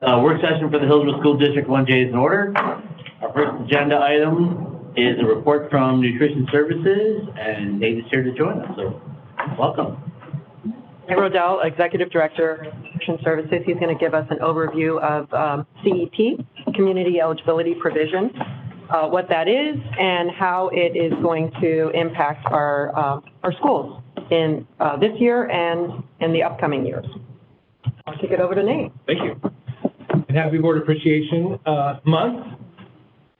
Work session for the Hillsboro School District 1J is in order. Our first agenda item is a report from Nutrition Services, and Nate is here to join us, so welcome. Hey, Rodell, Executive Director of Nutrition Services. He's going to give us an overview of CEP, Community Eligibility Provision, what that is, and how it is going to impact our schools in this year and in the upcoming years. I'll kick it over to Nate. Thank you. And happy Board Appreciation Month.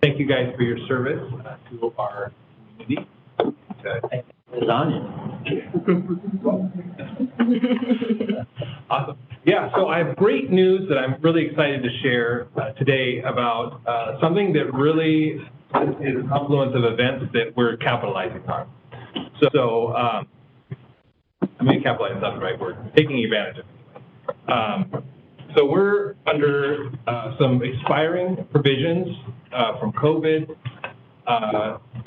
Thank you guys for your service to our community. It's on you. Awesome. Yeah, so I have great news that I'm really excited to share today about something that really is a confluence of events that we're capitalizing on. I mean, capitalize is not the right word, taking advantage of it. So we're under some expiring provisions from COVID,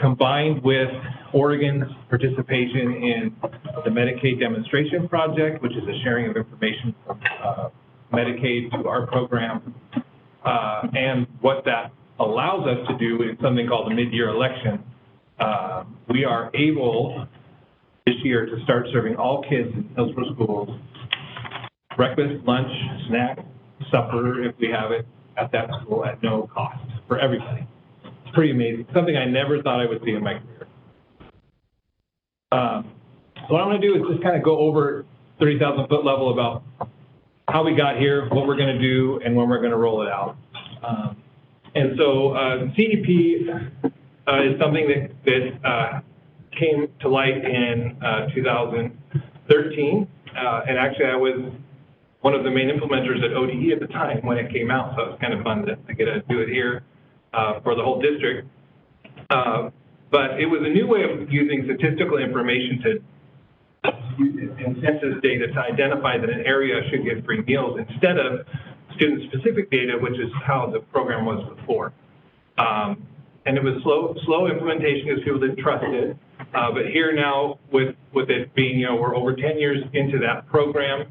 combined with Oregon's participation in the Medicaid demonstration project, which is a sharing of information from Medicaid to our program. And what that allows us to do is something called the mid-year election. We are able this year to start serving all kids in Hillsboro schools breakfast, lunch, snack, supper, if we have it, at that school at no cost for everybody. It's pretty amazing. Something I never thought I would see in my career. So what I'm going to do is just kind of go over 30,000-foot level about how we got here, what we're going to do, and when we're going to roll it out. And so CEP is something that came to light in 2013. And actually, I was one of the main implementers at ODE at the time when it came out, so it was kind of fun to get to do it here for the whole district. But it was a new way of using statistical information and census data to identify that an area should get free meals instead of student-specific data, which is how the program was before. And it was slow implementation because people didn't trust it. But here now, with it being, we're over 10 years into that program,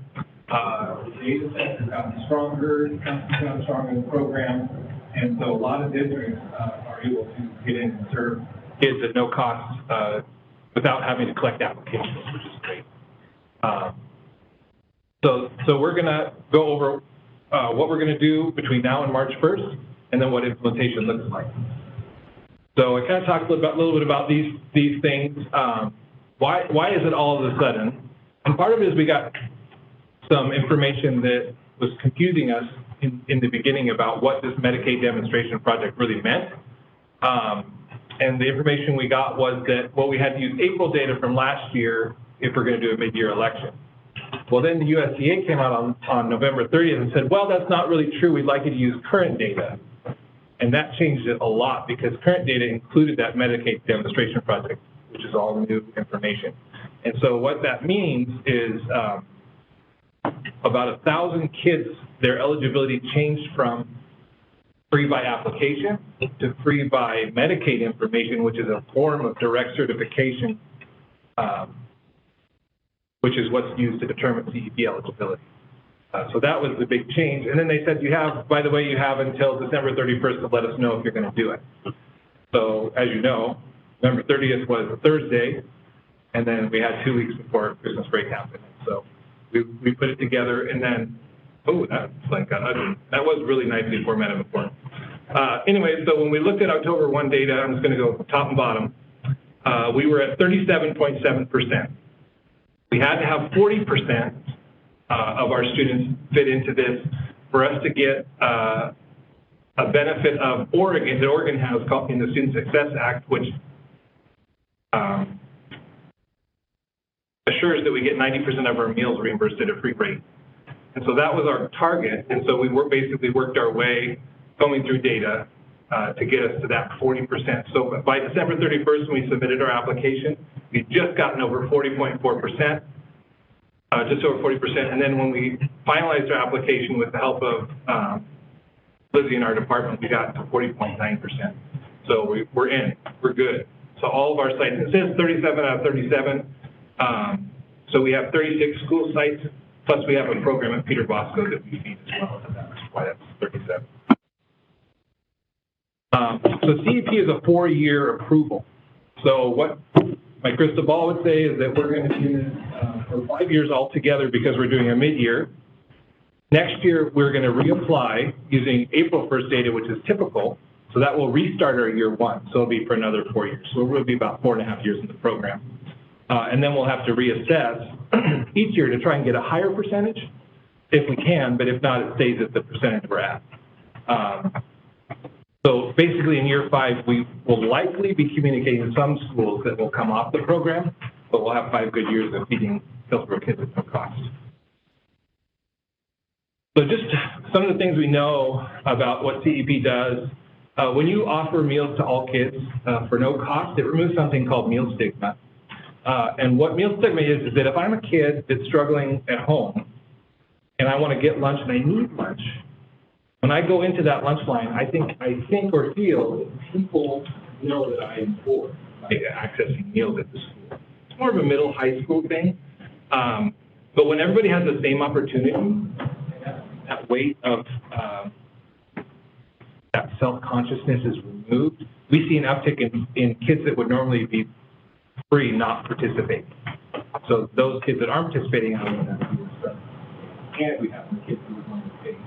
the data sets have gotten stronger, the counts have gotten stronger in the program, and so a lot of districts are able to get in and serve kids at no cost without having to collect applications, which is great. So we're going to go over what we're going to do between now and March 1st, and then what implementation looks like. So I kind of talked a little bit about these things. Why is it all of a sudden? And part of it is we got some information that was confusing us in the beginning about what this Medicaid demonstration project really meant. And the information we got was that, well, we had to use April data from last year if we're going to do a mid-year election. Well, then the USDA came out on November 30th and said, well, that's not really true. We'd like you to use current data. And that changed it a lot because current data included that Medicaid demonstration project, which is all new information. And so what that means is about 1,000 kids, their eligibility changed from free by application to free by Medicaid information, which is a form of direct certification, which is what's used to determine CEP eligibility. So that was the big change. And then they said, by the way, you have until December 31st to let us know if you're going to do it. So as you know, November 30th was a Thursday, and then we had 2 weeks before Christmas break happened. So we put it together, and then, that was really nicely formatted before. Anyway, so when we looked at October 1 data, I'm just going to go top and bottom, we were at 37.7%. We had to have 40% of our students fit into this for us to get a benefit of Oregon that Oregon has called in the Student Success Act, which assures that we get 90% of our meals reimbursed at a free rate. And so that was our target. And so we basically worked our way combing through data to get us to that 40%. So by December 31st, when we submitted our application, we'd just gotten over 40.4%. Just over 40%, and then when we finalized our application with the help of Lizzie in our department, we got to 40.9%. So we're in, we're good. So all of our sites, it says 37 out of 37. So we have 36 school sites, plus we have a program at Peter Bosco that we feed as well. So that's why that's So CEP is a 4-year approval. So what my crystal ball would say is that we're going to do this for 5 years altogether because we're doing a mid-year. Next year, we're going to reapply using April 1st data, which is typical. So that will restart our year 1. So it'll be for another 4 years. So we'll be about 4.5 years in the program. And then we'll have to reassess each year to try and get a higher percentage if we can, but if not, it stays at the percentage we're at. So basically in year 5, we will likely be communicating to some schools that will come off the program, but we'll have 5 good years of feeding Hillsboro kids at no cost. So just some of the things we know about what CEP does. When you offer meals to all kids for no cost, it removes something called meal stigma. And what meal stigma is that if I'm a kid that's struggling at home and I want to get lunch and I need lunch, when I go into that lunch line, I think or feel that people know that I am poor by accessing meals at the school. It's more of a middle high school thing. But when everybody has the same opportunity, that weight of that self-consciousness is removed, we see an uptick in kids that would normally be free not participating. So those kids that aren't participating, and we have the kids who would want to pay.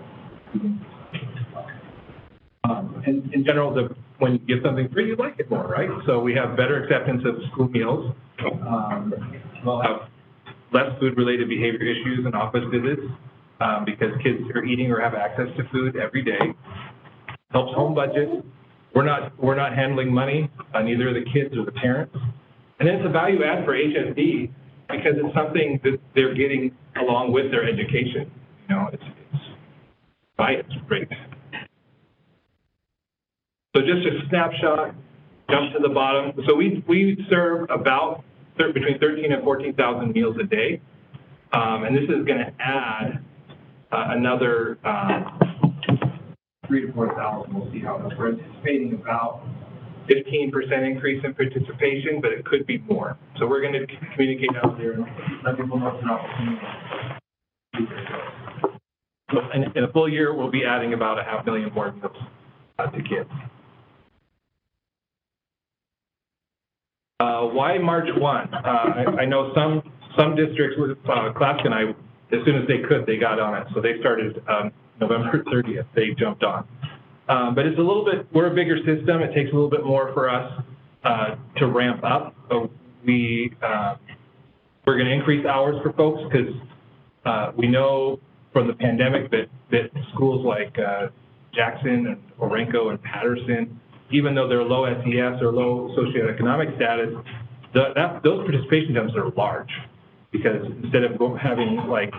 And in general, when you give something free, you like it more, right? So we have better acceptance of school meals. We'll have less food-related behavior issues and office visits because kids are eating or have access to food every day. Helps home budgets. We're not handling money, neither are the kids or the parents. And then it's a value add for HSD because it's something that they're getting along with their education. You know, it's great. So just a snapshot, jump to the bottom. So we serve about between 13 and 14,000 meals a day. And this is going to add another 3 to 4,000. We'll see how it goes. We're anticipating about 15% increase in participation, but it could be more. So we're going to communicate out there and let people know it's an opportunity. So in a full year, we'll be adding about 500,000 more meals to kids. Why March 1? I know some districts with Class and I, as soon as they could, they got on it. So they started November 30th. They jumped on. But it's a little bit, we're a bigger system. It takes a little bit more for us to ramp up. We're going to increase hours for folks because we know from the pandemic that schools like Jackson and Orenco and Patterson, even though they're low SES or low socioeconomic status, those participation jumps are large because instead of having like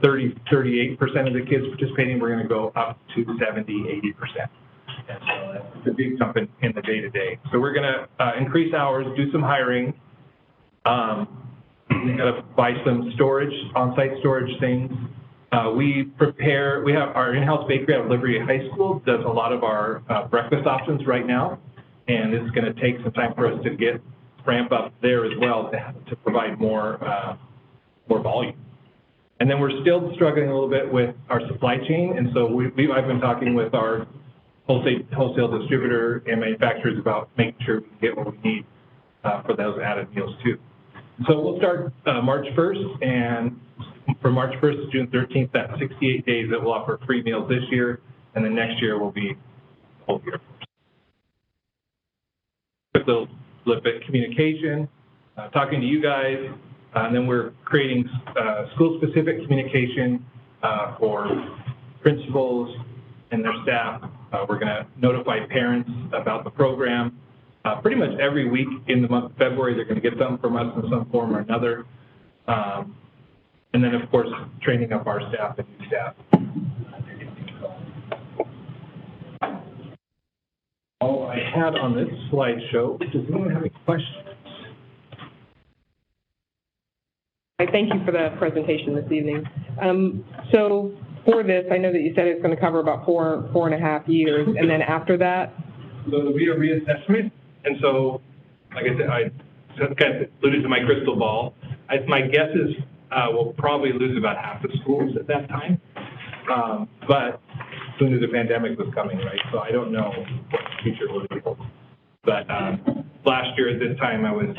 38% of the kids participating, we're going to go up to 70, 80%. And so that's a big jump in the day-to-day. So we're going to increase hours, do some hiring. We're going to buy some storage, on-site storage things. We have our in-house bakery at Liberty High School does a lot of our breakfast options right now. And it's going to take some time for us to ramp up there as well to provide more volume. And then we're still struggling a little bit with our supply chain, and so I've been talking with our wholesale distributor and manufacturers about making sure we can get what we need for those added meals too. So we'll start March 1st, and from March 1st to June 13th, that's 68 days that we'll offer free meals this year, and then next year will be the whole year. Quick little bit of communication, talking to you guys. And then we're creating school-specific communication for principals and their staff. We're going to notify parents about the program. Pretty much every week in the month of February, they're going to get something from us in some form or another. And then, of course, training up our staff and new staff. All I had on this slideshow. Does anyone have any questions? Thank you for the presentation this evening. So for this, I know that you said it's going to cover about 4.5 years, and then after that? So it'll be a reassessment, and so, like I said, I kind of alluded to my crystal ball. My guess is we'll probably lose about half the schools at that time, but who knew the pandemic was coming, right? So I don't know what the future will be. But last year at this time, I was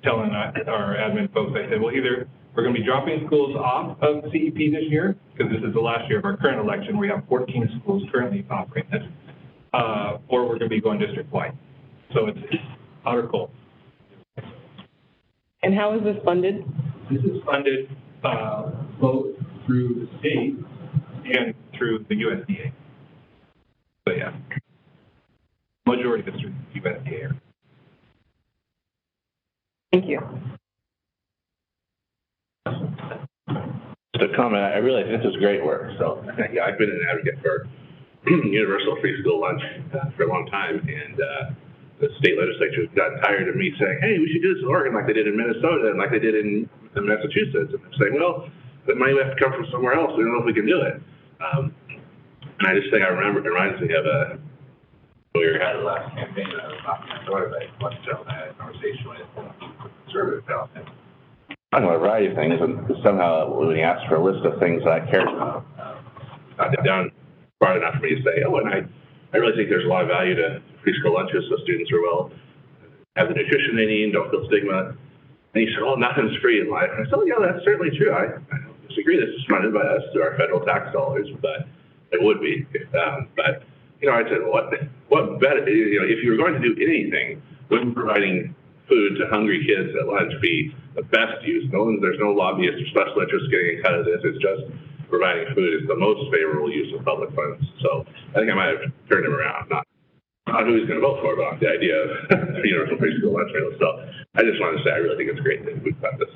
telling our admin folks, I said, well, either we're going to be dropping schools off of CEP this year, because this is the last year of our current election. We have 14 schools currently operating this, or we're going to be going district-wide. So it's hot or cold. And how is this funded? This is funded both through the state and through the USDA. So yeah, majority of it's through the USDA. Thank you. Just a comment, I realize this is great work, so, yeah, I've been an advocate for universal free school lunch for a long time, and the state legislature's gotten tired of me saying, hey, we should do this in Oregon like they did in Minnesota and like they did in Massachusetts, and I'm saying, well, the money will have to come from somewhere else, we don't know if we can do it. And I just think it reminds me of we had the last campaign, I was talking to my daughter, I had a conversation with conservative fellow, talking about a variety of things, and somehow when he asked for a list of things that I cared about, got down far enough for me to say, oh, and I really think there's a lot of value to preschool lunches so students are well, have the nutrition they need, don't feel stigma. And he said, oh, nothing's free in life. And I said, oh, yeah, that's certainly true. I don't disagree. This is funded by us through our federal tax dollars, but it would be. But, you know, I said, what better, you know, if you were going to do anything, wouldn't providing food to hungry kids at lunch be the best use? There's no lobbyist or special interest getting a cut of this. It's just providing food is the most favorable use of public funds. So I think I might have turned him around, not who he's going to vote for, but on the idea of universal free school lunch meals. So I just wanted to say I really think it's great that we've got this.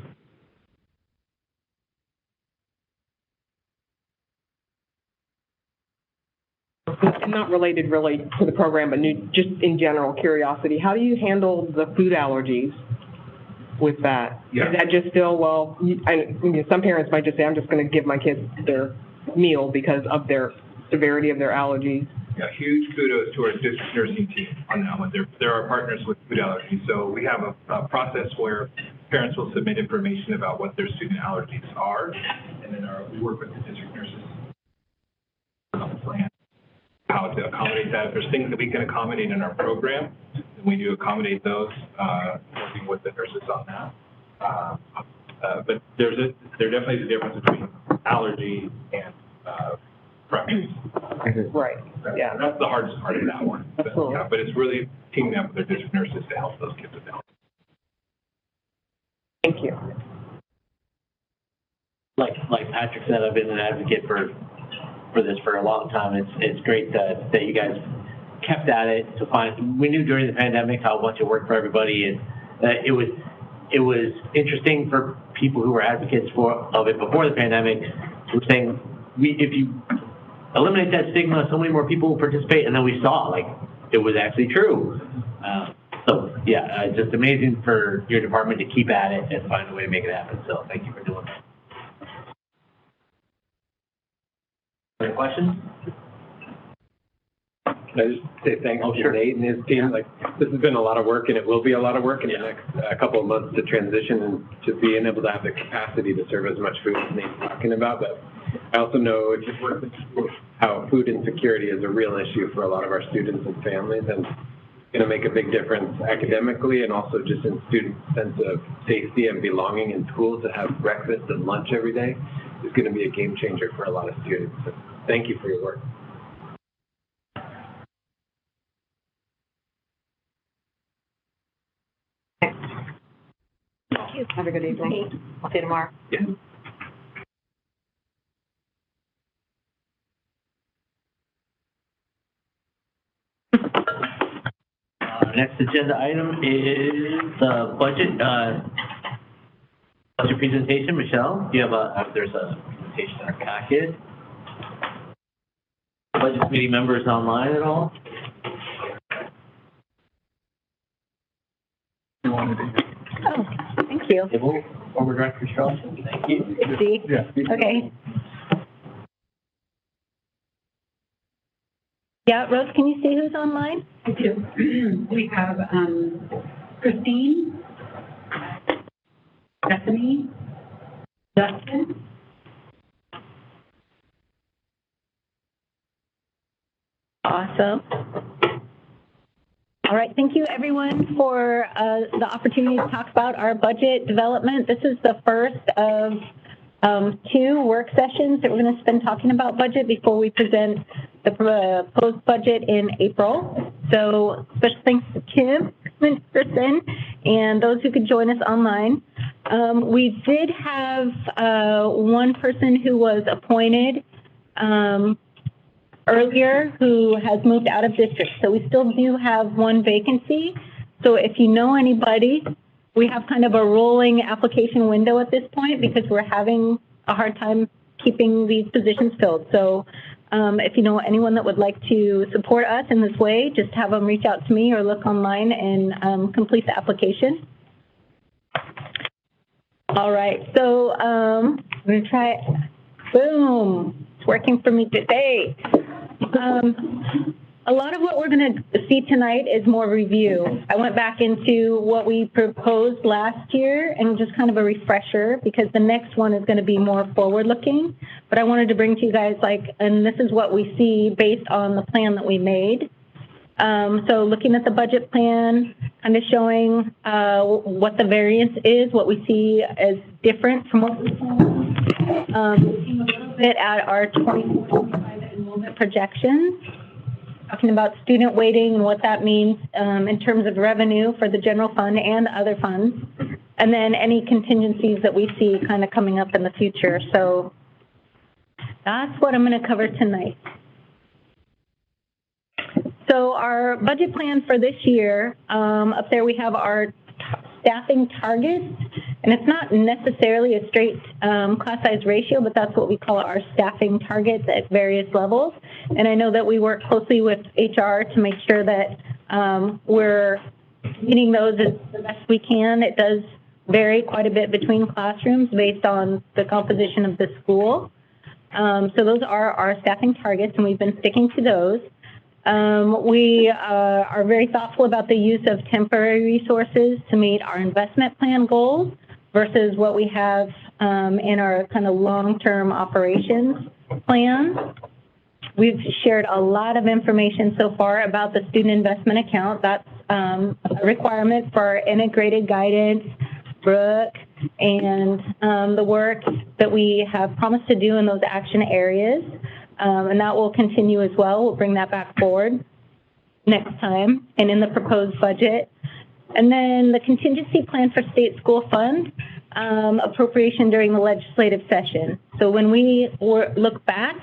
Not related really to the program, but just in general curiosity, how do you handle the food allergies with that? Yeah. Is that just still, well, some parents might just say, I'm just going to give my kids their meal because of their severity of their allergies? Yeah, huge kudos to our district nursing team on that one. They're our partners with food allergies. So we have a process where parents will submit information about what their student allergies are, and then we work with the district nurses on the plan how to accommodate that. If there's things that we can accommodate in our program, then we do accommodate those, working with the nurses on that. But there definitely is a difference between allergy and preference. Right, yeah. That's the hardest part of that one. Absolutely. Yeah, but it's really teaming up with their district nurses to help those kids with that. Thank you. Like Patrick said, I've been an advocate for this for a long time. It's great that you guys kept at it to find. We knew during the pandemic how much it worked for everybody, and it was interesting for people who were advocates of it before the pandemic. We're saying if you eliminate that stigma, so many more people will participate, and then we saw like it was actually true. So yeah, it's just amazing for your department to keep at it and find a way to make it happen. So thank you for doing that. Any questions? Can I just say thanks to Nate and his team? Like, this has been a lot of work, and it will be a lot of work in the next couple of months to transition and to being able to have the capacity to serve as much food as Nate's talking about. But I also know it's just work with how food insecurity is a real issue for a lot of our students and families, and it's going to make a big difference academically and also just in students' sense of safety and belonging in school. To have breakfast and lunch every day is going to be a game changer for a lot of students. So thank you for your work. Thank you. Have a good evening. I'll see you tomorrow. Yeah. Next agenda item is the budget presentation. Michelle, do you have there's a presentation in our packet. Budget committee members online at all? Oh, thank you. Former Director Charlton, thank you. See? Okay. Yeah, Rose, can you see who's online? I do. We have Christine, Stephanie, Justin, Awesome. All right, thank you everyone for the opportunity to talk about our budget development. This is the first of 2 work sessions that we're going to spend talking about budget before we present the proposed budget in April. So special thanks to Kim, Kristen, and those who could join us online. We did have one person who was appointed earlier who has moved out of district. So we still do have 1 vacancy. So if you know anybody, we have kind of a rolling application window at this point because we're having a hard time keeping these positions filled. So if you know anyone that would like to support us in this way, just have them reach out to me or look online and complete the application. All right, so I'm going to try it. Boom, it's working for me today. A lot of what we're going to see tonight is more review. I went back into what we proposed last year and just kind of a refresher because the next one is going to be more forward-looking. But I wanted to bring to you guys, and this is what we see based on the plan that we made. So looking at the budget plan, kind of showing what the variance is, what we see as different from what we saw. Looking a little bit at our 2025 enrollment projections, talking about student weighting and what that means in terms of revenue for the general fund and other funds, and then any contingencies that we see kind of coming up in the future. So that's what I'm going to cover tonight. So our budget plan for this year, up there we have our staffing targets, and it's not necessarily a straight class size ratio, but that's what we call our staffing targets at various levels. And I know that we work closely with HR to make sure that we're meeting those as the best we can. It does vary quite a bit between classrooms based on the composition of the school. So those are our staffing targets, and we've been sticking to those. We are very thoughtful about the use of temporary resources to meet our investment plan goals versus what we have in our kind of long-term operations plan. We've shared a lot of information so far about the student investment account. That's a requirement for our integrated guidance, Brooke, and the work that we have promised to do in those action areas. And that will continue as well. We'll bring that back forward next time and in the proposed budget. And then the contingency plan for state school fund appropriation during the legislative session. So when we look back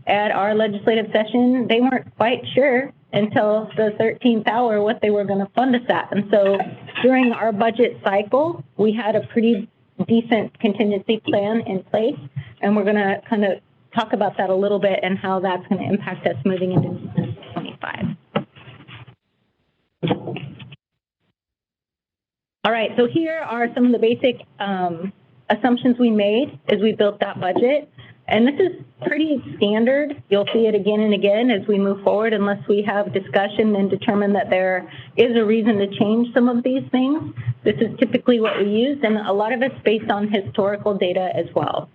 at our legislative session, they weren't quite sure until the 13th hour what they were going to fund us at. And so during our budget cycle, we had a pretty decent contingency plan in place, and we're going to kind of talk about that a little bit and how that's going to impact us moving into 2025. All right, so here are some of the basic assumptions we made as we built that budget. And this is pretty standard. You'll see it again and again as we move forward unless we have discussion and determine that there is a reason to change some of these things. This is typically what we use, and a lot of it's based on historical data as well.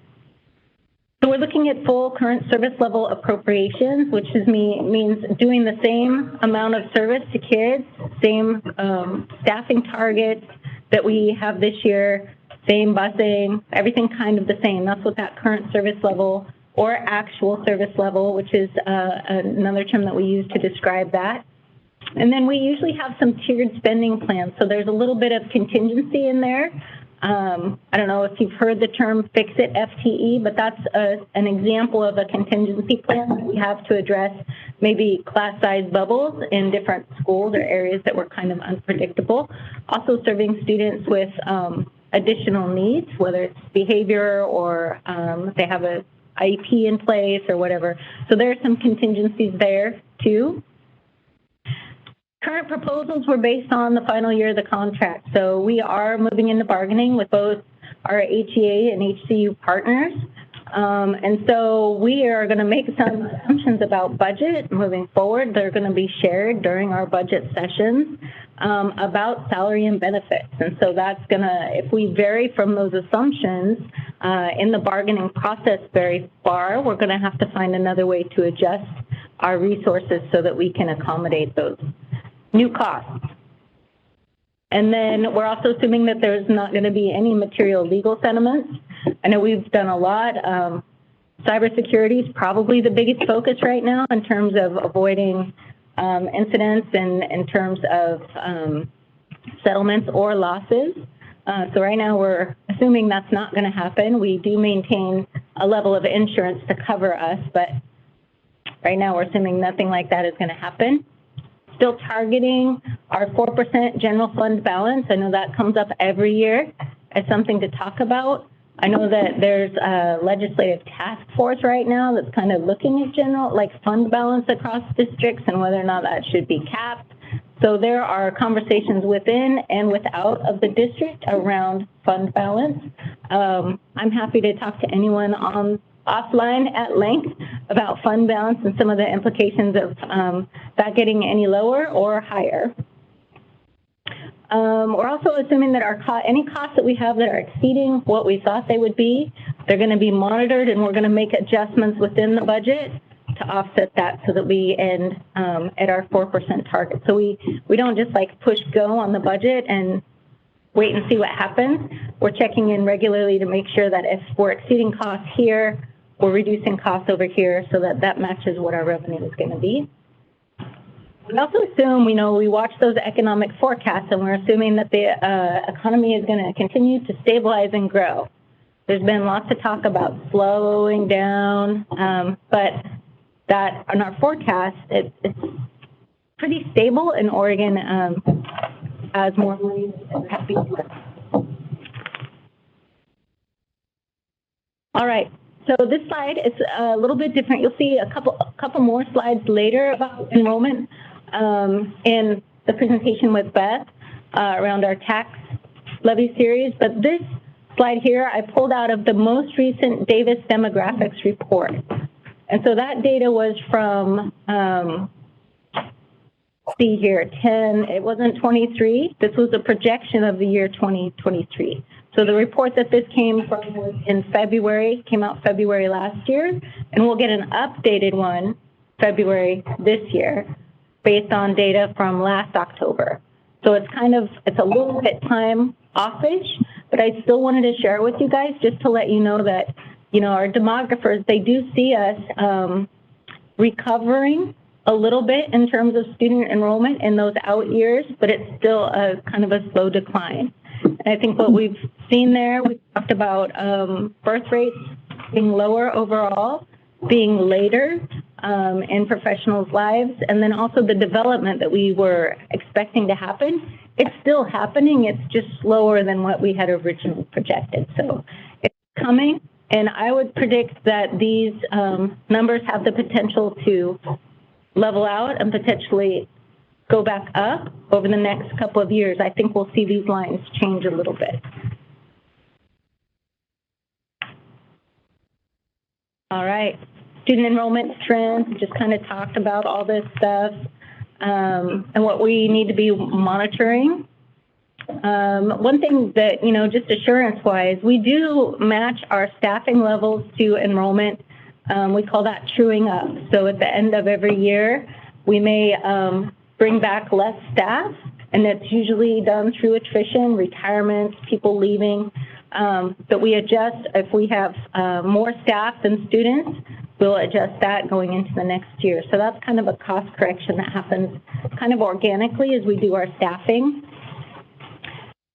So we're looking at full current service level appropriations, which means doing the same amount of service to kids, same staffing targets that we have this year, same busing, everything kind of the same. That's what that current service level or actual service level, which is another term that we use to describe that. And then we usually have some tiered spending plans. So there's a little bit of contingency in there. I don't know if you've heard the term fix-it FTE, but that's an example of a contingency plan that we have to address maybe class size bubbles in different schools or areas that were kind of unpredictable. Also serving students with additional needs, whether it's behavior or they have a IEP in place or whatever. So there are some contingencies there too. Current proposals were based on the final year of the contract. So we are moving into bargaining with both our HEA and HCU partners. And so we are going to make some assumptions about budget moving forward. They're going to be shared during our budget sessions about salary and benefits. And so that's going to, if we vary from those assumptions in the bargaining process very far, we're going to have to find another way to adjust our resources so that we can accommodate those new costs. And then we're also assuming that there's not going to be any material legal settlements. I know we've done a lot. Cybersecurity is probably the biggest focus right now in terms of avoiding incidents and in terms of settlements or losses. So right now we're assuming that's not going to happen. We do maintain a level of insurance to cover us, but right now we're assuming nothing like that is going to happen. Still targeting our 4% general fund balance. I know that comes up every year as something to talk about. I know that there's a legislative task force right now that's kind of looking at general, like fund balance across districts and whether or not that should be capped. So there are conversations within and without of the district around fund balance. I'm happy to talk to anyone on offline at length about fund balance and some of the implications of that getting any lower or higher. We're also assuming that any costs that we have that are exceeding what we thought they would be, they're going to be monitored, and we're going to make adjustments within the budget to offset that so that we end at our 4% target. So we don't just like push go on the budget and wait and see what happens. We're checking in regularly to make sure that if we're exceeding costs here, we're reducing costs over here so that that matches what our revenue is going to be. We also assume, we watch those economic forecasts, and we're assuming that the economy is going to continue to stabilize and grow. There's been lots of talk about slowing down, but that in our forecast, it's pretty stable in Oregon as more money has been spent. All right. So this slide is a little bit different. You'll see a couple more slides later about enrollment in the presentation with Beth around our tax levy series. But this slide here I pulled out of the most recent Davis demographics report. And so that data was from, see here, it wasn't 23. This was a projection of the year 2023. So the report that this came from was in February, came out February last year, and we'll get an updated one February this year based on data from last October. So it's a little bit time offish, but I still wanted to share it with you guys just to let you know that, our demographers, they do see us recovering a little bit in terms of student enrollment in those out years, but it's still a kind of a slow decline. And I think what we've seen there, we talked about birth rates being lower overall, being later in professionals' lives, and then also the development that we were expecting to happen. It's still happening. It's just slower than what we had originally projected. So it's coming, and I would predict that these numbers have the potential to level out and potentially go back up over the next couple of years. I think we'll see these lines change a little bit. All right, student enrollment trends, just kind of talked about all this stuff and what we need to be monitoring. One thing that, just assurance-wise, we do match our staffing levels to enrollment. We call that truing up. So at the end of every year, we may bring back less staff, and that's usually done through attrition, retirements, people leaving. But we adjust if we have more staff than students, we'll adjust that going into the next year. So that's kind of a cost correction that happens kind of organically as we do our staffing.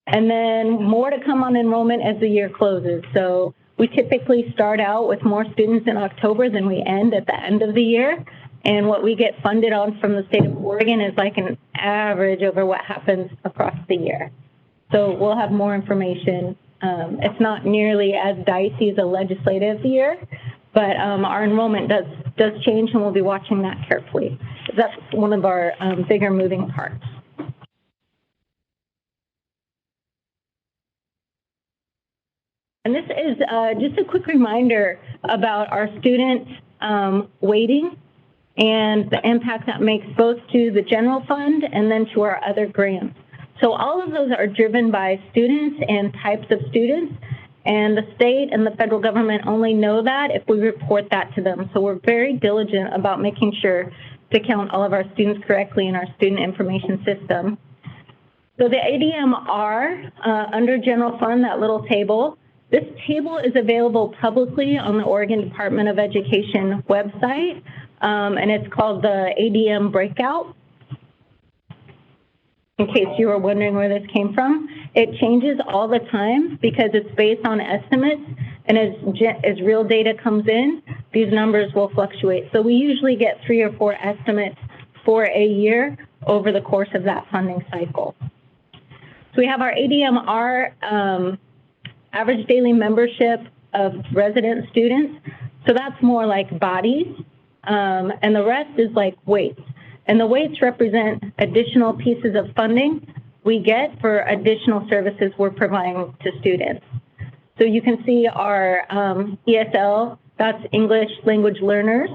And then more to come on enrollment as the year closes. So we typically start out with more students in October than we end at the end of the year. And what we get funded on from the state of Oregon is like an average over what happens across the year. So we'll have more information. It's not nearly as dicey as a legislative year, but our enrollment does change, and we'll be watching that carefully. That's one of our bigger moving parts. And this is just a quick reminder about our student weighting and the impact that makes both to the general fund and then to our other grants. So all of those are driven by students and types of students. And the state and the federal government only know that if we report that to them. So we're very diligent about making sure to count all of our students correctly in our student information system. So the ADMR, under general fund, that little table, this table is available publicly on the Oregon Department of Education website, and it's called the ADM Breakout. In case you were wondering where this came from, it changes all the time because it's based on estimates, and as real data comes in, these numbers will fluctuate. So we usually get 3 or 4 estimates for a year over the course of that funding cycle. So we have our ADMR average daily membership of resident students. So that's more like bodies, and the rest is like weights. And the weights represent additional pieces of funding we get for additional services we're providing to students. So you can see our ESL, that's English language learners.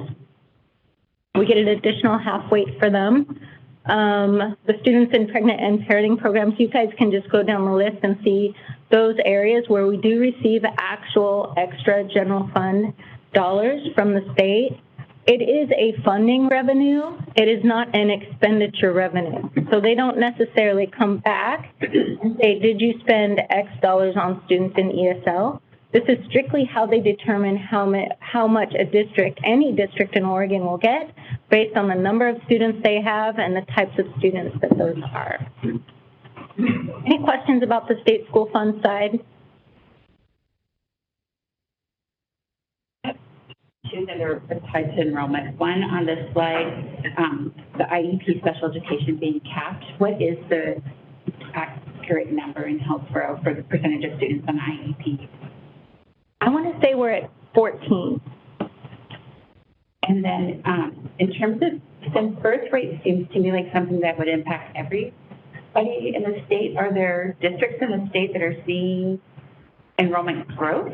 We get an additional half weight for them. The students in pregnant and parenting programs, you guys can just go down the list and see those areas where we do receive actual extra general fund dollars from the state. It is a funding revenue. It is not an expenditure revenue. So they don't necessarily come back and say, did you spend X dollars on students in ESL? This is strictly how they determine how much a district, any district in Oregon will get based on the number of students they have and the types of students that those are. Any questions about the state school fund side? Two that are tied to enrollment. One on this slide, the IEP special education being capped. What is the accurate number in Hillsboro for the percentage of students on IEP? I want to say we're at 14. And then in terms of, since birth rate seems to me like something that would impact everybody in the state, are there districts in the state that are seeing enrollment growth?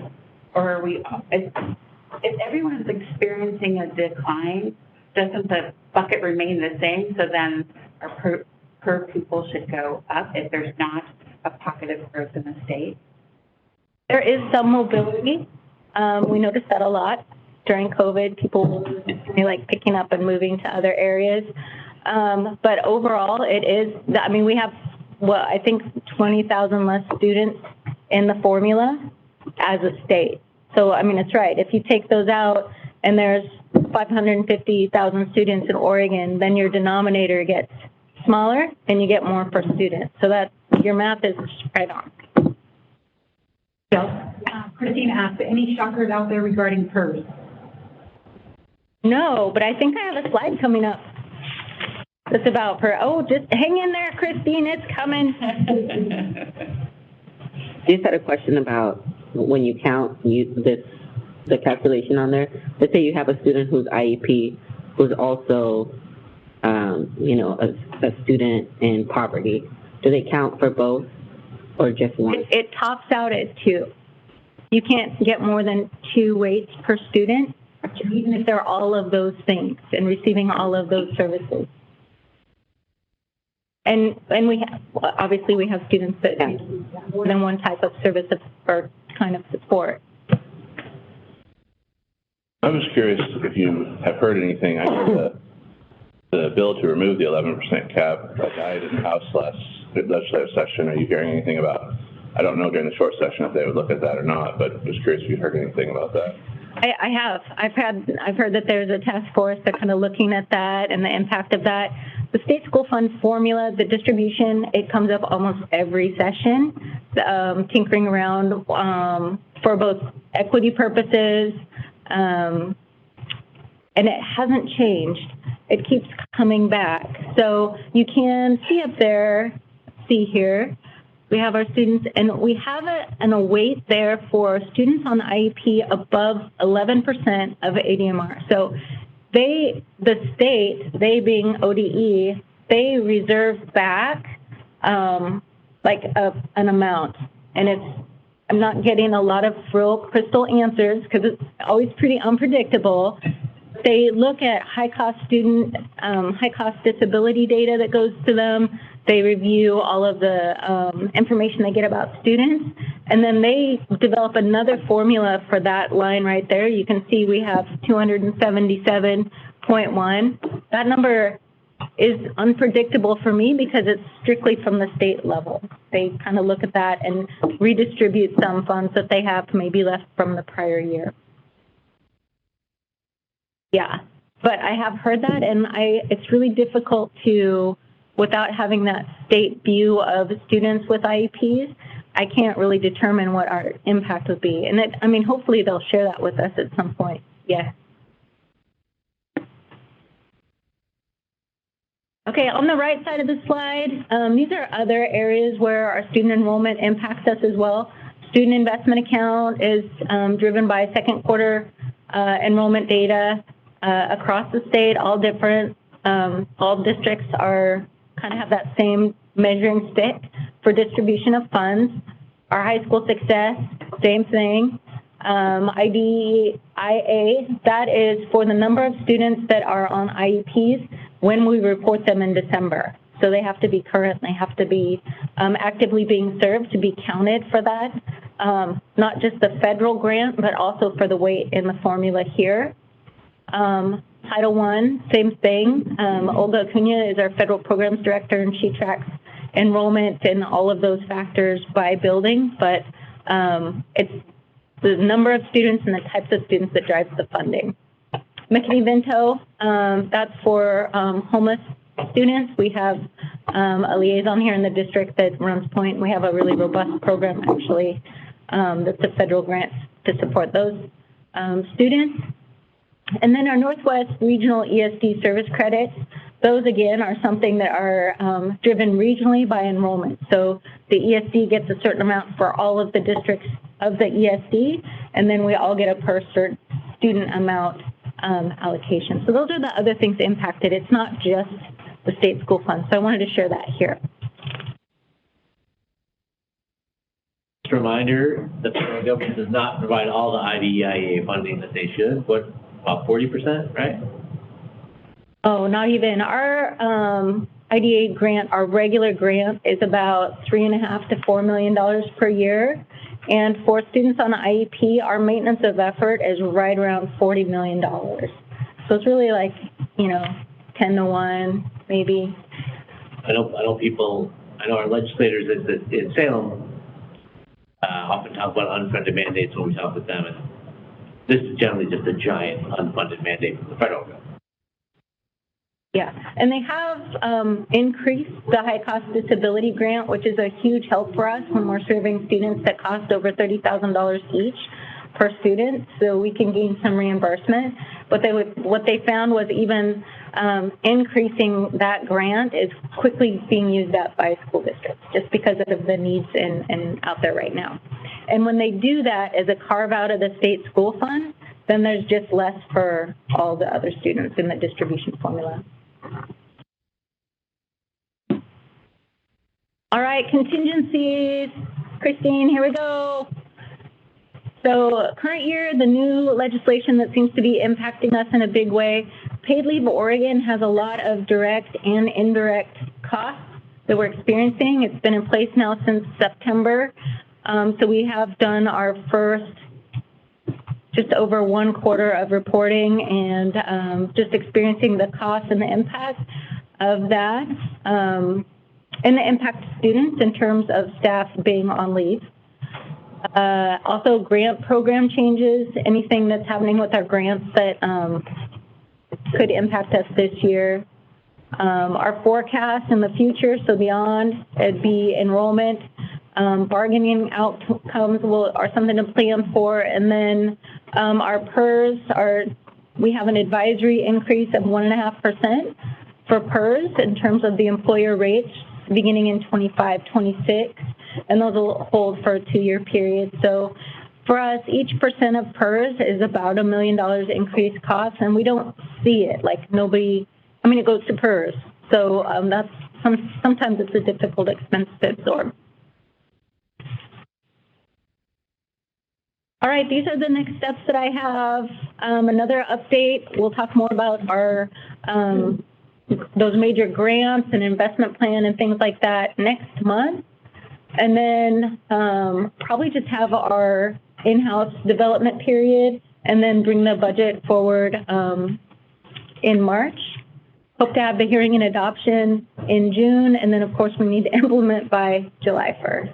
Or are we, if everyone is experiencing a decline, doesn't the bucket remain the same? So then our per pupil should go up if there's not a pocket of growth in the state? There is some mobility. We noticed that a lot during COVID. People were like picking up and moving to other areas. But overall, it is, I mean, we have, well, I think 20,000 less students in the formula as a state. So, I mean, it's right. If you take those out and there's 550,000 students in Oregon, then your denominator gets smaller and you get more per student. So that your math is right on. Christine asked, any shockers out there regarding PERS? No, but I think I have a slide coming up that's about per. Oh, just hang in there, Christine, it's coming. I just had a question about when you count the calculation on there. Let's say you have a student who's IEP, who's also, you know, a student in poverty. Do they count for both or just one? It tops out at 2. You can't get more than 2 weights per student, even if they're all of those things and receiving all of those services. And we have, obviously we have students that need more than one type of service or kind of support. I was curious if you have heard anything. I heard the bill to remove the 11% cap died in the House last legislative session. Are you hearing anything about, I don't know during the short session if they would look at that or not, but I was curious if you heard anything about that. I have. I've heard that there's a task force that's kind of looking at that and the impact of that. The state school fund formula, the distribution, it comes up almost every session, tinkering around for both equity purposes, and it hasn't changed. It keeps coming back. So you can see up there, see here, we have our students, and we have a weight there for students on the IEP above 11% of ADMR. So the state, they being ODE, they reserve back like an amount. And I'm not getting a lot of real crystal answers because it's always pretty unpredictable. They look at high-cost disability data that goes to them. They review all of the information they get about students, And then they develop another formula for that line right there. You can see we have 277.1. That number is unpredictable for me because it's strictly from the state level. They kind of look at that and redistribute some funds that they have maybe left from the prior year. Yeah, but I have heard that, and it's really difficult to, without having that state view of students with IEPs, I can't really determine what our impact would be. And I mean, hopefully they'll share that with us at some point. Yeah. Okay, on the right side of the slide, these are other areas where our student enrollment impacts us as well. Student investment account is driven by second quarter enrollment data across the state, all different. All districts are kind of have that same measuring stick for distribution of funds. Our high school success, same thing. IDIA, that is for the number of students that are on IEPs when we report them in December. So they have to be current, they have to be actively being served to be counted for that. Not just the federal grant, but also for the weight in the formula here. Title I, same thing. Olga Acuna is our federal programs director, and she tracks enrollment and all of those factors by building, but it's the number of students and the types of students that drives the funding. McKinney-Vento, that's for homeless students. We have a liaison here in the district that runs Point. We have a really robust program, actually, that's a federal grant to support those students. And then our Northwest Regional ESD service credits, those again are something that are driven regionally by enrollment. So the ESD gets a certain amount for all of the districts of the ESD, and then we all get a per student amount allocation. So those are the other things impacted. It's not just the state school funds. So I wanted to share that here. Just a reminder, the federal government does not provide all the IDEIA funding that they should. What, about 40%, right? Oh, not even. Our IDA grant, our regular grant, is about $3.5 to $4 million per year. And for students on the IEP, our maintenance of effort is right around $40 million. So it's really like, 10 to 1, maybe. I know our legislators in Salem often talk about unfunded mandates when we talk with them. And this is generally just a giant unfunded mandate from the federal government. Yeah, and they have increased the high-cost disability grant, which is a huge help for us when we're serving students that cost over $30,000 each per student, so we can gain some reimbursement. But what they found was even increasing that grant is quickly being used up by school districts just because of the needs and out there right now. And when they do that as a carve-out of the state school fund, then there's just less for all the other students in the distribution formula. All right, contingencies. Christine, here we go. So current year, the new legislation that seems to be impacting us in a big way, Paid Leave Oregon has a lot of direct and indirect costs that we're experiencing. It's been in place now since September. So we have done our first just over 1 quarter of reporting and just experiencing the cost and the impact of that and the impact to students in terms of staff being on leave. Also grant program changes, anything that's happening with our grants that could impact us this year. Our forecast in the future, so beyond, it'd be enrollment, bargaining outcomes are something to plan for, and then our PERS we have an advisory increase of 1.5% for PERS in terms of the employer rates beginning in 25-26, and those will hold for a 2-year period. So for us, each % of PERS is about $1 million increased cost, and we don't see it. Like it goes to PERS. So that's sometimes it's a difficult expense to absorb. All right, these are the next steps that I have. Another update, we'll talk more about our those major grants and investment plan and things like that next month. And then probably just have our in-house development period and then bring the budget forward in March. Hope to have the hearing and adoption in June, and then of course we need to implement by July 1st.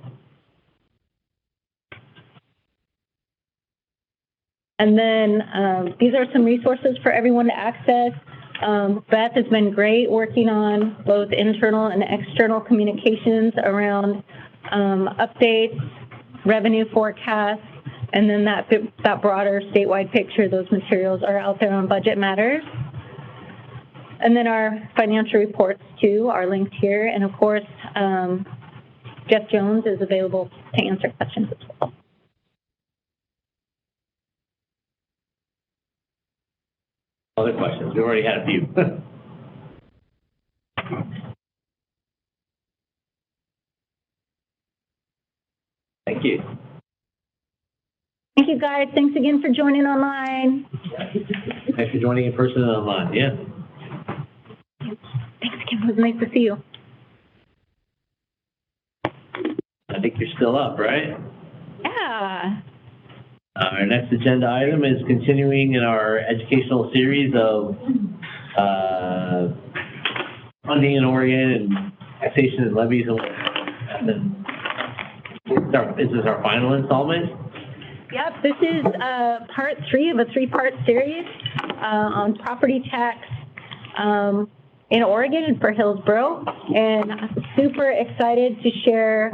And then these are some resources for everyone to access. Beth has been great working on both internal and external communications around updates, revenue forecasts, and then that broader statewide picture. Those materials are out there on Budget Matters. And then our financial reports too are linked here. And of course, Jeff Jones is available to answer questions as well. Other questions? We already had a few. Thank you. Thank you, guys. Thanks again for joining online. Thanks for joining in person and online. Yeah. Thanks again. It was nice to see you. I think you're still up, right? Yeah. Our next agenda item is continuing in our educational series of funding in Oregon and taxation and levies. And then this is our final installment. Yep, this is part 3 of a 3-part series on property tax in Oregon and for Hillsboro. And I'm super excited to share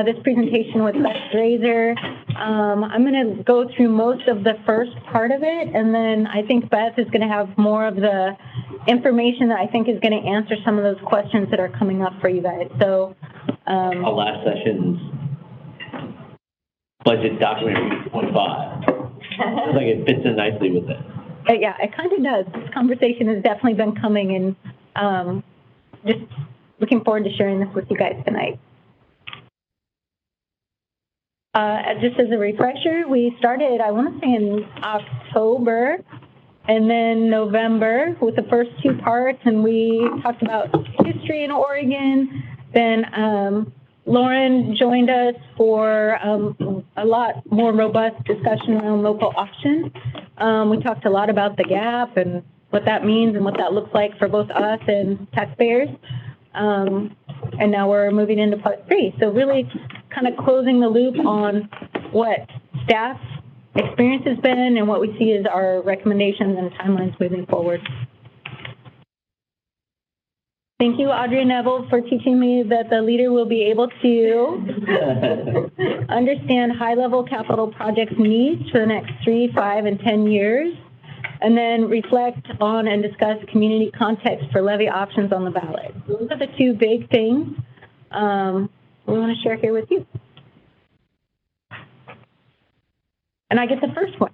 this presentation with Beth Drazer. I'm going to go through most of the first part of it, and then I think Beth is going to have more of the information that I think is going to answer some of those questions that are coming up for you guys. So, our last session's budget document 2.5. Looks like it fits in nicely with it. Yeah, it kind of does. This conversation has definitely been coming, and just looking forward to sharing this with you guys tonight. Just as a refresher, we started, I want to say in October and then November with the first 2 parts, and we talked about history in Oregon. Then Lauren joined us for a lot more robust discussion around local option. We talked a lot about the gap and what that means and what that looks like for both us and taxpayers. And now we're moving into part 3. So really kind of closing the loop on what staff experience has been and what we see as our recommendations and timelines moving forward. Thank you, Audrey Neville, for teaching me that the leader will be able to understand high-level capital projects needs for the next 3, 5, and 10 years, and then reflect on and discuss community context for levy options on the ballot. Those are the 2 big things we want to share here with you. And I get the first one.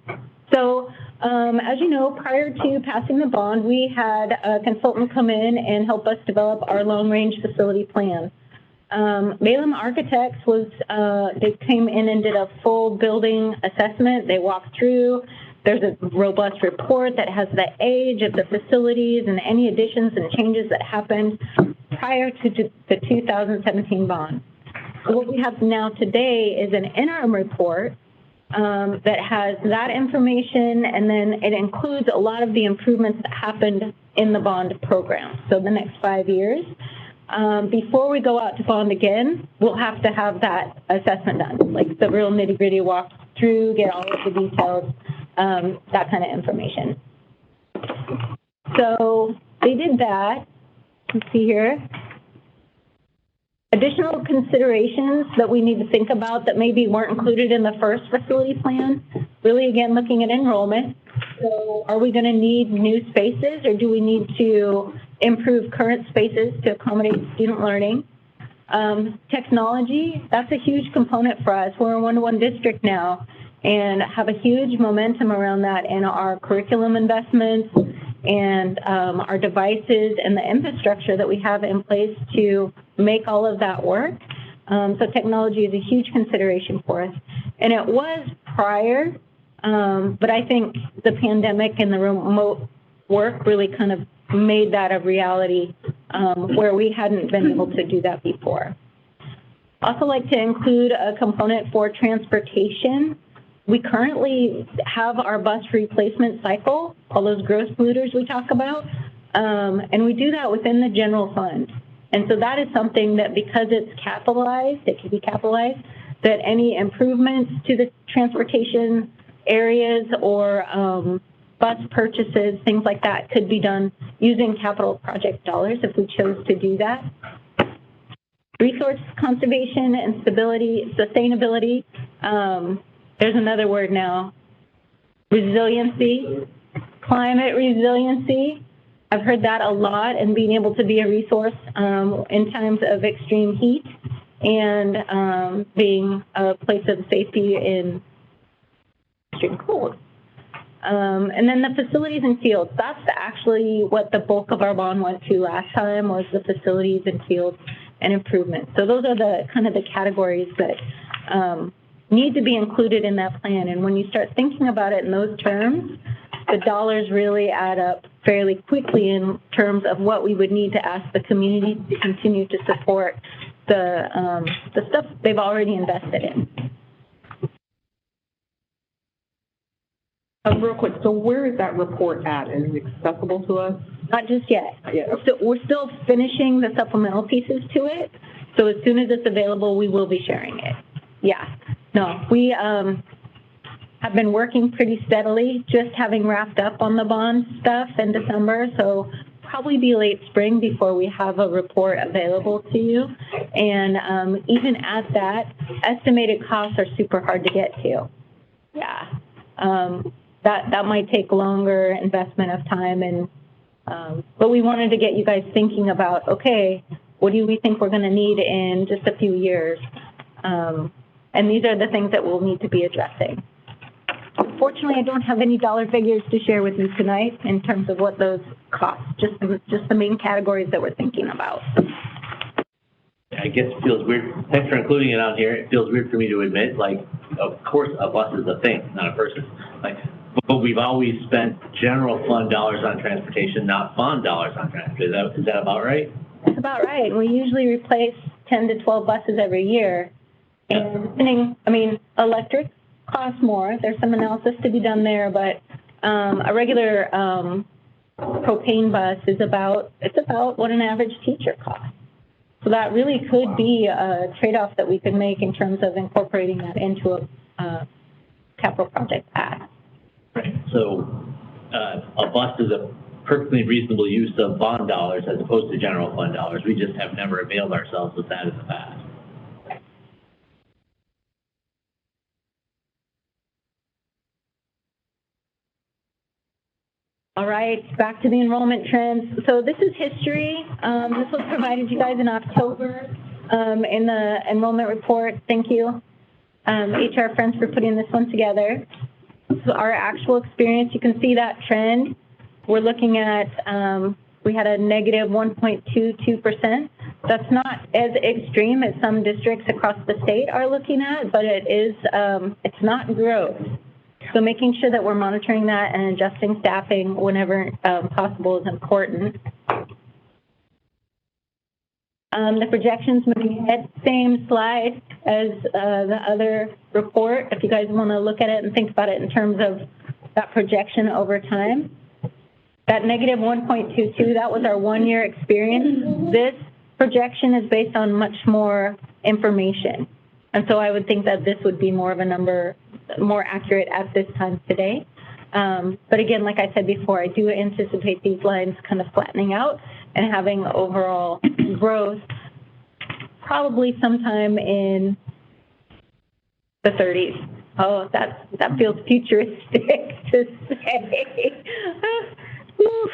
So as you know, prior to passing the bond, we had a consultant come in and help us develop our long-range facility plan. Balaam Architects they came in and did a full building assessment. They walked through. There's a robust report that has the age of the facilities and any additions and changes that happened prior to the 2017 bond. What we have now today is an interim report that has that information, and then it includes a lot of the improvements that happened in the bond program, so the next 5 years. Before we go out to bond again, we'll have to have that assessment done, like the real nitty-gritty walk through, get all of the details, that kind of information. So they did that. Let's see here. Additional considerations that we need to think about that maybe weren't included in the first facility plan, really again looking at enrollment. So are we going to need new spaces, or do we need to improve current spaces to accommodate student learning? Technology, that's a huge component for us. We're a 1-to-1 district now and have a huge momentum around that in our curriculum investments and our devices and the infrastructure that we have in place to make all of that work. So technology is a huge consideration for us. And it was prior, but I think the pandemic and the remote work really kind of made that a reality where we hadn't been able to do that before. Also like to include a component for transportation. We currently have our bus replacement cycle, all those gross polluters we talk about, and we do that within the general fund. And so that is something that, because it's capitalized, it can be capitalized, that any improvements to the transportation areas or bus purchases, things like that, could be done using capital project dollars if we chose to do that. Resource conservation and sustainability. There's another word now, resiliency, climate resiliency. I've heard that a lot, and being able to be a resource in times of extreme heat and being a place of safety in extreme cold. And then the facilities and fields, that's actually what the bulk of our bond went to last time, was the facilities and fields and improvement. So those are the kind of the categories that need to be included in that plan. And when you start thinking about it in those terms, the dollars really add up fairly quickly in terms of what we would need to ask the community to continue to support the stuff they've already invested in. Real quick, so where is that report at? Is it accessible to us? Not just yet. Yeah. So we're still finishing the supplemental pieces to it. So as soon as it's available, we will be sharing it. Yeah. No, we have been working pretty steadily, just having wrapped up on the bond stuff in December. So probably be late spring before we have a report available to you. And even at that, estimated costs are super hard to get to. Yeah. That might take longer investment of time, and but we wanted to get you guys thinking about, okay, what do we think we're going to need in just a few years? And these are the things that we'll need to be addressing. Unfortunately, I don't have any dollar figures to share with you tonight in terms of what those cost, just the main categories that we're thinking about. I guess it feels weird. Thanks for including it on here. It feels weird for me to admit, like, of course, a bus is a thing, not a person. Like, but we've always spent general fund dollars on transportation, not bond dollars on transportation. Is that about right? That's about right. We usually replace 10 to 12 buses every year. And depending, I mean, electric costs more. There's some analysis to be done there, but a regular propane bus is about what an average teacher costs. So that really could be a trade-off that we could make in terms of incorporating that into a capital project path. Right. So a bus is a perfectly reasonable use of bond dollars as opposed to general fund dollars. We just have never availed ourselves of that in the past. All right, back to the enrollment trends. So this is history. This was provided to you guys in October in the enrollment report. Thank you, HR Friends, for putting this one together. So our actual experience, you can see that trend. We're looking at, we had a negative 1.22%. That's not as extreme as some districts across the state are looking at, but it is, it's not growth. So making sure that we're monitoring that and adjusting staffing whenever possible is important. The projections moving ahead, same slide as the other report. If you guys want to look at it and think about it in terms of that projection over time. That negative 1.22, that was our one-year experience. This projection is based on much more information. And so I would think that this would be more of a number, more accurate at this time today. But again, like I said before, I do anticipate these lines kind of flattening out and having overall growth probably sometime in the 30s. Oh, that feels futuristic to say. Oof.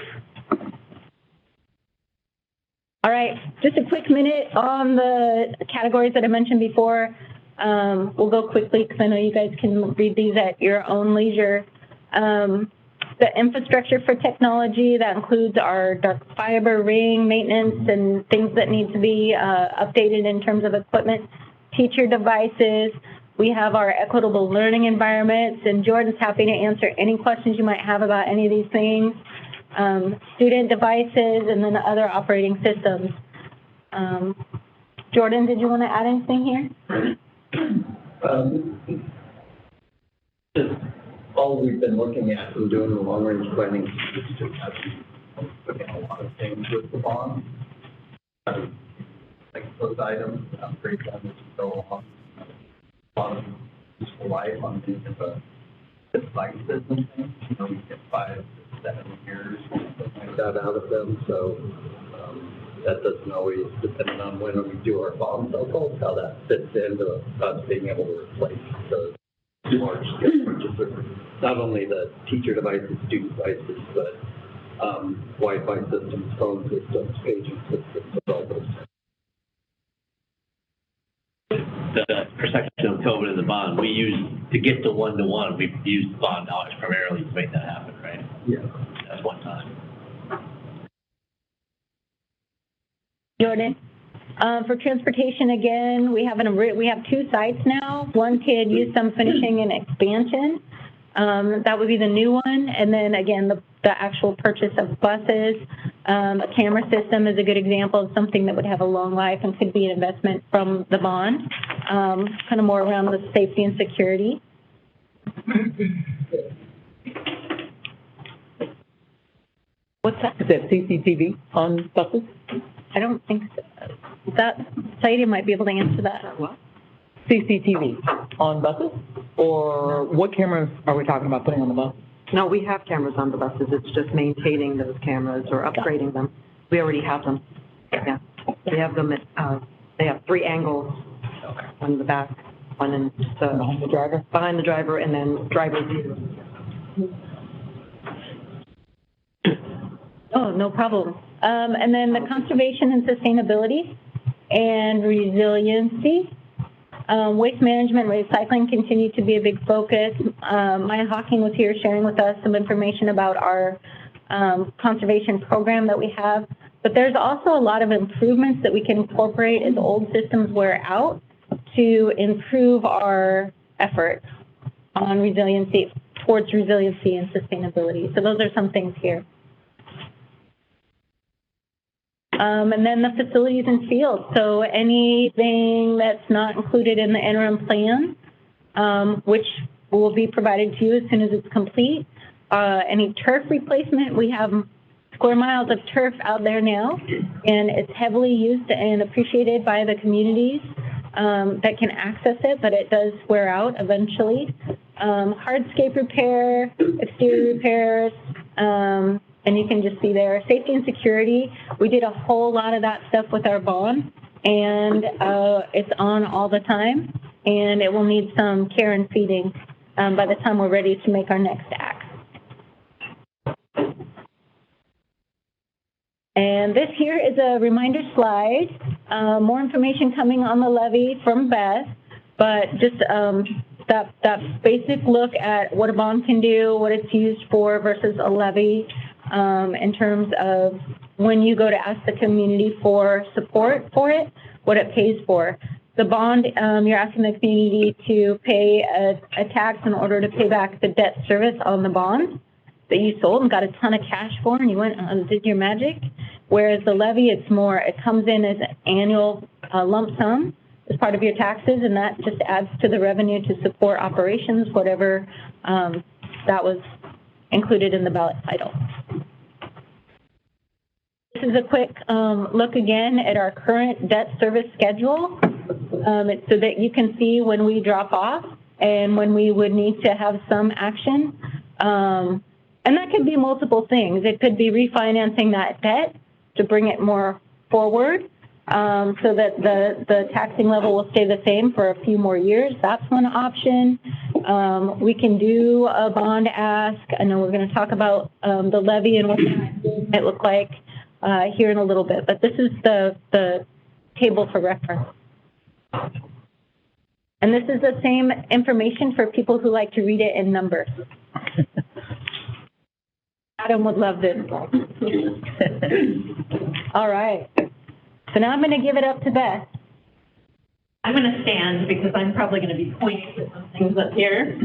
All right, just a quick minute on the categories that I mentioned before. We'll go quickly because I know you guys can read these at your own leisure. The infrastructure for technology, that includes our dark fiber ring maintenance and things that need to be updated in terms of equipment, teacher devices. We have our equitable learning environments, and Jordan's happy to answer any questions you might have about any of these things. Student devices, and then other operating systems. Jordan, did you want to add anything here? Just all we've been looking at and doing the long-range planning is just looking at a lot of things with the bond. Like those items, upgrade them as we go along. A lot of useful life on things of a life system thing. You know, we get 5 to 7 years, something like that out of them. So that doesn't always, depending on when we do our bond cycles, how that fits into us being able to replace the large scale purchases. Not only the teacher devices, student devices, but Wi-Fi systems, phone systems, paging systems, all those. The perception of COVID in the bond, we use, to get to 1-to-1, we've used bond dollars primarily to make that happen, right? Yeah. That's one time. Jordan? For transportation, again, we have 2 sites now. One could use some finishing and expansion. That would be the new one. And then again, the actual purchase of buses. A camera system is a good example of something that would have a long life and could be an investment from the bond, kind of more around the safety and security. What's that? Is that CCTV on buses? I don't think so. That Saidi might be able to answer that. What? CCTV on buses? Or what cameras are we talking about putting on the bus? No, we have cameras on the buses. It's just maintaining those cameras or upgrading them. We already have them. Yeah. We have them at, they have 3 angles on the back, one in Behind the driver? behind the driver, and then driver view. Oh, no problem. And then the conservation and sustainability and resiliency. Waste management and recycling continue to be a big focus. Maya Hawking was here sharing with us some information about our conservation program that we have. But there's also a lot of improvements that we can incorporate as old systems wear out to improve our efforts on resiliency, towards resiliency and sustainability. So those are some things here. And then the facilities and fields. So anything that's not included in the interim plan, which will be provided to you as soon as it's complete. Any turf replacement, we have square miles of turf out there now, and it's heavily used and appreciated by the communities that can access it, but it does wear out eventually. Hardscape repair, exterior repairs, and you can just see there, safety and security. We did a whole lot of that stuff with our bond, and it's on all the time, and it will need some care and feeding by the time we're ready to make our next act. And this here is a reminder slide. More information coming on the levy from Beth, but just that basic look at what a bond can do, what it's used for versus a levy, in terms of when you go to ask the community for support for it, what it pays for. The bond, you're asking the community to pay a tax in order to pay back the debt service on the bond that you sold and got a ton of cash for, and you went and did your magic. Whereas the levy, it's more, it comes in as an annual lump sum as part of your taxes, and that just adds to the revenue to support operations, whatever that was included in the ballot title. This is a quick look again at our current debt service schedule, so that you can see when we drop off and when we would need to have some action. And that could be multiple things. It could be refinancing that debt to bring it more forward, so that the taxing level will stay the same for a few more years. That's one option. We can do a bond ask. I know we're going to talk about the levy and what that might look like here in a little bit, but this is the table for reference. And this is the same information for people who like to read it in numbers. Adam would love this. All right. So now I'm going to give it up to Beth. I'm going to stand because I'm probably going to be pointing to some things up here.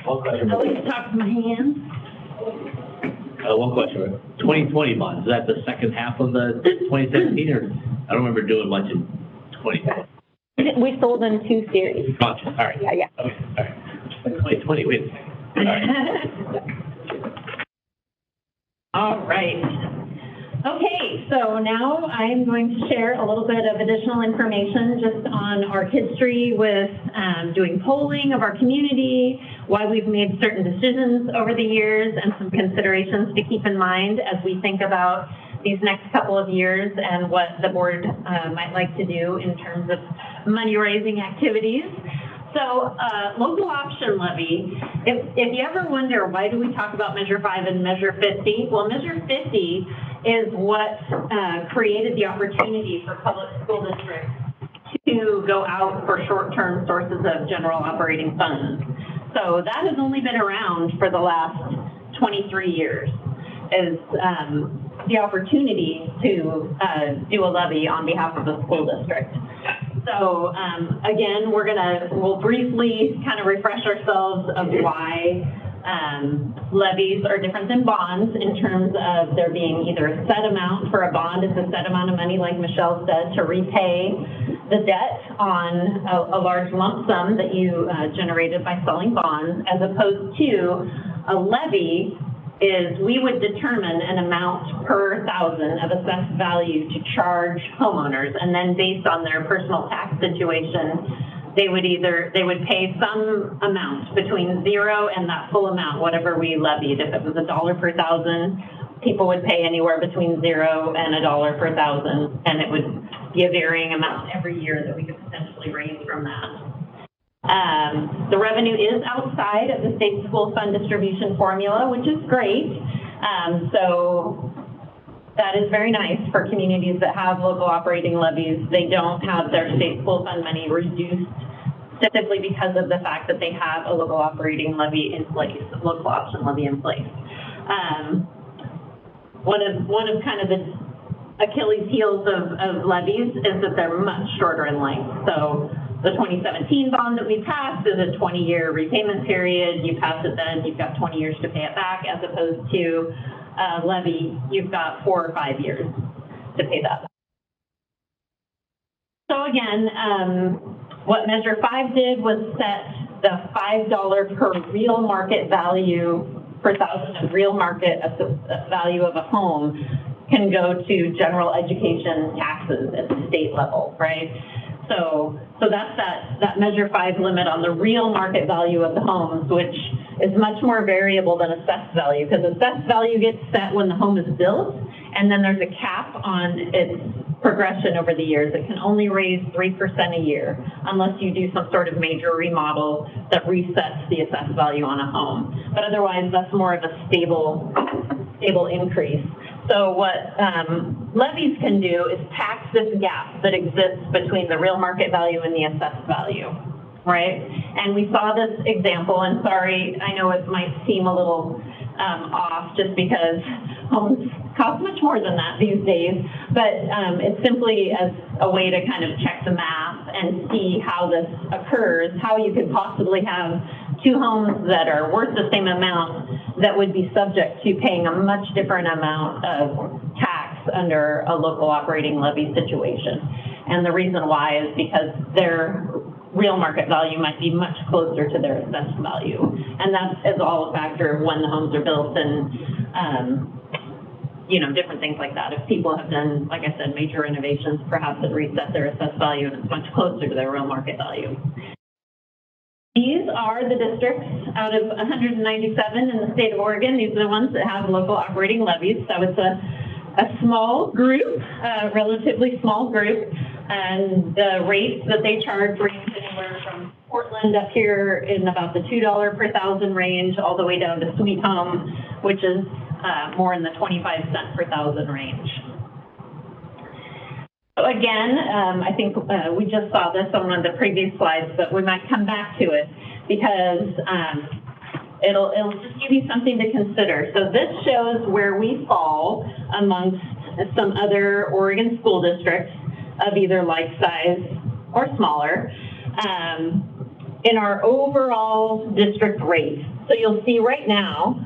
I like to talk to my hands. One question. 2020 bonds, is that the second half of the 2017 or I don't remember doing much in 2020. We sold in 2 series. Gotcha, all right. Yeah, yeah. Okay, all right. 2020, wait a second. All right. All right. Okay, so now I'm going to share a little bit of additional information just on our history with doing polling of our community, why we've made certain decisions over the years, and some considerations to keep in mind as we think about these next couple of years and what the board might like to do in terms of money-raising activities. So local option levy, if you ever wonder why do we talk about Measure 5 and Measure 50, well, Measure 50 is what created the opportunity for public school districts to go out for short-term sources of general operating funds. So that has only been around for the last 23 years, is the opportunity to do a levy on behalf of the school district. So again, we'll briefly kind of refresh ourselves of why levies are different than bonds in terms of there being either a set amount. For a bond, it's a set amount of money, like Michelle said, to repay the debt on a large lump sum that you generated by selling bonds, as opposed to a levy is we would determine an amount per thousand of assessed value to charge homeowners, and then based on their personal tax situation, they would pay some amount between zero and that full amount, whatever we levied. If it was $1 per thousand, people would pay anywhere between $0 and $1 per thousand, and it would be a varying amount every year that we could potentially raise from that. The revenue is outside of the state school fund distribution formula, which is great. So that is very nice for communities that have local operating levies. They don't have their state school fund money reduced simply because of the fact that they have a local operating levy in place, local option levy in place. One of kind of the Achilles heels of levies is that they're much shorter in length. So the 2017 bond that we passed is a 20-year repayment period. You pass it then, you've got 20 years to pay it back, as opposed to a levy, you've got 4 or 5 years to pay that back. So again, what Measure 5 did was set the $5 per real market value per thousand of real market value of a home can go to general education taxes at the state level, right? So that's that Measure 5 limit on the real market value of the homes, which is much more variable than assessed value, because assessed value gets set when the home is built, and then there's a cap on its progression over the years. It can only raise 3% a year unless you do some sort of major remodel that resets the assessed value on a home. But otherwise, that's more of a stable increase. So what levies can do is tax this gap that exists between the real market value and the assessed value, right? And we saw this example, and sorry, I know it might seem a little off just because homes cost much more than that these days, but it's simply as a way to kind of check the math and see how this occurs, how you could possibly have 2 homes that are worth the same amount that would be subject to paying a much different amount of tax under a local operating levy situation. And the reason why is because their real market value might be much closer to their assessed value. And that is all a factor of when the homes are built and, you know, different things like that. If people have done, like I said, major renovations, perhaps it reset their assessed value and it's much closer to their real market value. These are the districts out of 197 in the state of Oregon. These are the ones that have local operating levies. So it's a small group, a relatively small group, and the rates that they charge range anywhere from Portland up here in about the $2 per thousand range, all the way down to Sweet Home, which is more in the 25 cent per thousand range. So again, I think we just saw this on one of the previous slides, but we might come back to it because it'll just give you something to consider. So this shows where we fall amongst some other Oregon school districts of either like size or smaller in our overall district rate. So you'll see right now,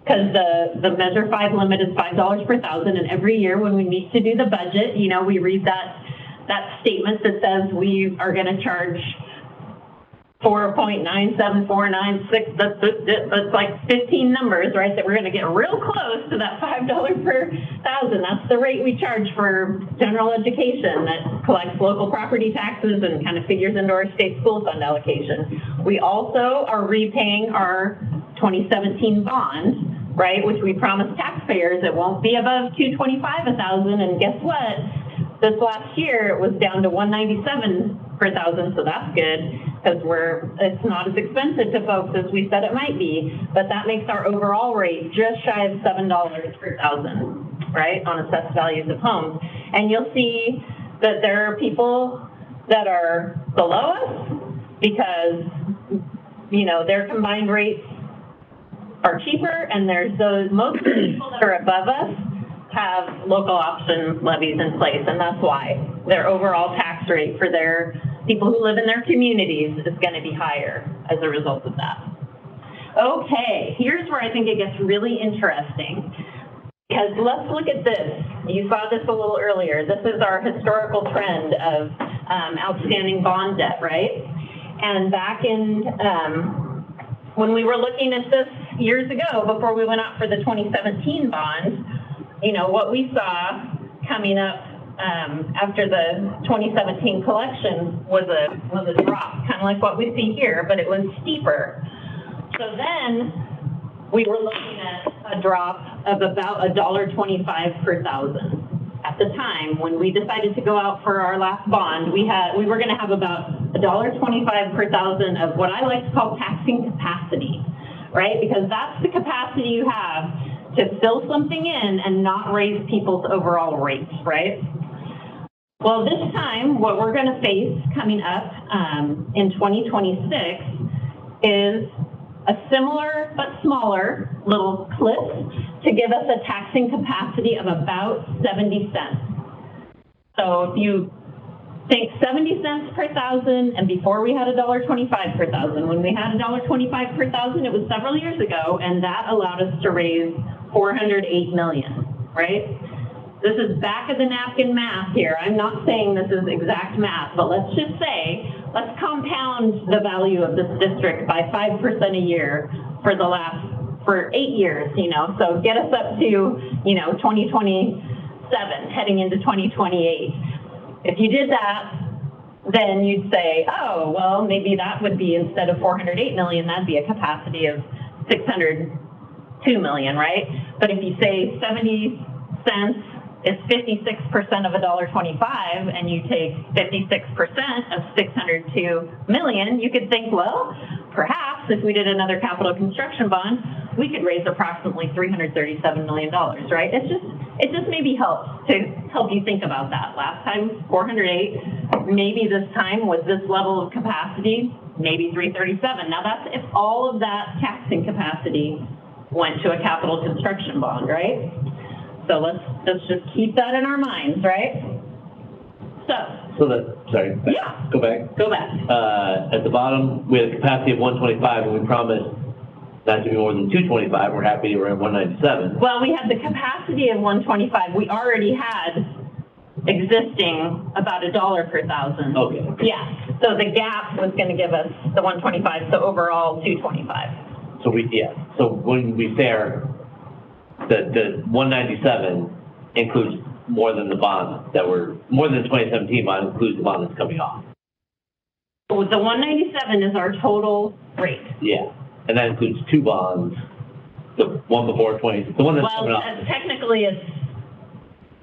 because the Measure 5 limit is $5 per thousand, and every year when we meet to do the budget, you know, we read that statement that says we are going to charge 4.97496. That's like 15 numbers, right? That we're going to get real close to that $5 per thousand. That's the rate we charge for general education that collects local property taxes and kind of figures into our state school fund allocation. We also are repaying our 2017 bond, right? Which we promised taxpayers it won't be above $225 a thousand. And guess what? This last year it was down to $197 per thousand, so that's good because it's not as expensive to folks as we said it might be. But that makes our overall rate just shy of $7 per thousand, right, on assessed values of homes. And you'll see that there are people that are below us because, you know, their combined rates are cheaper, and there's most of the people that are above us have local option levies in place, and that's why their overall tax rate for their people who live in their communities is going to be higher as a result of that. Okay, here's where I think it gets really interesting, because let's look at this. You saw this a little earlier. This is our historical trend of outstanding bond debt, right? And back in when we were looking at this years ago, before we went out for the 2017 bonds, you know, what we saw coming up after the 2017 collection was a drop, kind of like what we see here, but it was steeper. So then we were looking at a drop of about $1.25 per thousand. At the time, when we decided to go out for our last bond, we were going to have about $1.25 per thousand of what I like to call taxing capacity, right? Because that's the capacity you have to fill something in and not raise people's overall rates, right? Well, this time, what we're going to face coming up in 2026 is a similar but smaller little cliff to give us a taxing capacity of about 70 cents. So if you think 70 cents per thousand, and before we had $1.25 per thousand, when we had $1.25 per thousand, it was several years ago, and that allowed us to raise $408 million, right? This is back of the napkin math here. I'm not saying this is exact math, but let's just say, let's compound the value of this district by 5% a year for 8 years, you know, so get us up to, you know, 2027, heading into 2028. If you did that, then you'd say, oh, well, maybe that would be, instead of 408 million, that'd be a capacity of 602 million, right? But if you say 70 cents is 56% of $1.25, and you take 56% of 602 million, you could think, well, perhaps if we did another capital construction bond, we could raise approximately $337 million, right? It just maybe helps to help you think about that. Last time, 408, maybe this time with this level of capacity, maybe 337. Now that's if all of that taxing capacity went to a capital construction bond, right? So let's just keep that in our minds, right? Sorry. Yeah. Go back. At the bottom, we had a capacity of 125, and we promised not to be more than 225. We're happy we're at 197. Well, we had the capacity of 125. We already had existing about $1 per thousand. Okay. Yeah. So the gap was going to give us the 125. So overall, 225. So when we say the 197 includes more than the bond more than the 2017 bond, includes the bond that's coming off. So the 197 is our total rate. Yeah, and that includes two bonds, the one before the one that's coming off. Well, technically it's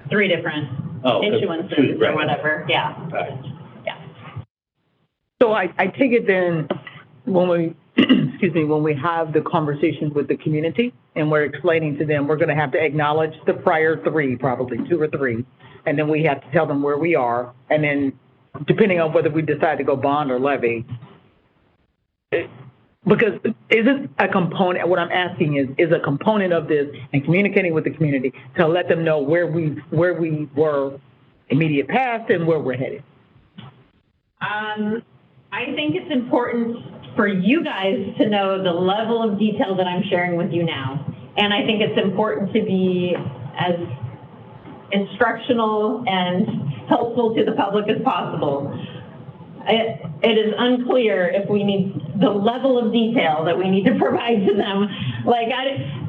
three different issuances or whatever, yeah. Right. Yeah. So I take it then, when we, when we have the conversations with the community and we're explaining to them, we're going to have to acknowledge the prior three, probably 2 or 3, and then we have to tell them where we are, and then depending on whether we decide to go bond or levy, because isn't a component, what I'm asking is a component of this and communicating with the community to let them know where we were immediate past and where we're headed? I think it's important for you guys to know the level of detail that I'm sharing with you now. And I think it's important to be as instructional and helpful to the public as possible. It is unclear if we need the level of detail that we need to provide to them. Like,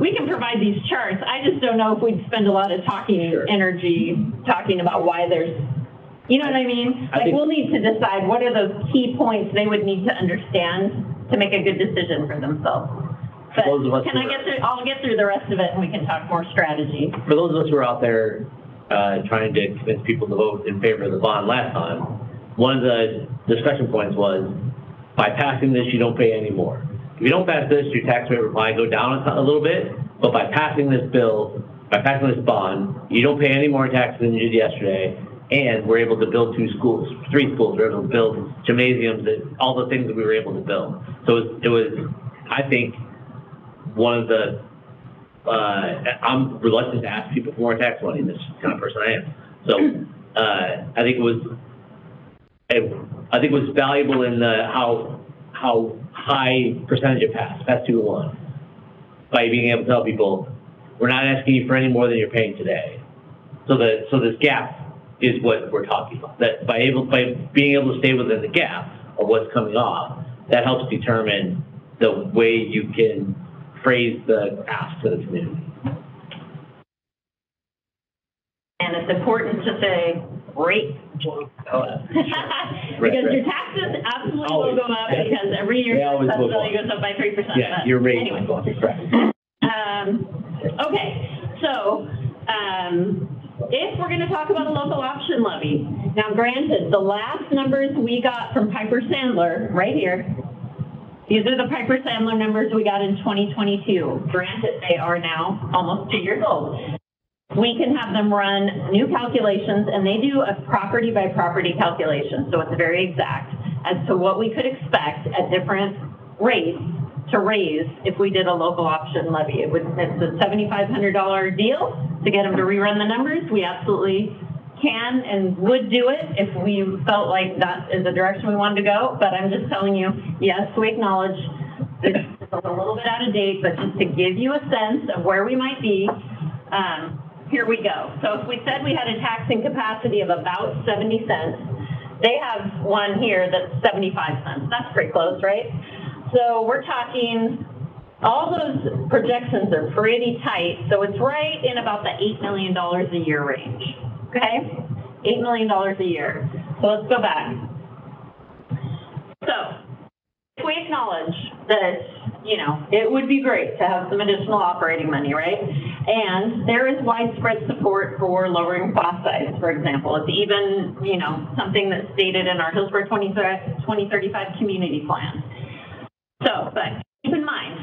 we can provide these charts. I just don't know if we'd spend a lot of energy talking about why there's, you know what I mean? Like, we'll need to decide what are those key points they would need to understand to make a good decision for themselves. But can I get through, I'll get through the rest of it and we can talk more strategy. For those of us who were out there trying to convince people to vote in favor of the bond last time, one of the discussion points was, by passing this, you don't pay any more. If you don't pass this, your tax rate will probably go down a little bit, but by passing this bill, by passing this bond, you don't pay any more taxes than you did yesterday, and we're able to build 3 schools, we're able to build gymnasiums, and all the things that we were able to build. So it was I think, one of the, I'm reluctant to ask people for more tax money, this kind of person I am. So I think it was valuable in the how high percentage it passed 2-1, by being able to tell people, we're not asking you for any more than you're paying today. So this gap is what we're talking about. That by being able to stay within the gap of what's coming off, that helps determine the way you can phrase the ask to the community. And it's important to say, rate won't go up. Because your taxes absolutely will go up, because every year your tax value goes up by 3%. Yeah, your rate anyway. will go up, correct. Okay, so if we're going to talk about a local option levy, now granted, the last numbers we got from Piper Sandler, right here, these are the Piper Sandler numbers we got in 2022. Granted, they are now almost 2 years old. We can have them run new calculations, and they do a property by property calculation, so it's very exact as to what we could expect at different rates to raise if we did a local option levy. It's a $7,500 deal to get them to rerun the numbers. We absolutely can and would do it if we felt like that is the direction we wanted to go, but I'm just telling you, yes, we acknowledge this is a little bit out of date, but just to give you a sense of where we might be, here we go. So if we said we had a taxing capacity of about 70 cents, they have one here that's 75 cents. That's pretty close, right? So we're talking, all those projections are pretty tight, so it's right in about the $8 million a year range, okay? $8 million a year. So let's go back. So if we acknowledge that, you know, it would be great to have some additional operating money, right? And there is widespread support for lowering class size, for example. It's even, you know, something that's stated in our Hillsboro 2035 community plan. So, but keep in mind,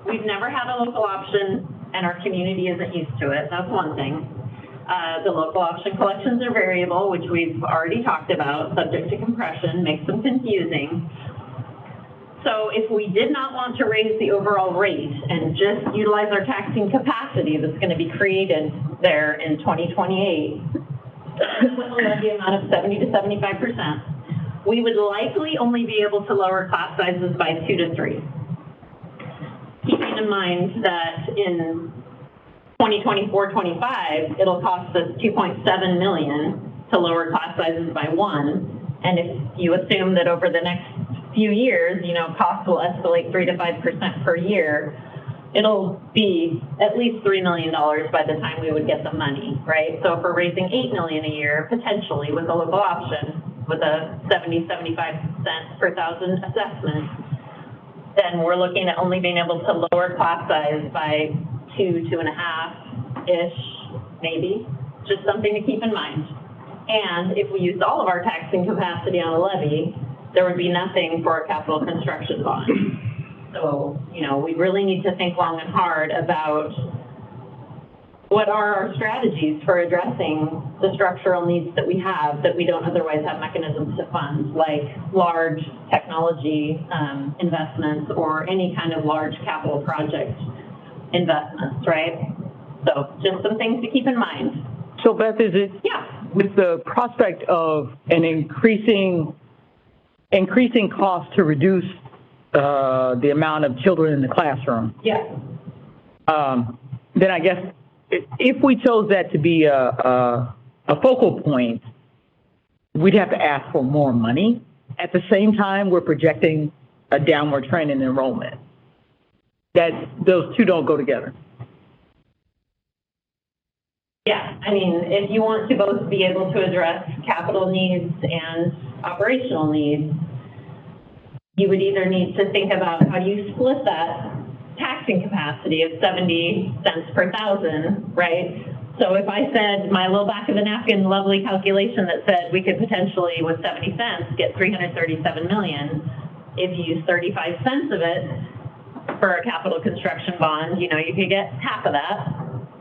we've never had a local option and our community isn't used to it. That's one thing. The local option collections are variable, which we've already talked about, subject to compression, makes them confusing. So if we did not want to raise the overall rate and just utilize our taxing capacity that's going to be created there in 2028, with the amount of 70 to 75%, we would likely only be able to lower class sizes by 2 to 3. Keeping in mind that in 2024-25, it'll cost us $2.7 million to lower class sizes by 1. And if you assume that over the next few years, you know, costs will escalate 3 to 5% per year, it'll be at least $3 million by the time we would get the money, right? So if we're raising $8 million a year, potentially with a local option, with a 75 cents per thousand assessment, then we're looking at only being able to lower class size by 2.5-ish, maybe. Just something to keep in mind. And if we used all of our taxing capacity on a levy, there would be nothing for a capital construction bond. So, you know, we really need to think long and hard about what are our strategies for addressing the structural needs that we have that we don't otherwise have mechanisms to fund, like large technology investments or any kind of large capital project investments, right? So just some things to keep in mind. So Beth, is it, with the prospect of an increasing cost to reduce the amount of children in the classroom? Yes. then I guess if we chose that to be a focal point, we'd have to ask for more money. At the same time, we're projecting a downward trend in enrollment. Those two don't go together. Yeah, I mean, if you want to both be able to address capital needs and operational needs, you would either need to think about how do you split that taxing capacity of 70 cents per thousand, right? So if I said my little back of the napkin lovely calculation that said we could potentially, with 70 cents, get 337 million, if you use 35 cents of it for a capital construction bond, you know, you could get half of that.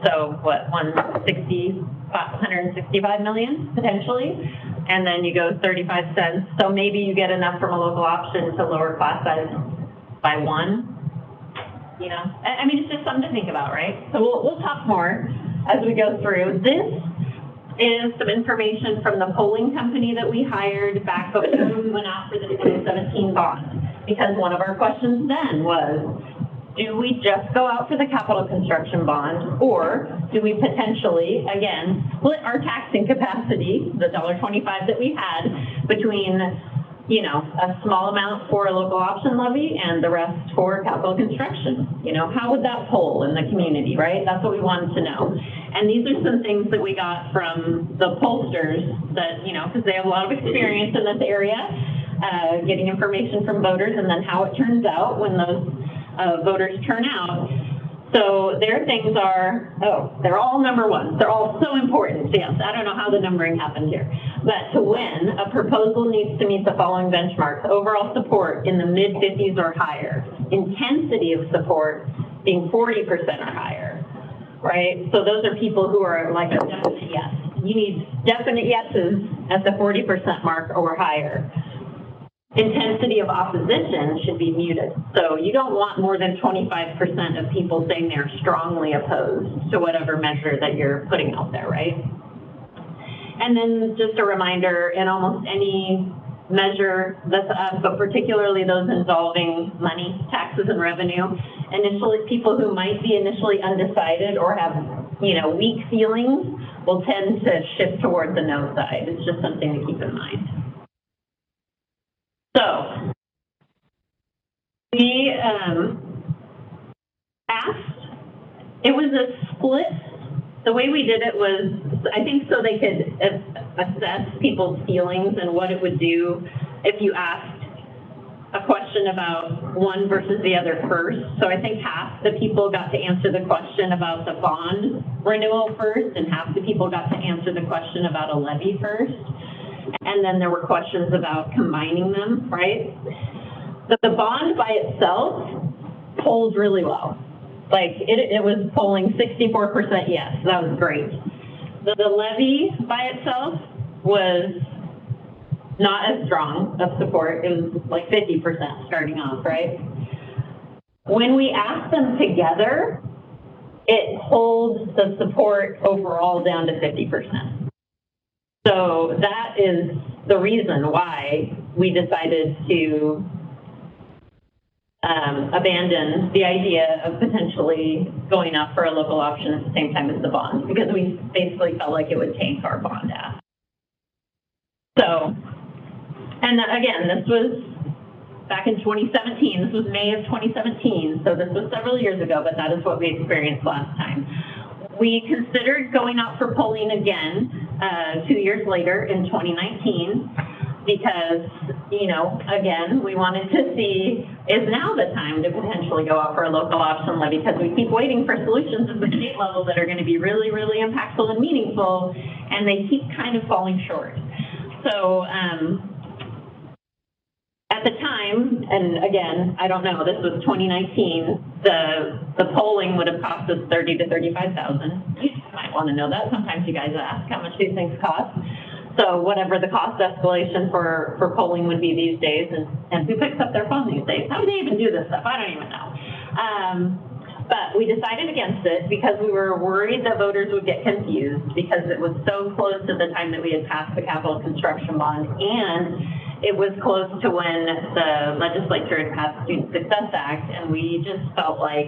So what, 165 million potentially? And then you go 35 cents. So maybe you get enough from a local option to lower class size by 1. You know, I mean, it's just something to think about, right? So we'll talk more as we go through. This is some information from the polling company that we hired back before we went out for the 2017 bond. Because one of our questions then was, do we just go out for the capital construction bond, or do we potentially, again, split our taxing capacity, the $1.25 that we had, between, you know, a small amount for a local option levy and the rest for capital construction? You know, how would that poll in the community, right? That's what we wanted to know. And these are some things that we got from the pollsters that, you know, because they have a lot of experience in this area, getting information from voters and then how it turns out when those voters turn out. So their things are, they're all number one. They're all so important. So yes, I don't know how the numbering happened here. But to win, a proposal needs to meet the following benchmarks: overall support in the mid-50s or higher, intensity of support being 40% or higher, right? So those are people who are like a definite yes. You need definite yeses at the 40% mark or higher. Intensity of opposition should be muted. So you don't want more than 25% of people saying they're strongly opposed to whatever measure that you're putting out there, right? And then just a reminder, in almost any measure that's up, but particularly those involving money, taxes, and revenue, initially, people who might be initially undecided or have, you know, weak feelings will tend to shift towards the no side. It's just something to keep in mind. So, we asked, it was a split. The way we did it was, I think, so they could assess people's feelings and what it would do if you asked a question about one versus the other first. So I think half the people got to answer the question about the bond renewal first, and half the people got to answer the question about a levy first. And then there were questions about combining them, right? The bond by itself polls really well. Like, it was polling 64% yes, that was great. The levy by itself was not as strong of support. It was like 50% starting off, right? When we asked them together, it holds the support overall down to 50%. So that is the reason why we decided to abandon the idea of potentially going up for a local option at the same time as the bond, because we basically felt like it would tank our bond ask. So, and again, this was back in 2017. This was May of 2017, so this was several years ago, but that is what we experienced last time. We considered going out for polling again 2 years later in 2019 because, you know, again, we wanted to see, is now the time to potentially go out for a local option levy, because we keep waiting for solutions at the state level that are going to be really, really impactful and meaningful, and they keep kind of falling short. So at the time, and again, I don't know, this was 2019, the polling would have cost us $30,000 to $35,000. You might want to know that. Sometimes you guys ask how much these things cost. So whatever the cost escalation for polling would be these days, and who picks up their phone these days? How do they even do this stuff? I don't even know. But we decided against it because we were worried that voters would get confused because it was so close to the time that we had passed the capital construction bond, and it was close to when the legislature had passed the Student Success Act, and we just felt like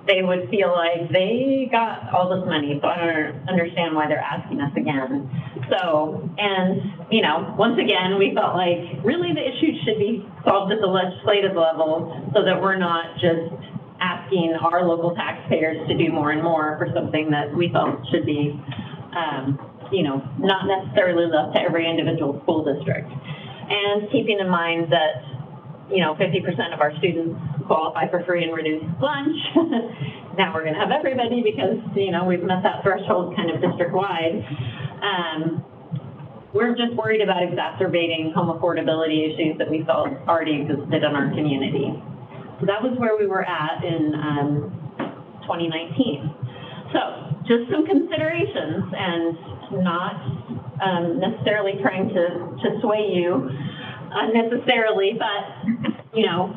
they would feel like they got all this money, so I don't understand why they're asking us again. So, and, you know, once again, we felt like really the issue should be solved at the legislative level so that we're not just asking our local taxpayers to do more and more for something that we felt should be, you know, not necessarily left to every individual school district. And keeping in mind that, you know, 50% of our students qualify for free and reduced lunch. Now we're going to have everybody because, you know, we've met that threshold kind of district-wide. We're just worried about exacerbating home affordability issues that we felt already existed in our community. So that was where we were at in 2019. So just some considerations, and not necessarily trying to sway you unnecessarily, but, you know,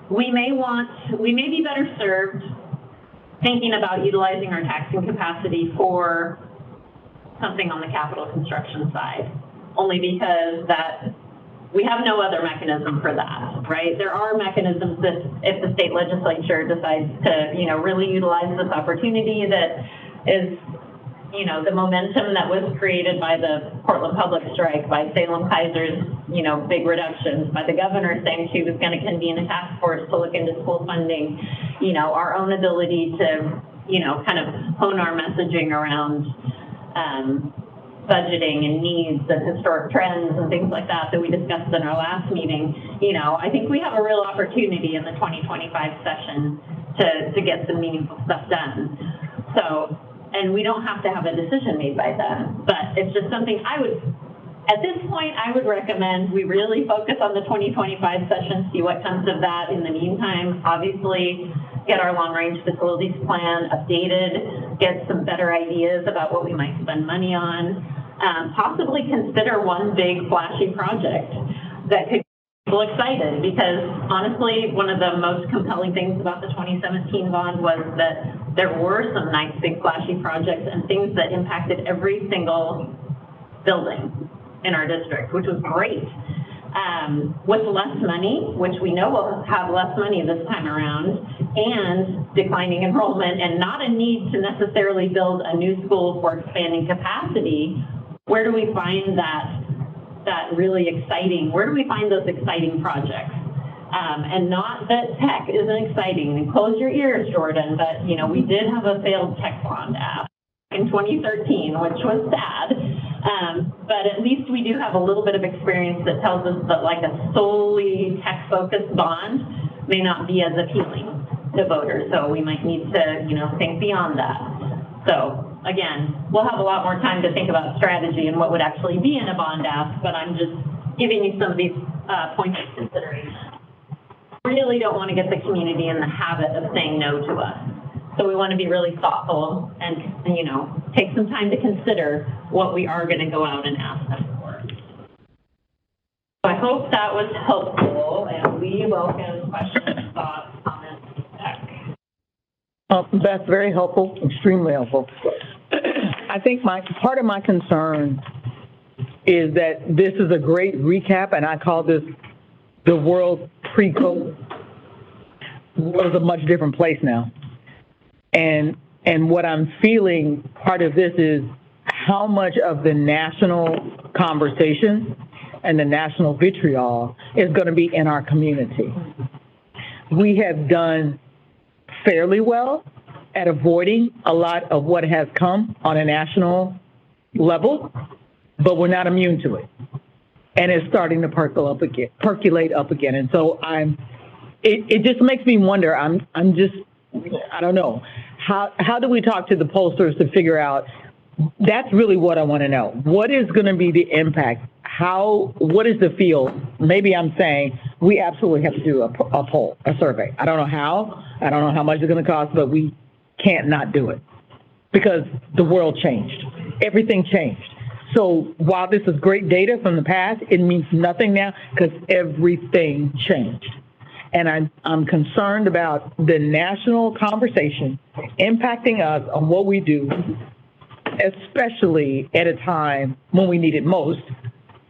we may be better served thinking about utilizing our taxing capacity for something on the capital construction side, only because that we have no other mechanism for that, right? There are mechanisms that if the state legislature decides to, you know, really utilize this opportunity that is, you know, the momentum that was created by the Portland public strike, by Salem Kaiser's, you know, big reductions, by the governor saying she was going to convene a task force to look into school funding, you know, our own ability to, you know, kind of hone our messaging around budgeting and needs and historic trends and things like that we discussed in our last meeting. You know, I think we have a real opportunity in the 2025 session to get some meaningful stuff done. So, and we don't have to have a decision made by then, but it's just something at this point, I would recommend we really focus on the 2025 session, see what comes of that. In the meantime, obviously, get our long-range facilities plan updated, get some better ideas about what we might spend money on, possibly consider one big flashy project that could get people excited, because honestly, one of the most compelling things about the 2017 bond was that there were some nice big flashy projects and things that impacted every single building in our district, which was great. With less money, which we know we'll have less money this time around, and declining enrollment, and not a need to necessarily build a new school for expanding capacity, where do we find that really exciting, where do we find those exciting projects? And not that tech isn't exciting, and close your ears, Jordan, but, you know, we did have a failed tech bond app in 2013, which was sad. But at least we do have a little bit of experience that tells us that like a solely tech-focused bond may not be as appealing to voters. So we might need to, you know, think beyond that. So again, we'll have a lot more time to think about strategy and what would actually be in a bond ask, but I'm just giving you some of these points of consideration. Really don't want to get the community in the habit of saying no to us. So we want to be really thoughtful and, you know, take some time to consider what we are going to go out and ask them for. So I hope that was helpful, and we welcome questions, thoughts, comments, feedback. That's very helpful, extremely helpful. I think part of my concern is that this is a great recap, and I call this the world pre-COVID. The world is a much different place now. And what I'm feeling, part of this is how much of the national conversation and the national vitriol is going to be in our community. We have done fairly well at avoiding a lot of what has come on a national level, but we're not immune to it. And it's starting to percolate up again. And so it just makes me wonder, I don't know. How do we talk to the pollsters to figure out, that's really what I want to know. What is going to be the impact? What is the field? Maybe I'm saying we absolutely have to do a poll, a survey. I don't know how. I don't know how much it's going to cost, but we can't not do it because the world changed. Everything changed. So while this is great data from the past, it means nothing now because everything changed. And I'm concerned about the national conversation impacting us on what we do, especially at a time when we need it most.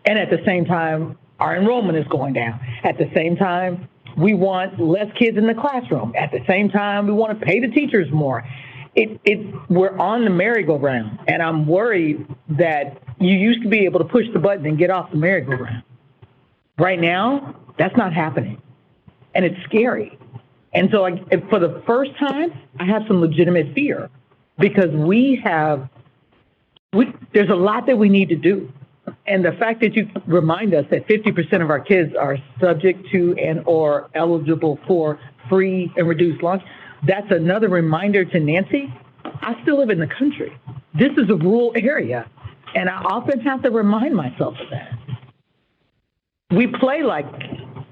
And at the same time, our enrollment is going down. At the same time, we want less kids in the classroom. At the same time, we want to pay the teachers more. We're on the merry-go-round, and I'm worried that you used to be able to push the button and get off the merry-go-round. Right now, that's not happening, and it's scary. And so for the first time, I have some legitimate fear because there's a lot that we need to do. And the fact that you remind us that 50% of our kids are subject to and or eligible for free and reduced lunch, that's another reminder to Nancy. I still live in the country. This is a rural area, and I often have to remind myself of that. We play like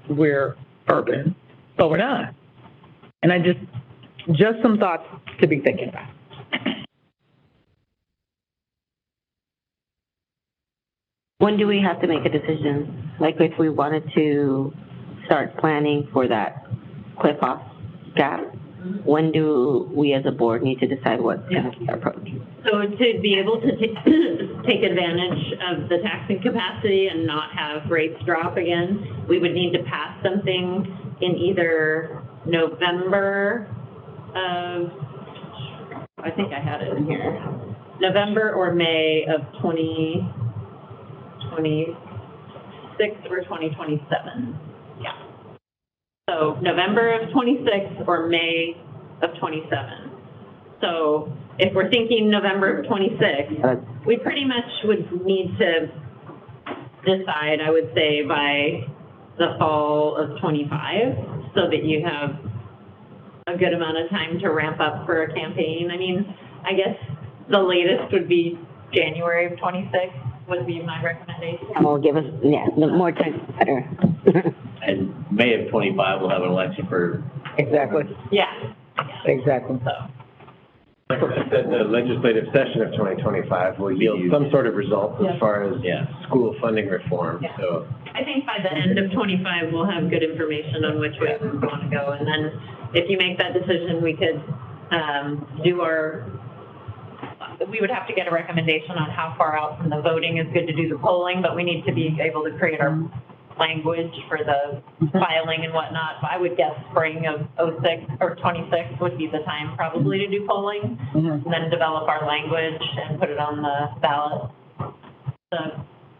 we're urban, but we're not. And just some thoughts to be thinking about. When do we have to make a decision? Like if we wanted to start planning for that cliff-off gap, when do we as a board need to decide what's going to be our approach? So to be able to take advantage of the taxing capacity and not have rates drop again, we would need to pass something in either November of, I think I had it in here, November or May of 2026 or 2027. Yeah. So November of 26 or May of 27. So if we're thinking November of 26, we pretty much would need to decide, I would say, by the fall of 25 so that you have a good amount of time to ramp up for a campaign. I mean, I guess the latest would be January of 26 would be my recommendation. Will give us, the more time, better. And May of 25, we'll have an election for. Exactly. Yeah. Exactly. So. The legislative session of 2025 will yield some sort of results as far as school funding reform. Yeah. So I think by the end of 25, we'll have good information on which way we want to go. And then if you make that decision, we could we would have to get a recommendation on how far out from the voting is good to do the polling, but we need to be able to create our language for the filing and whatnot. I would guess spring of 06 or 26 would be the time probably to do polling, and then develop our language and put it on the ballot.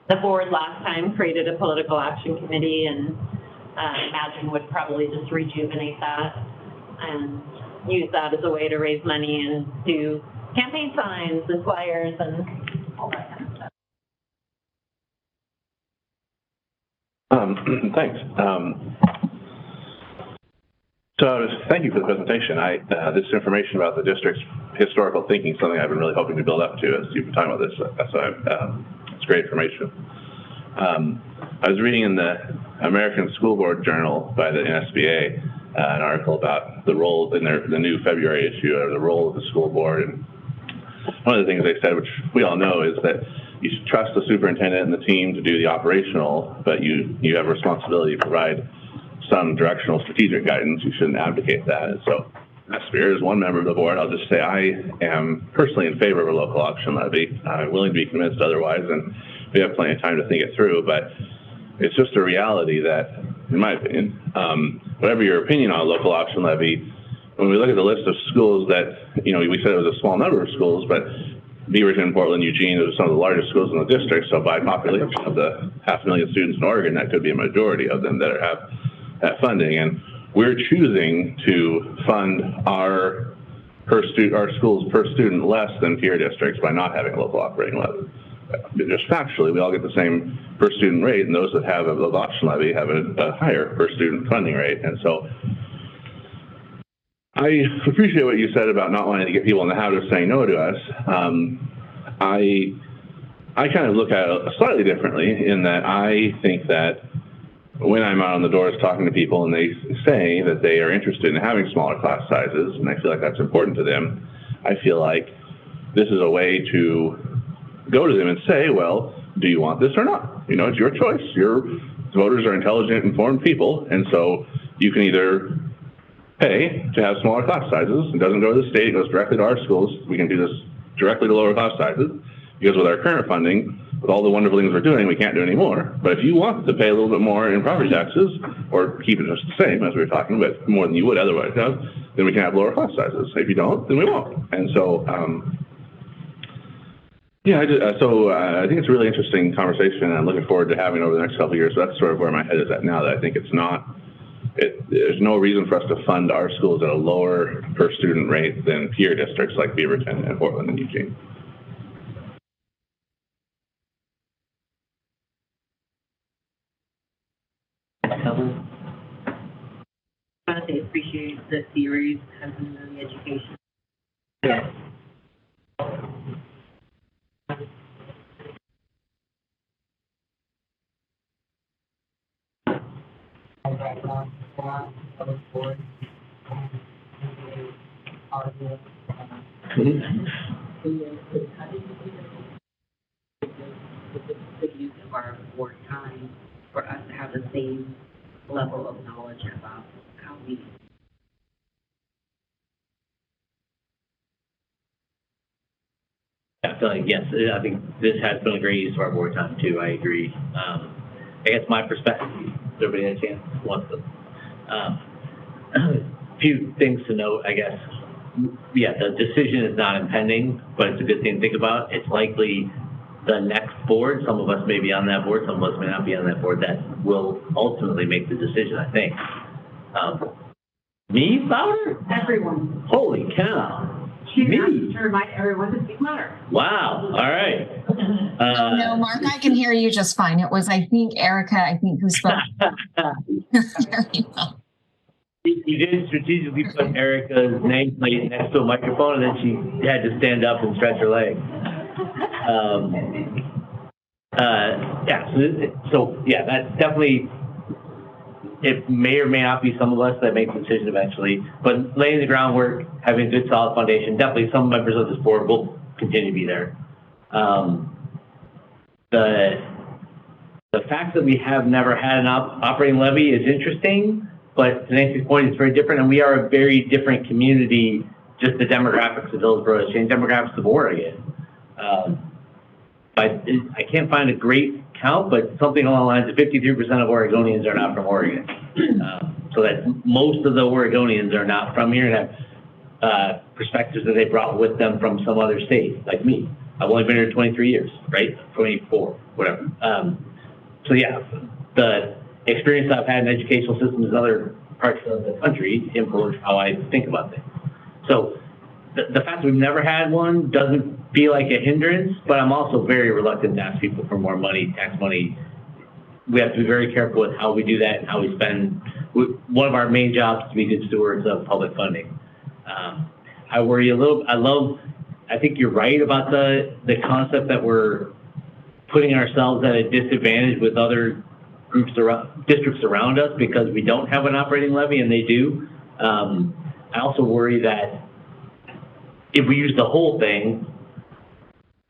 The board last time created a political action committee, and Imagine would probably just rejuvenate that and use that as a way to raise money and do campaign signs and flyers and all that kind of stuff. Thanks. So thank you for the presentation. This information about the district's historical thinking is something I've been really hoping to build up to as you've been talking about this. It's great information. I was reading in the American School Board Journal by the NSBA an article about the role in the new February issue of the role of the school board. And one of the things they said, which we all know, is that you should trust the superintendent and the team to do the operational, but you have a responsibility to provide some directional strategic guidance. You shouldn't abdicate that. And so, in that spirit, as one member of the board, I'll just say I am personally in favor of a local option levy. I'm willing to be convinced otherwise, and we have plenty of time to think it through. But it's just a reality that, in my opinion, whatever your opinion on a local option levy, when we look at the list of schools that, we said it was a small number of schools, but Beaverton, Portland, Eugene, those are some of the largest schools in the district. So by population of the 500,000 students in Oregon, that could be a majority of them that have that funding. And we're choosing to fund our schools per student less than peer districts by not having a local operating levy. Just factually, we all get the same per student rate, and those that have a local option levy have a higher per student funding rate. And so I appreciate what you said about not wanting to get people in the habit of saying no to us. I kind of look at it slightly differently in that I think that when I'm out on the doors talking to people and they say that they are interested in having smaller class sizes, and I feel like that's important to them, I feel like this is a way to go to them and say, well, do you want this or not? It's your choice. Your voters are intelligent, informed people, and so you can either pay to have smaller class sizes. It doesn't go to the state, it goes directly to our schools. We can do this directly to lower class sizes, because with our current funding, with all the wonderful things we're doing, we can't do anymore. But if you want to pay a little bit more in property taxes, or keep it just the same as we were talking about, more than you would otherwise have, then we can have lower class sizes. If you don't, then we won't. And so, I think it's a really interesting conversation, and I'm looking forward to having it over the next couple of years. So that's sort of where my head is at now, that I think there's no reason for us to fund our schools at a lower per student rate than peer districts like Beaverton and Portland and Eugene. I appreciate the series having the education. Yeah. The use of our board time for us to have the same level of knowledge about how we. I feel like, yes, I think this has been a great use of our board time too. I agree. I guess my perspective, everybody has a chance, wants them. A few things to note, I guess. Yeah, the decision is not impending, but it's a good thing to think about. It's likely the next board, some of us may be on that board, some of us may not be on that board, that will ultimately make the decision, I think. Me, louder? Everyone. Holy cow. She Me? asked to remind everyone to speak louder. Wow, all right. No, Mark, I can hear you just fine. It was, I think, Erica, who spoke. Very well. You did strategically put Erica's nameplate next to a microphone, and then she had to stand up and stretch her legs. That's definitely, it may or may not be some of us that make the decision eventually, but laying the groundwork, having a good solid foundation, definitely some members of this board will continue to be there. The fact that we have never had an operating levy is interesting, but to Nancy's point, it's very different, and we are a very different community. Just the demographics of Hillsboro has changed, demographics of Oregon. I can't find a great count, but something along the lines of 53% of Oregonians are not from Oregon. So that most of the Oregonians are not from here and have perspectives that they brought with them from some other state, like me. I've only been here 23 years, right? 24, whatever. The experience I've had in educational systems in other parts of the country influence how I think about things. So the fact that we've never had one doesn't feel like a hindrance, but I'm also very reluctant to ask people for more money, tax money. We have to be very careful with how we do that and how we spend. One of our main jobs is to be good stewards of public funding. I worry a little, I think you're right about the concept that we're putting ourselves at a disadvantage with other districts around us because we don't have an operating levy and they do. I also worry that if we use the whole thing,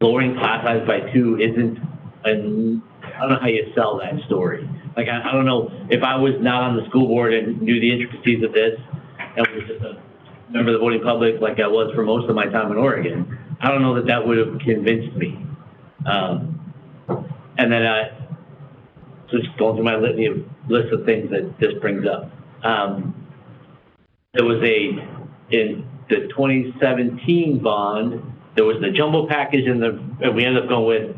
lowering class size by 2 isn't, I don't know how you sell that story. Like, I don't know, if I was not on the school board and knew the intricacies of this and was just a member of the voting public like I was for most of my time in Oregon, I don't know that that would have convinced me. So just going through my litany of list of things that this brings up. There was in the 2017 bond, there was the jumbo package and we ended up going with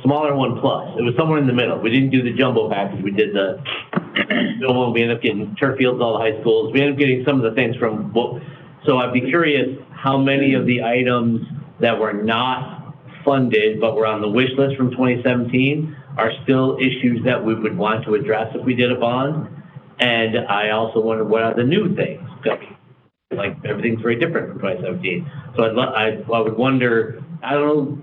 smaller one plus. It was somewhere in the middle. We didn't do the jumbo package. We did the middle one. We ended up getting turf fields, all the high schools. We ended up getting some of the things from so I'd be curious how many of the items that were not funded but were on the wish list from 2017 are still issues that we would want to address if we did a bond. And I also wonder what are the new things. Like everything's very different from 2017. So I would wonder, I don't know,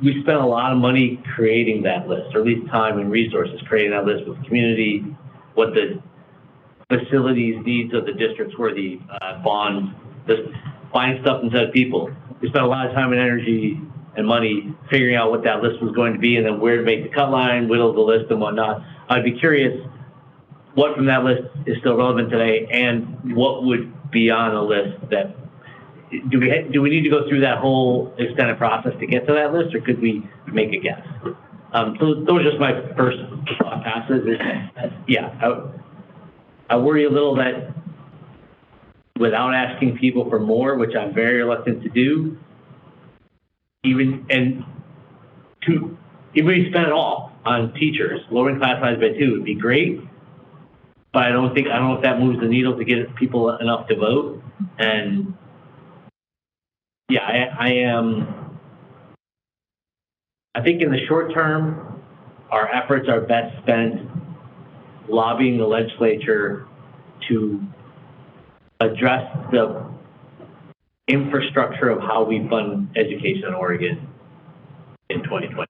we spent a lot of money creating that list, or at least time and resources creating that list with the community, what the facilities needs of the districts were, the bond, buying stuff instead of people. We spent a lot of time and energy and money figuring out what that list was going to be and then where to make the cut line, whittle the list and whatnot. I'd be curious what from that list is still relevant today and what would be on a list that do we need to go through that whole extended process to get to that list, or could we make a guess? So those are just my first thought passes. I worry a little that without asking people for more, which I'm very reluctant to do, even if we spend it all on teachers, lowering class size by 2 would be great. But I don't know if that moves the needle to get people enough to vote. And yeah, I think in the short term, our efforts are best spent lobbying the legislature to address the infrastructure of how we fund education in Oregon in 2020.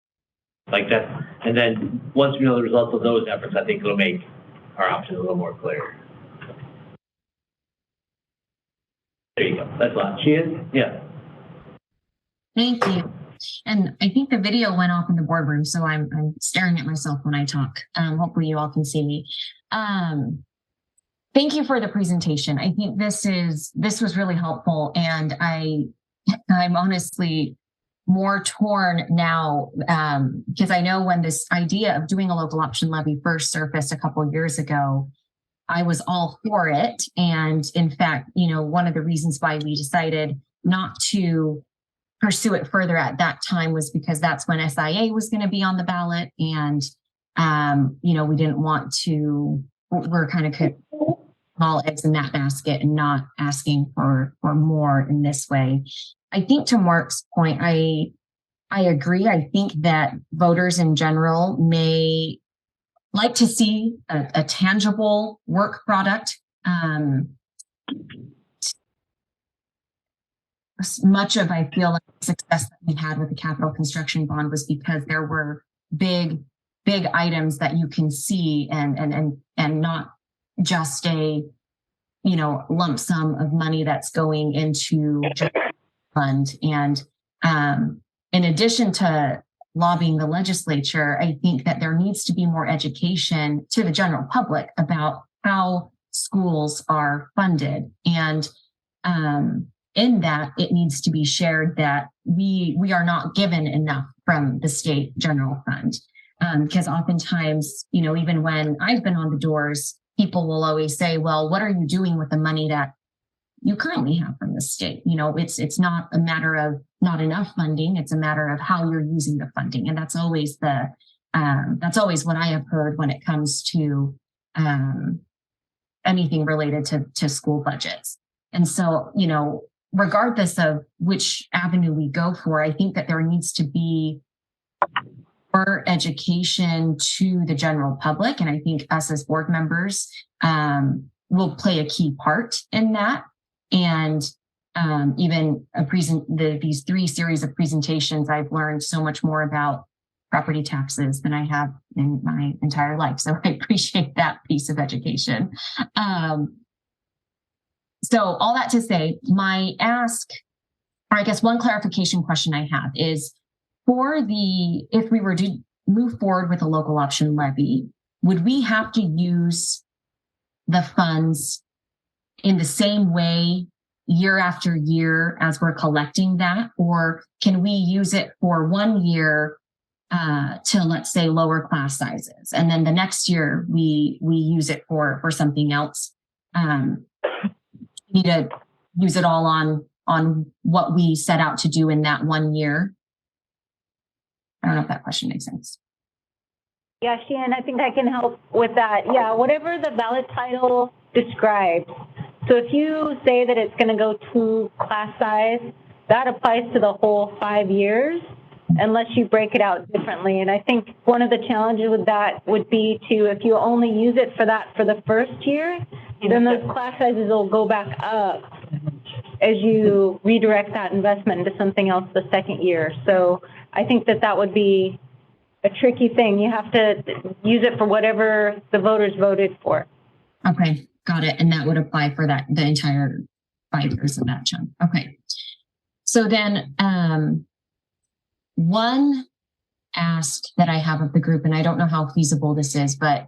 Like that, and then once we know the results of those efforts, I think it'll make our options a little more clear. There you go. That's a lot. Sheehan? Yeah. Thank you. And I think the video went off in the boardroom, so I'm staring at myself when I talk. Hopefully you all can see me. Thank you for the presentation. I think this was really helpful, and I'm honestly more torn now because I know when this idea of doing a local option levy first surfaced a couple of years ago, I was all for it. And in fact, one of the reasons why we decided not to pursue it further at that time was because that's when SIA was going to be on the ballot. And, we didn't want to, we're kind of all eggs in that basket and not asking for more in this way. I think to Mark's point, I agree. I think that voters in general may like to see a tangible work product. Much of, I feel like, the success that we had with the capital construction bond was because there were big items that you can see and not just a lump sum of money that's going into fund. And in addition to lobbying the legislature, I think that there needs to be more education to the general public about how schools are funded. And in that, it needs to be shared that we are not given enough from the state general fund. Because oftentimes, even when I've been on the doors, people will always say, well, what are you doing with the money that you currently have from the state? It's not a matter of not enough funding. It's a matter of how you're using the funding. And that's always what I have heard when it comes to anything related to school budgets. And so, regardless of which avenue we go for, I think that there needs to be more education to the general public. And I think us as board members will play a key part in that. And even these 3 series of presentations, I've learned so much more about property taxes than I have in my entire life. So I appreciate that piece of education. So all that to say, my ask, or I guess one clarification question I have is, if we were to move forward with a local option levy, would we have to use the funds in the same way year after year as we're collecting that? Or can we use it for 1 year to, let's say, lower class sizes, and then the next year we use it for something else? We need to use it all on what we set out to do in that 1 year. I don't know if that question makes sense. Yeah, Sheehan, I think I can help with that. Yeah, whatever the ballot title describes. So if you say that it's going to go to class size, that applies to the whole 5 years, unless you break it out differently. And I think one of the challenges with that would be if you only use it for that for the first year, then those class sizes will go back up as you redirect that investment into something else the second year. So I think that would be a tricky thing. You have to use it for whatever the voters voted for. Okay, got it. And that would apply for the entire 5 years of that chunk. Okay. So then one ask that I have of the group, and I don't know how feasible this is, but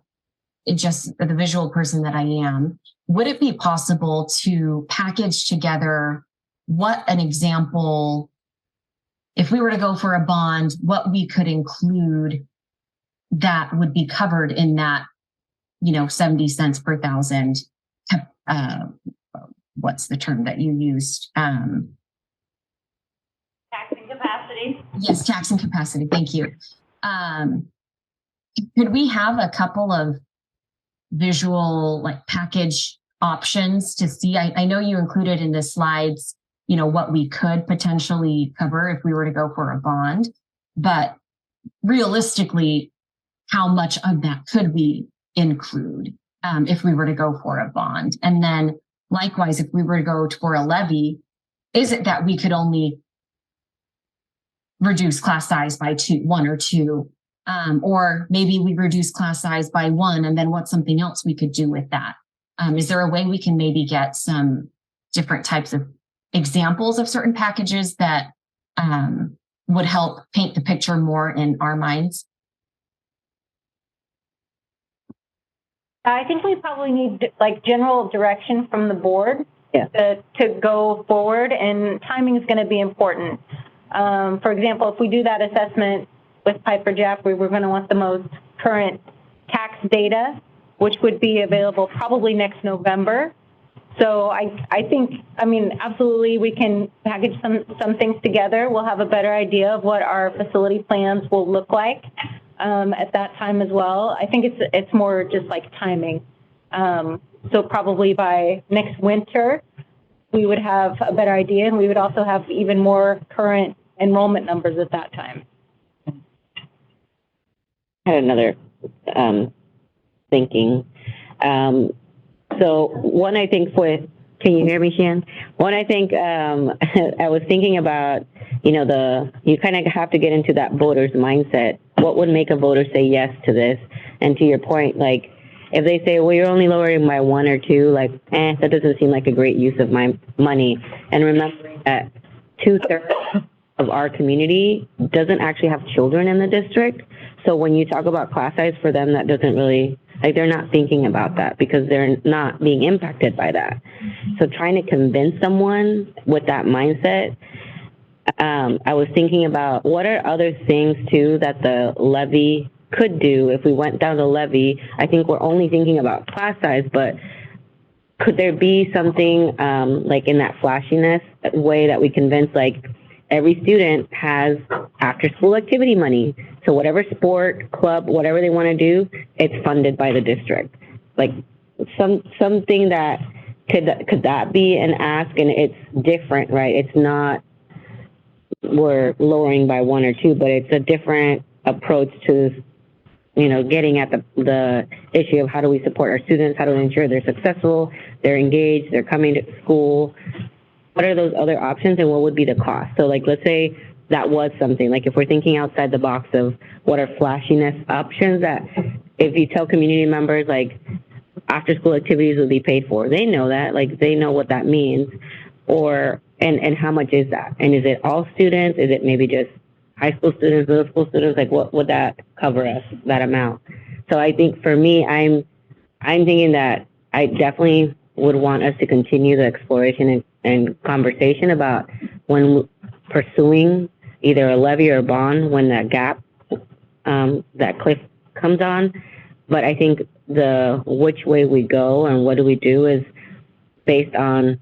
just the visual person that I am, would it be possible to package together what an example, if we were to go for a bond, what we could include that would be covered in that, 70 cents per thousand, what's the term that you used? Taxing capacity. Yes, taxing capacity. Thank you. Could we have a couple of visual package options to see? I know you included in the slides, what we could potentially cover if we were to go for a bond, but realistically, how much of that could we include if we were to go for a bond? And then likewise, if we were to go for a levy, is it that we could only reduce class size by 1 or 2? Or maybe we reduce class size by 1, and then what's something else we could do with that? Is there a way we can maybe get some different types of examples of certain packages that would help paint the picture more in our minds? I think we probably need general direction from the board to go forward, and timing is going to be important. For example, if we do that assessment with Piper Jaffray, we're going to want the most current tax data, which would be available probably next November. So I think, absolutely, we can package some things together. We'll have a better idea of what our facility plans will look like at that time as well. I think it's more just timing. So probably by next winter, we would have a better idea, and we would also have even more current enrollment numbers at that time. I had another thinking. So one, I think can you hear me, Shan? One, I think I was thinking about, you kind of have to get into that voter's mindset. What would make a voter say yes to this? And to your point, if they say, well, you're only lowering by 1 or 2, that doesn't seem like a great use of my money. And remembering that 2/3 of our community doesn't actually have children in the district. So when you talk about class size for them, that doesn't really, they're not thinking about that because they're not being impacted by that. So trying to convince someone with that mindset, I was thinking about what are other things too that the levy could do if we went down the levy. I think we're only thinking about class size, but could there be something in that flashiness way that we convince every student has after school activity money. So whatever sport, club, whatever they want to do, it's funded by the district. Something that could that be an ask, and it's different, right? It's not we're lowering by 1 or 2, but it's a different approach to getting at the issue of how do we support our students, how do we ensure they're successful, they're engaged, they're coming to school. What are those other options, and what would be the cost? So let's say that was something, if we're thinking outside the box of what are flashiness options, that if you tell community members after school activities will be paid for, they know that, they know what that means, and how much is that? And is it all students? Is it maybe just high school students, middle school students? What would that cover us, that amount? So I think for me, I'm thinking that I definitely would want us to continue the exploration and conversation about when pursuing either a levy or a bond when that gap, that cliff comes on. But I think the which way we go and what do we do is based on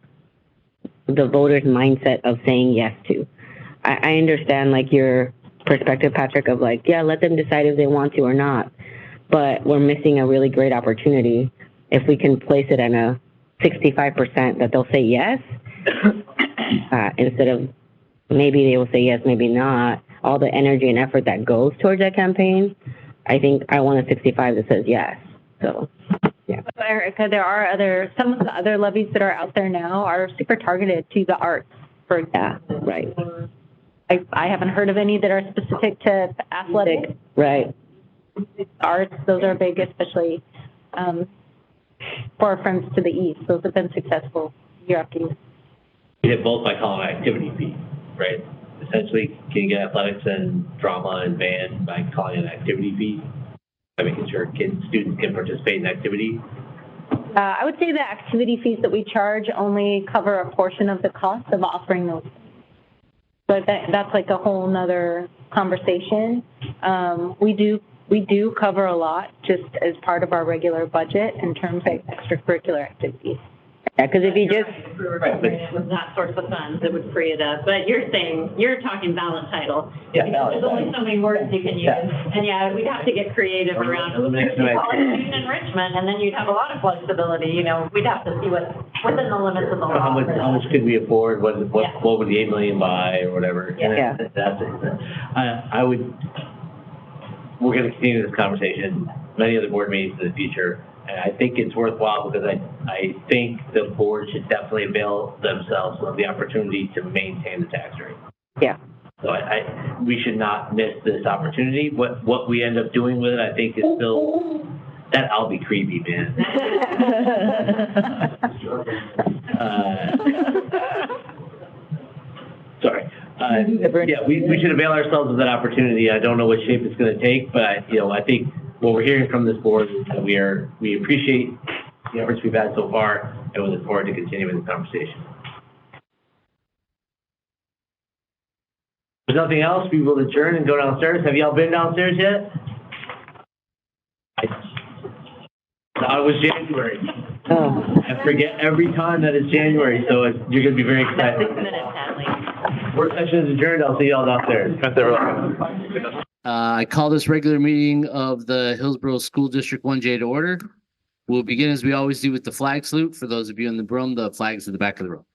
the voter's mindset of saying yes to. I understand your perspective, Patrick, of let them decide if they want to or not. But we're missing a really great opportunity if we can place it in a 65% that they'll say yes, instead of maybe they will say yes, maybe not. All the energy and effort that goes towards that campaign, I think I want a 65 that says yes. So, yeah. Erica, some of the other levies that are out there now are super targeted to the arts, for example. Yeah, right. I haven't heard of any that are specific to athletic. Right. Arts, those are big, especially for our friends to the east. Those have been successful year after year. You get both by calling it activity fee, right? Essentially, can you get athletics and drama and band by calling it an activity fee? By making sure students can participate in activity. I would say the activity fees that we charge only cover a portion of the cost of offering those. But that's like a whole nother conversation. We do cover a lot just as part of our regular budget in terms of extracurricular activities. Yeah, because if you just, With that source of funds, it would free it up. But you're talking ballot title. Yeah, Because ballot there's only so many words you can use. Yeah. And yeah, we'd have to get creative around Eliminate some student enrichment, and then you'd have a lot of flexibility, you know, we'd have to see what's within the limits of the law. How much could we afford? What Yeah. would the 8 million buy or whatever? Yeah. And that's it. We're going to continue this conversation, many other board meetings in the future. And I think it's worthwhile because I think the board should definitely avail themselves of the opportunity to maintain the tax rate. yeah. So we should not miss this opportunity. What we end up doing with it, I think is still, that I'll be creepy, man. Sorry. Yeah, we should avail ourselves of that opportunity. I don't know what shape it's going to take, but I think what we're hearing from this board is that we appreciate the efforts we've had so far, and we look forward to continuing the conversation. If there's nothing else, we will adjourn and go downstairs. Have y'all been downstairs yet? It was January. Oh. I forget every time that it's January, so you're going to be very excited. 6 minutes, Natalie. Work session is adjourned. I'll see y'all downstairs. I call this regular meeting of the Hillsboro School District 1J to order. We'll begin as we always do with the flag salute. For those of you in the room, the flag's at the back of the room.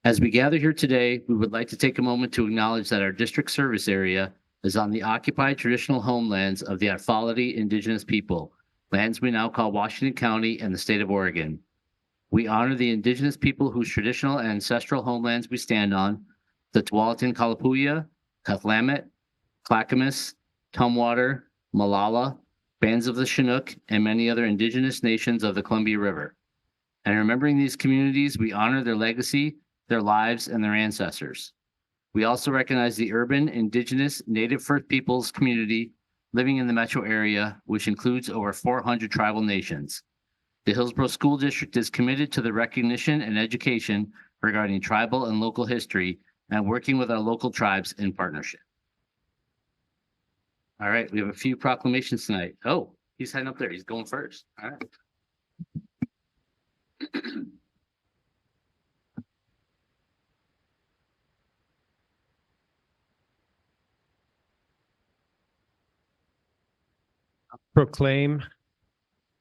As we gather here today, we would like to take a moment to acknowledge that our district service area is on the occupied traditional homelands of the Atfality Indigenous people, lands we now call Washington County and the state of Oregon. We honor the Indigenous people whose traditional and ancestral homelands we stand on, the Tualatin Kalapuya, Kathlamet, Clackamas, Tumwater, Malala, bands of the Chinook, and many other Indigenous nations of the Columbia River. And remembering these communities, we honor their legacy, their lives, and their ancestors. We also recognize the urban, Indigenous, Native First Peoples community living in the metro area, which includes over 400 tribal nations. The Hillsboro School District is committed to the recognition and education regarding tribal and local history and working with our local tribes in partnership. All right, we have a few proclamations tonight. Oh, he's heading up there. He's going first. All right.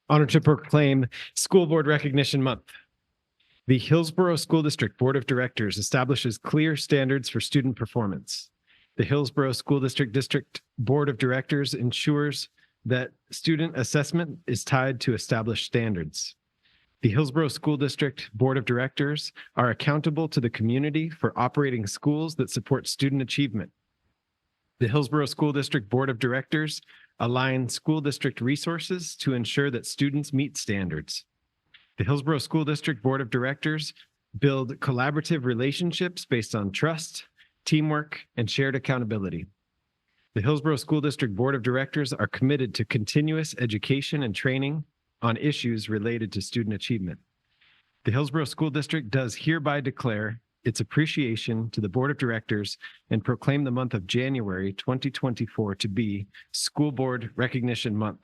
Honor to proclaim School Board Recognition Month. The Hillsboro School District Board of Directors establishes clear standards for student performance. The Hillsboro School District Board of Directors ensures that student assessment is tied to established standards. The Hillsboro School District Board of Directors are accountable to the community for operating schools that support student achievement. The Hillsboro School District Board of Directors align school district resources to ensure that students meet standards. The Hillsboro School District Board of Directors build collaborative relationships based on trust, teamwork, and shared accountability. The Hillsboro School District Board of Directors are committed to continuous education and training on issues related to student achievement. The Hillsboro School District does hereby declare its appreciation to the Board of Directors and proclaim the month of January 2024 to be School Board Recognition Month.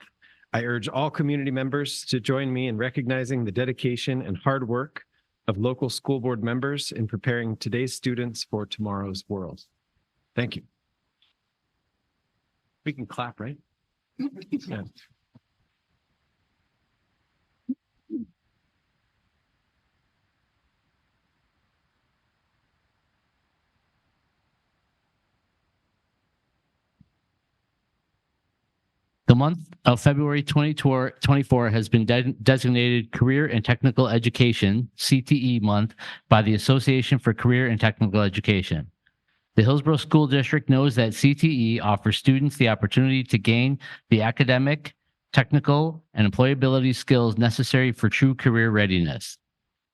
I urge all community members to join me in recognizing the dedication and hard work of local school board members in preparing today's students for tomorrow's world. Thank you. We can clap, right? Yeah. The month of February 2024 has been designated Career and Technical Education, CTE month, by the Association for Career and Technical Education. The Hillsboro School District knows that CTE offers students the opportunity to gain the academic, technical, and employability skills necessary for true career readiness.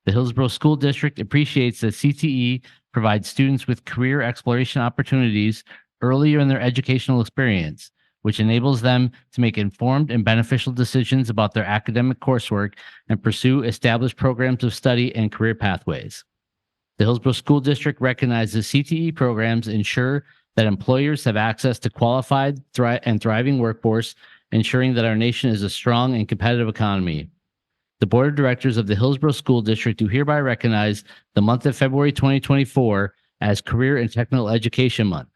The Hillsboro School District appreciates that CTE provides students with career exploration opportunities earlier in their educational experience, which enables them to make informed and beneficial decisions about their academic coursework and pursue established programs of study and career pathways. The Hillsboro School District recognizes CTE programs ensure that employers have access to qualified and thriving workforce, ensuring that our nation is a strong and competitive economy. The Board of Directors of the Hillsboro School District do hereby recognize the month of February 2024 as Career and Technical Education Month.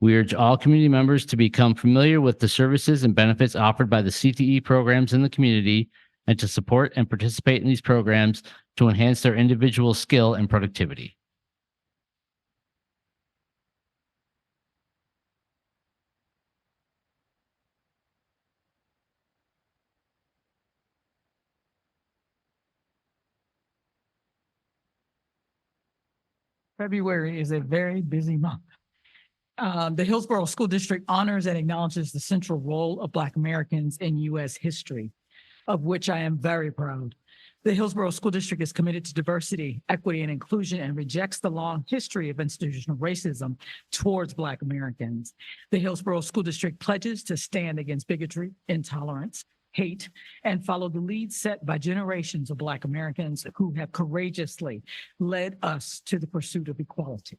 We urge all community members to become familiar with the services and benefits offered by the CTE programs in the community and to support and participate in these programs to enhance their individual skill and productivity. February is a very busy month. The Hillsboro School District honors and acknowledges the central role of Black Americans in U.S. history, of which I am very proud. The Hillsboro School District is committed to diversity, equity, and inclusion and rejects the long history of institutional racism towards Black Americans. The Hillsboro School District pledges to stand against bigotry, intolerance, hate, and follow the lead set by generations of Black Americans who have courageously led us to the pursuit of equality.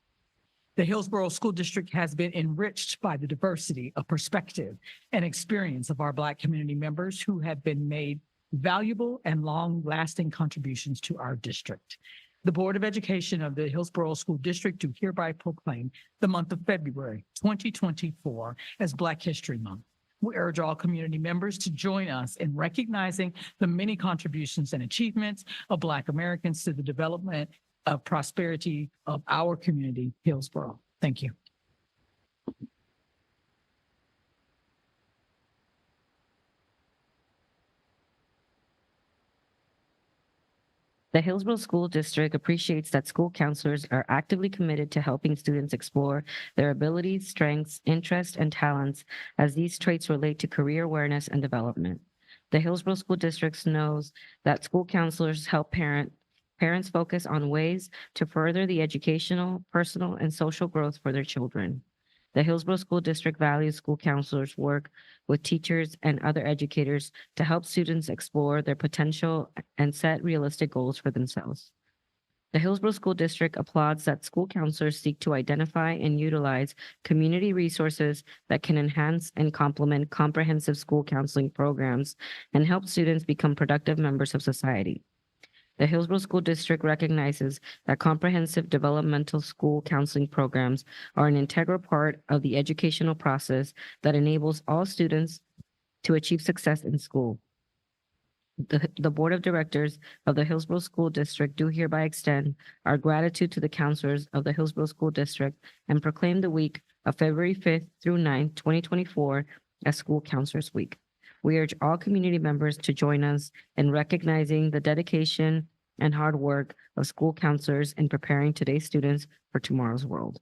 The Hillsboro School District has been enriched by the diversity of perspective and experience of our Black community members who have been made valuable and long-lasting contributions to our district. The Board of Education of the Hillsboro School District do hereby proclaim the month of February 2024 as Black History Month. We urge all community members to join us in recognizing the many contributions and achievements of Black Americans to the development of prosperity of our community, Hillsboro. Thank you. The Hillsboro School District appreciates that school counselors are actively committed to helping students explore their abilities, strengths, interests, and talents as these traits relate to career awareness and development. The Hillsboro School District knows that school counselors help parents focus on ways to further the educational, personal, and social growth for their children. The Hillsboro School District values school counselors' work with teachers and other educators to help students explore their potential and set realistic goals for themselves. The Hillsboro School District applauds that school counselors seek to identify and utilize community resources that can enhance and complement comprehensive school counseling programs and help students become productive members of society. The Hillsboro School District recognizes that comprehensive developmental school counseling programs are an integral part of the educational process that enables all students to achieve success in school. The Board of Directors of the Hillsboro School District do hereby extend our gratitude to the counselors of the Hillsboro School District and proclaim the week of February 5th through 9th, 2024 as School Counselors Week. We urge all community members to join us in recognizing the dedication and hard work of school counselors in preparing today's students for tomorrow's world.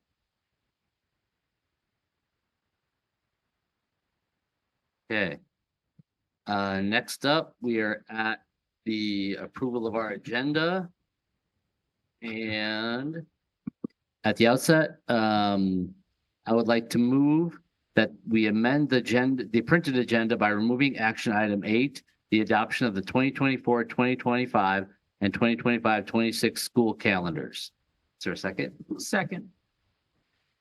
Okay. Next up, we are at the approval of our agenda. And at the outset, I would like to move that we amend the printed agenda by removing action item 8, the adoption of the 2024-2025 and 2025-26 school calendars. Is there a second? Second.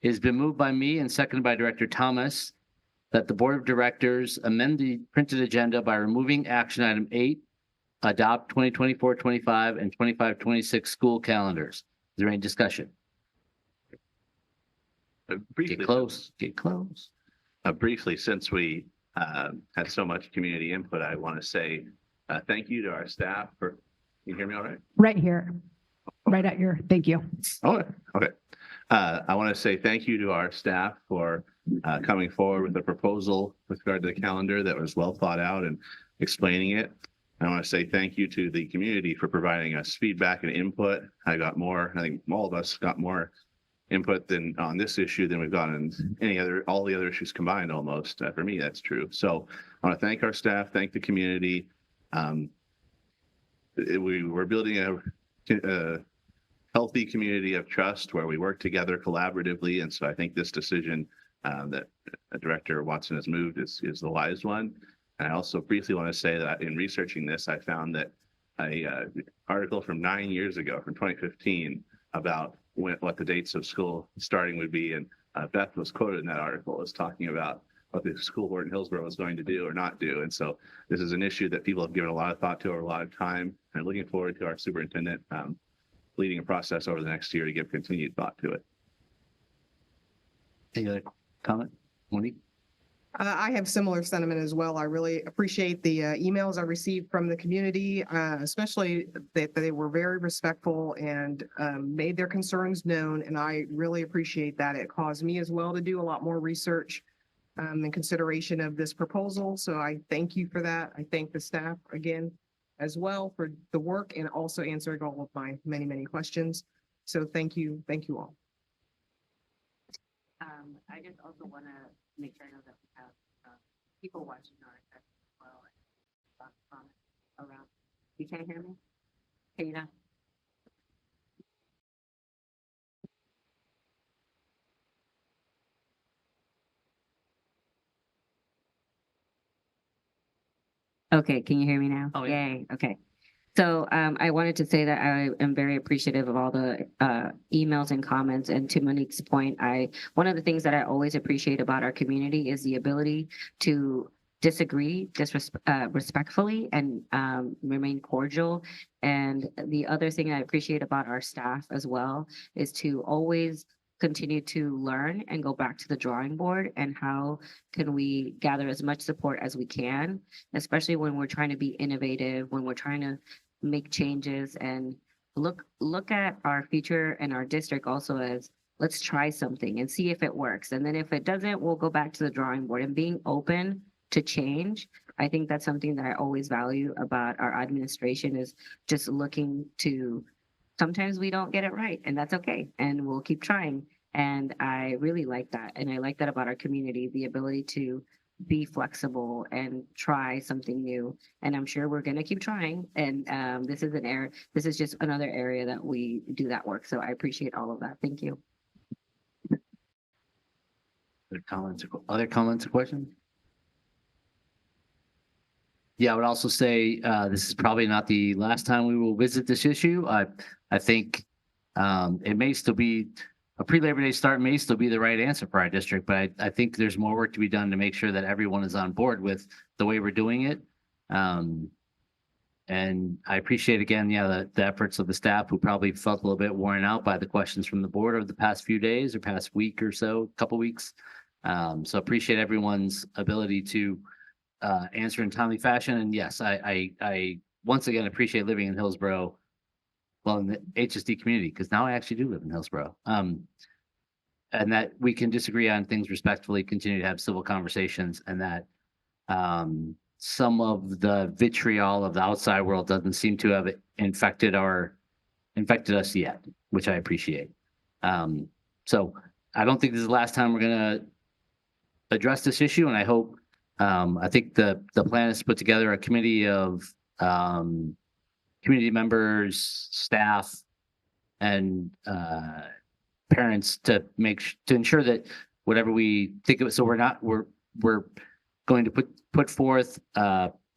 It has been moved by me and seconded by Director Thomas that the Board of Directors amend the printed agenda by removing action item 8, adopt 2024-25 and 25-26 school calendars. Is there any discussion? Briefly, Get close. Get close. Briefly, since we had so much community input, I want to say thank you to our staff for, can you hear me all right? Right here, right at your, thank you. Okay. I want to say thank you to our staff for coming forward with a proposal with regard to the calendar that was well thought out and explaining it. I want to say thank you to the community for providing us feedback and input. I think all of us got more input than on this issue than we've gotten in all the other issues combined almost. For me, that's true. So I want to thank our staff, thank the community. We're building a healthy community of trust where we work together collaboratively. And so I think this decision that Director Watson has moved is the wise one. And I also briefly want to say that in researching this, I found that an article from 9 years ago, from 2015, about what the dates of school starting would be. And Beth was quoted in that article as talking about what the school board in Hillsboro is going to do or not do. And so this is an issue that people have given a lot of thought to over a lot of time. And I'm looking forward to our superintendent leading a process over the next year to give continued thought to it. Any other comment, Monique? I have similar sentiment as well. I really appreciate the emails I received from the community, especially that they were very respectful and made their concerns known. And I really appreciate that. It caused me as well to do a lot more research in consideration of this proposal. So I thank you for that. I thank the staff again as well for the work and also answering all of my many, many questions. So thank you. Thank you all. I just also want to make sure I know that we have people watching our as well. Around. You can't hear me? Can you not? Okay, can you hear me now? Oh, yeah. Yay, okay. So I wanted to say that I am very appreciative of all the emails and comments. And to Monique's point, one of the things that I always appreciate about our community is the ability to disagree respectfully and remain cordial. And the other thing I appreciate about our staff as well is to always continue to learn and go back to the drawing board and how can we gather as much support as we can, especially when we're trying to be innovative, when we're trying to make changes and look at our future and our district also as let's try something and see if it works. And then if it doesn't, we'll go back to the drawing board and being open to change. I think that's something that I always value about our administration is just looking to, sometimes we don't get it right and that's okay. And we'll keep trying. And I really like that. And I like that about our community, the ability to be flexible and try something new. And I'm sure we're going to keep trying. And this is just another area that we do that work. So I appreciate all of that. Thank you. Other comments or questions? Yeah, I would also say this is probably not the last time we will visit this issue. I think it may still be a pre-Labor Day start may still be the right answer for our district, but I think there's more work to be done to make sure that everyone is on board with the way we're doing it. And I appreciate again, the efforts of the staff who probably felt a little bit worn out by the questions from the board over the past few days or past week or so, couple weeks. So appreciate everyone's ability to answer in timely fashion. And yes, I once again appreciate living in Hillsboro, well, in the HSD community, because now I actually do live in Hillsboro. And that we can disagree on things respectfully, continue to have civil conversations, and that some of the vitriol of the outside world doesn't seem to have infected us yet, which I appreciate. So I don't think this is the last time we're going to address this issue, and I hope, I think the plan is to put together a committee of community members, staff, and parents to ensure that whatever we think of it, so we're going to put forth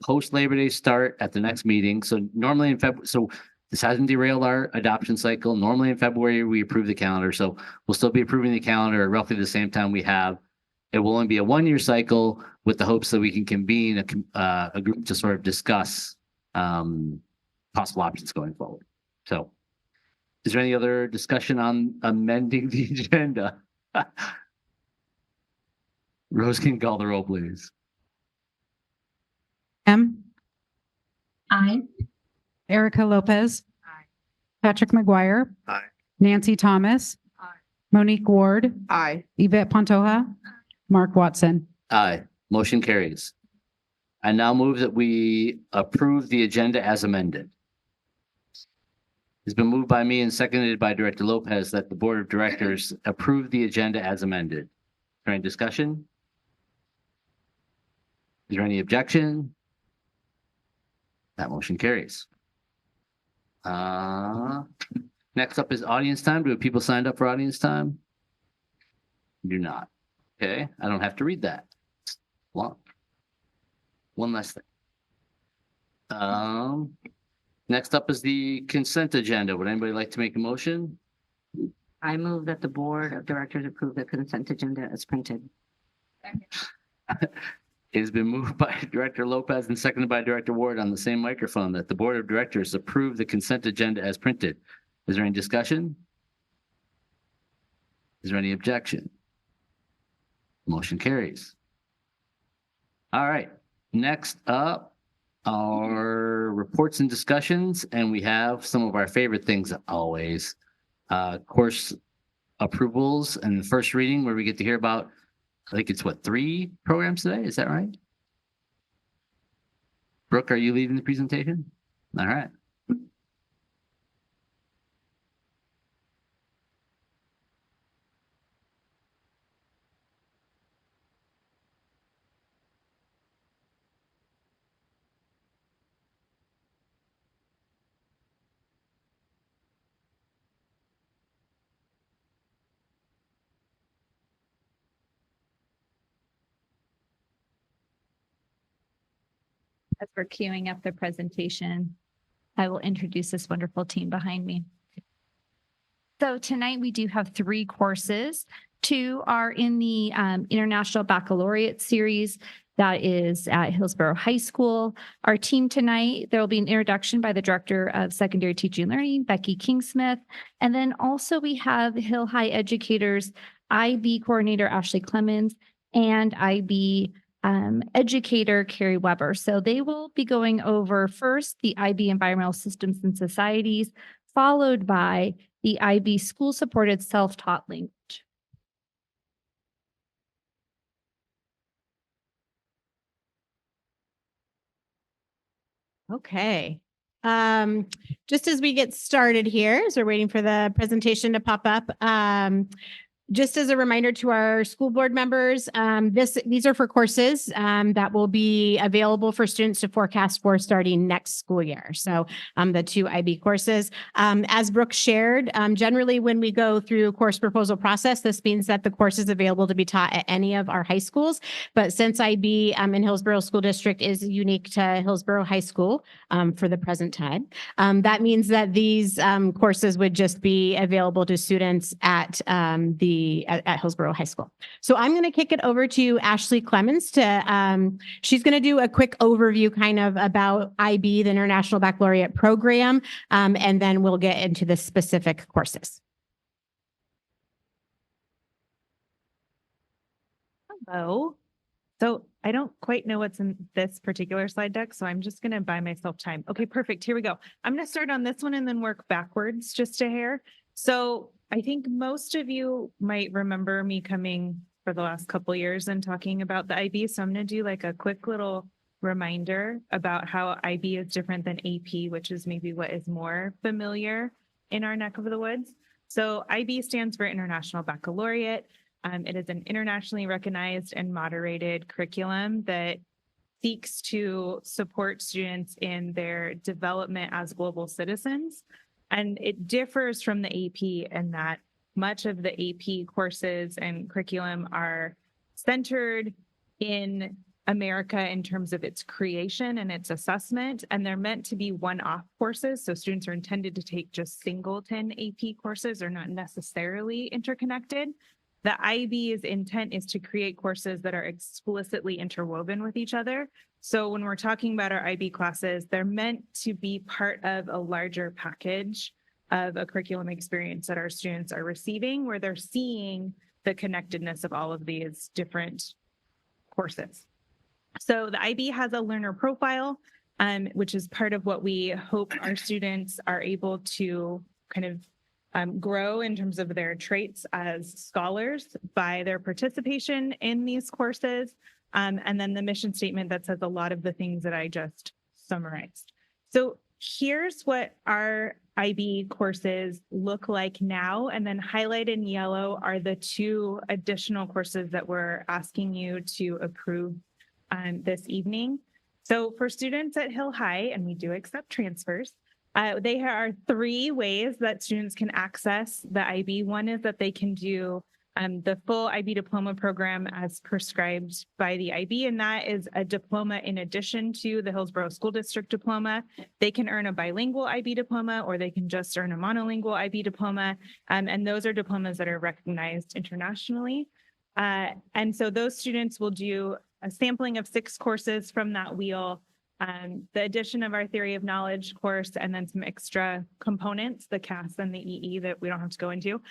post Labor Day start at the next meeting. So normally in February, so this hasn't derailed our adoption cycle. Normally in February we approve the calendar, so we'll still be approving the calendar at roughly the same time we have. It will only be a 1-year cycle with the hopes that we can convene a group to sort of discuss possible options going forward. So is there any other discussion on amending the agenda? Rose can call the roll, please. Aye. Erica Lopez. Aye. Patrick McGuire. Aye. Nancy Thomas. Aye. Monique Ward. Aye. Yvette Pantoja. Mark Watson. Aye. Motion carries. I now move that we approve the agenda as amended. It's been moved by me and seconded by Director Lopez that the Board of Directors approve the agenda as amended. Is there any discussion? Is there any objection? That motion carries. Next up is audience time. Do people signed up for audience time? Do not. Okay, I don't have to read that. Well, one last thing. Next up is the consent agenda. Would anybody like to make a motion? I move that the Board of Directors approve the consent agenda as printed. It has been moved by Director Lopez and seconded by Director Ward on the same microphone that the Board of Directors approve the consent agenda as printed. Is there any discussion? Is there any objection? Motion carries. All right, next up are reports and discussions, and we have some of our favorite things always. Course approvals and first reading where we get to hear about, I think it's what, 3 programs today? Is that right? Brooke, are you leading the presentation? All right. As we're queuing up the presentation, I will introduce this wonderful team behind me. So tonight we do have 3 courses. 2 are in the International Baccalaureate series that is at Hillsboro High School. Our team tonight, there will be an introduction by the Director of Secondary Teaching and Learning, Becky Kingsmith. And then also we have Hill High Educators, IB Coordinator Ashley Clemens, and IB educator Carrie Weber. So they will be going over first the IB Environmental Systems and Societies, followed by the IB School Supported Self-Taught Language. Okay. Just as we get started here, as we're waiting for the presentation to pop up, just as a reminder to our school board members, these are for courses that will be available for students to forecast for starting next school year. So the 2 IB courses. As Brooke shared, generally when we go through course proposal process, this means that the course is available to be taught at any of our high schools. But since IB in Hillsboro School District is unique to Hillsboro High School for the present time, that means that these courses would just be available to students at at Hillsboro High School. So I'm going to kick it over to Ashley Clemens to, she's going to do a quick overview kind of about IB, the International Baccalaureate Program, and then we'll get into the specific courses. Hello. So I don't quite know what's in this particular slide deck, so I'm just going to buy myself time. Okay, perfect. Here we go. I'm going to start on this one and then work backwards just a hair. So I think most of you might remember me coming for the last couple of years and talking about the IB. So I'm going to do like a quick little reminder about how IB is different than AP, which is maybe what is more familiar in our neck of the woods. So IB stands for International Baccalaureate. It is an internationally recognized and moderated curriculum that seeks to support students in their development as global citizens. And it differs from the AP in that much of the AP courses and curriculum are centered in America in terms of its creation and its assessment, and they're meant to be one-off courses. So students are intended to take just singleton AP courses. They're not necessarily interconnected. The IB's intent is to create courses that are explicitly interwoven with each other. So when we're talking about our IB classes, they're meant to be part of a larger package of a curriculum experience that our students are receiving, where they're seeing the connectedness of all of these different courses. So the IB has a learner profile, which is part of what we hope our students are able to kind of grow in terms of their traits as scholars by their participation in these courses. And then the mission statement that says a lot of the things that I just summarized. So here's what our IB courses look like now, and then highlighted in yellow are the 2 additional courses that we're asking you to approve this evening. So for students at Hill High, and we do accept transfers, there are 3 ways that students can access the IB. One is that they can do the full IB diploma program as prescribed by the IB, and that is a diploma in addition to the Hillsboro School District diploma. They can earn a bilingual IB diploma, or they can just earn a monolingual IB diploma, and those are diplomas that are recognized internationally. And so those students will do a sampling of 6 courses from that wheel, the addition of our theory of knowledge course, and then some extra components, the CAS and the EE that we don't have to go into.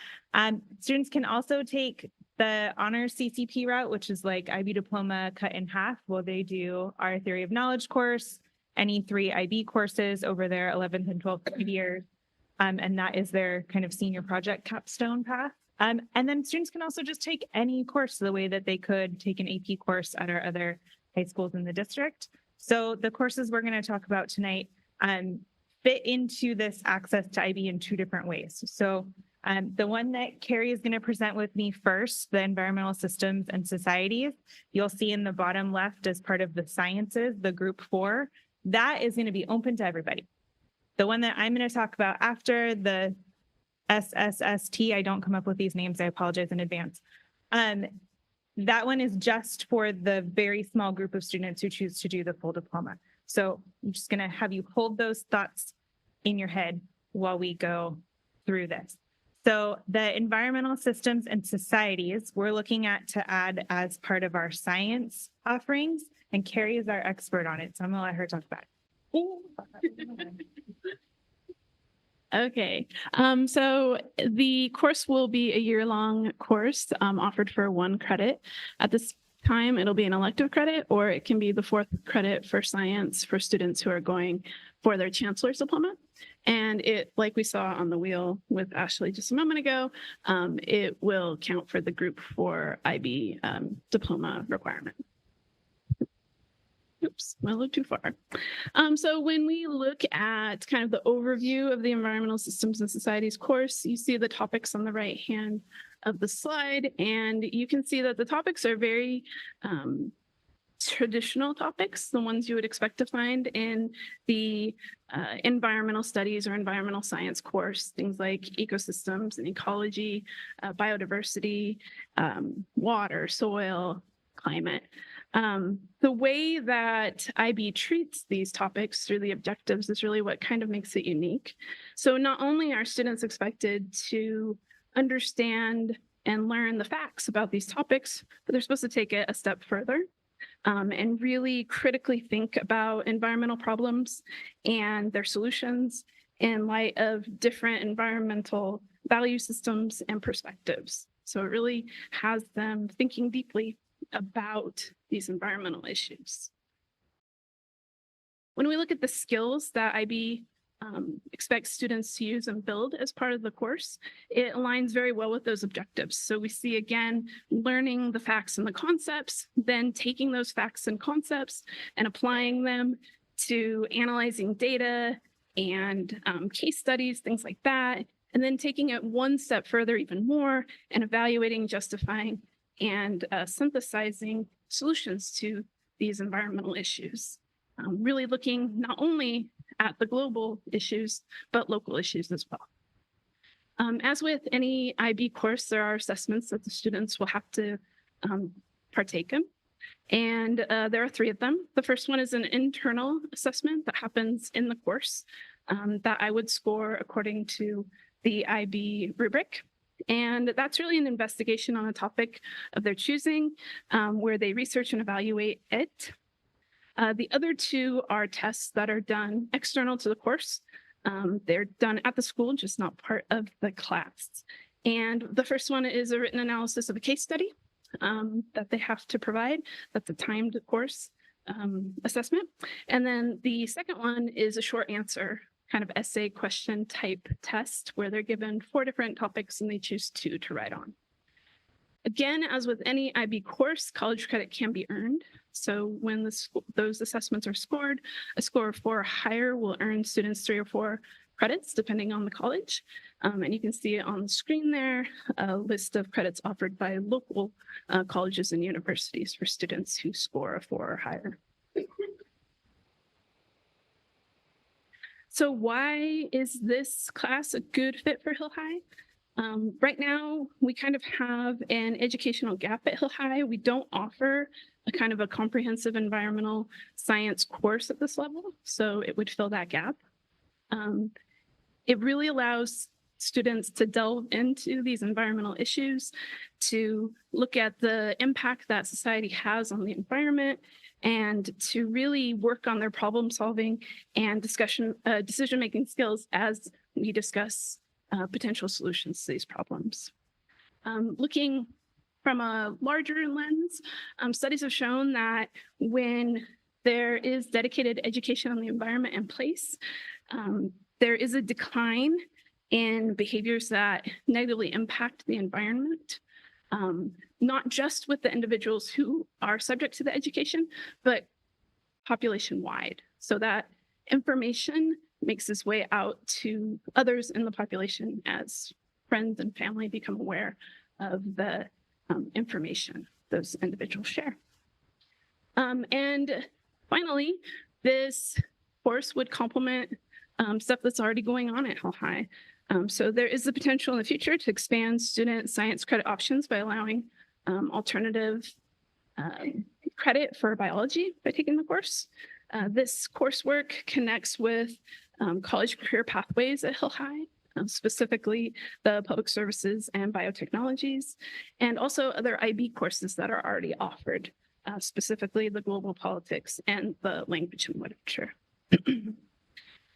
Students can also take the honors CCP route, which is like IB diploma cut in half. Well, they do our theory of knowledge course, any 3 IB courses over their 11th and 12th grade years. And that is their kind of senior project capstone path. And then students can also just take any course the way that they could take an AP course at our other high schools in the district. So the courses we're going to talk about tonight fit into this access to IB in 2 different ways. So the one that Carrie is going to present with me first, the environmental systems and societies, you'll see in the bottom left as part of the sciences, the group 4, that is going to be open to everybody. The one that I'm going to talk about after, the SSST, I don't come up with these names, I apologize in advance. That one is just for the very small group of students who choose to do the full diploma. So I'm just going to have you hold those thoughts in your head while we go through this. So the environmental systems and societies we're looking at to add as part of our science offerings, and Carrie is our expert on it, so I'm going to let her talk about it. Okay, so the course will be a year-long course offered for 1 credit. At this time, it'll be an elective credit, or it can be the 4th credit for science for students who are going for their chancellor's diploma. And it, like we saw on the wheel with Ashley just a moment ago, it will count for the group 4 IB diploma requirement. Oops, I looked too far. So when we look at kind of the overview of the Environmental Systems and Societies course, you see the topics on the right hand of the slide, and you can see that the topics are very traditional topics, the ones you would expect to find in the environmental studies or environmental science course, things like ecosystems and ecology, biodiversity, water, soil, climate. The way that IB treats these topics through the objectives is really what kind of makes it unique. So not only are students expected to understand and learn the facts about these topics, but they're supposed to take it a step further and really critically think about environmental problems and their solutions in light of different environmental value systems and perspectives. So it really has them thinking deeply about these environmental issues. When we look at the skills that IB expects students to use and build as part of the course, it aligns very well with those objectives. So we see, again, learning the facts and the concepts, then taking those facts and concepts and applying them to analyzing data and case studies, things like that, and then taking it one step further even more and evaluating, justifying, and synthesizing solutions to these environmental issues. Really looking not only at the global issues, but local issues as well. As with any IB course, there are assessments that the students will have to partake in. And there are 3 of them. The first one is an internal assessment that happens in the course that I would score according to the IB rubric. And that's really an investigation on a topic of their choosing, where they research and evaluate it. The other 2 are tests that are done external to the course. They're done at the school, just not part of the class. And the first one is a written analysis of a case study that they have to provide. That's a timed course assessment. And then the second one is a short answer kind of essay question type test where they're given 4 different topics and they choose 2 to write on. Again, as with any IB course, college credit can be earned. So when those assessments are scored, a score of 4 or higher will earn students 3 or 4 credits, depending on the college. And you can see it on the screen there, a list of credits offered by local colleges and universities for students who score a 4 or higher. So why is this class a good fit for Hill High? Right now, we kind of have an educational gap at Hill High. We don't offer a kind of a comprehensive environmental science course at this level, so it would fill that gap. It really allows students to delve into these environmental issues, to look at the impact that society has on the environment, and to really work on their problem solving and decision-making skills as we discuss potential solutions to these problems. Looking from a larger lens, studies have shown that when there is dedicated education on the environment in place, there is a decline in behaviors that negatively impact the environment, not just with the individuals who are subject to the education, but population-wide. So that information makes its way out to others in the population as friends and family become aware of the information those individuals share. And finally, this course would complement stuff that's already going on at Hill High. So there is the potential in the future to expand student science credit options by allowing alternative credit for biology by taking the course. This coursework connects with college career pathways at Hill High, specifically the public services and biotechnologies, and also other IB courses that are already offered, specifically the global politics and the language and literature.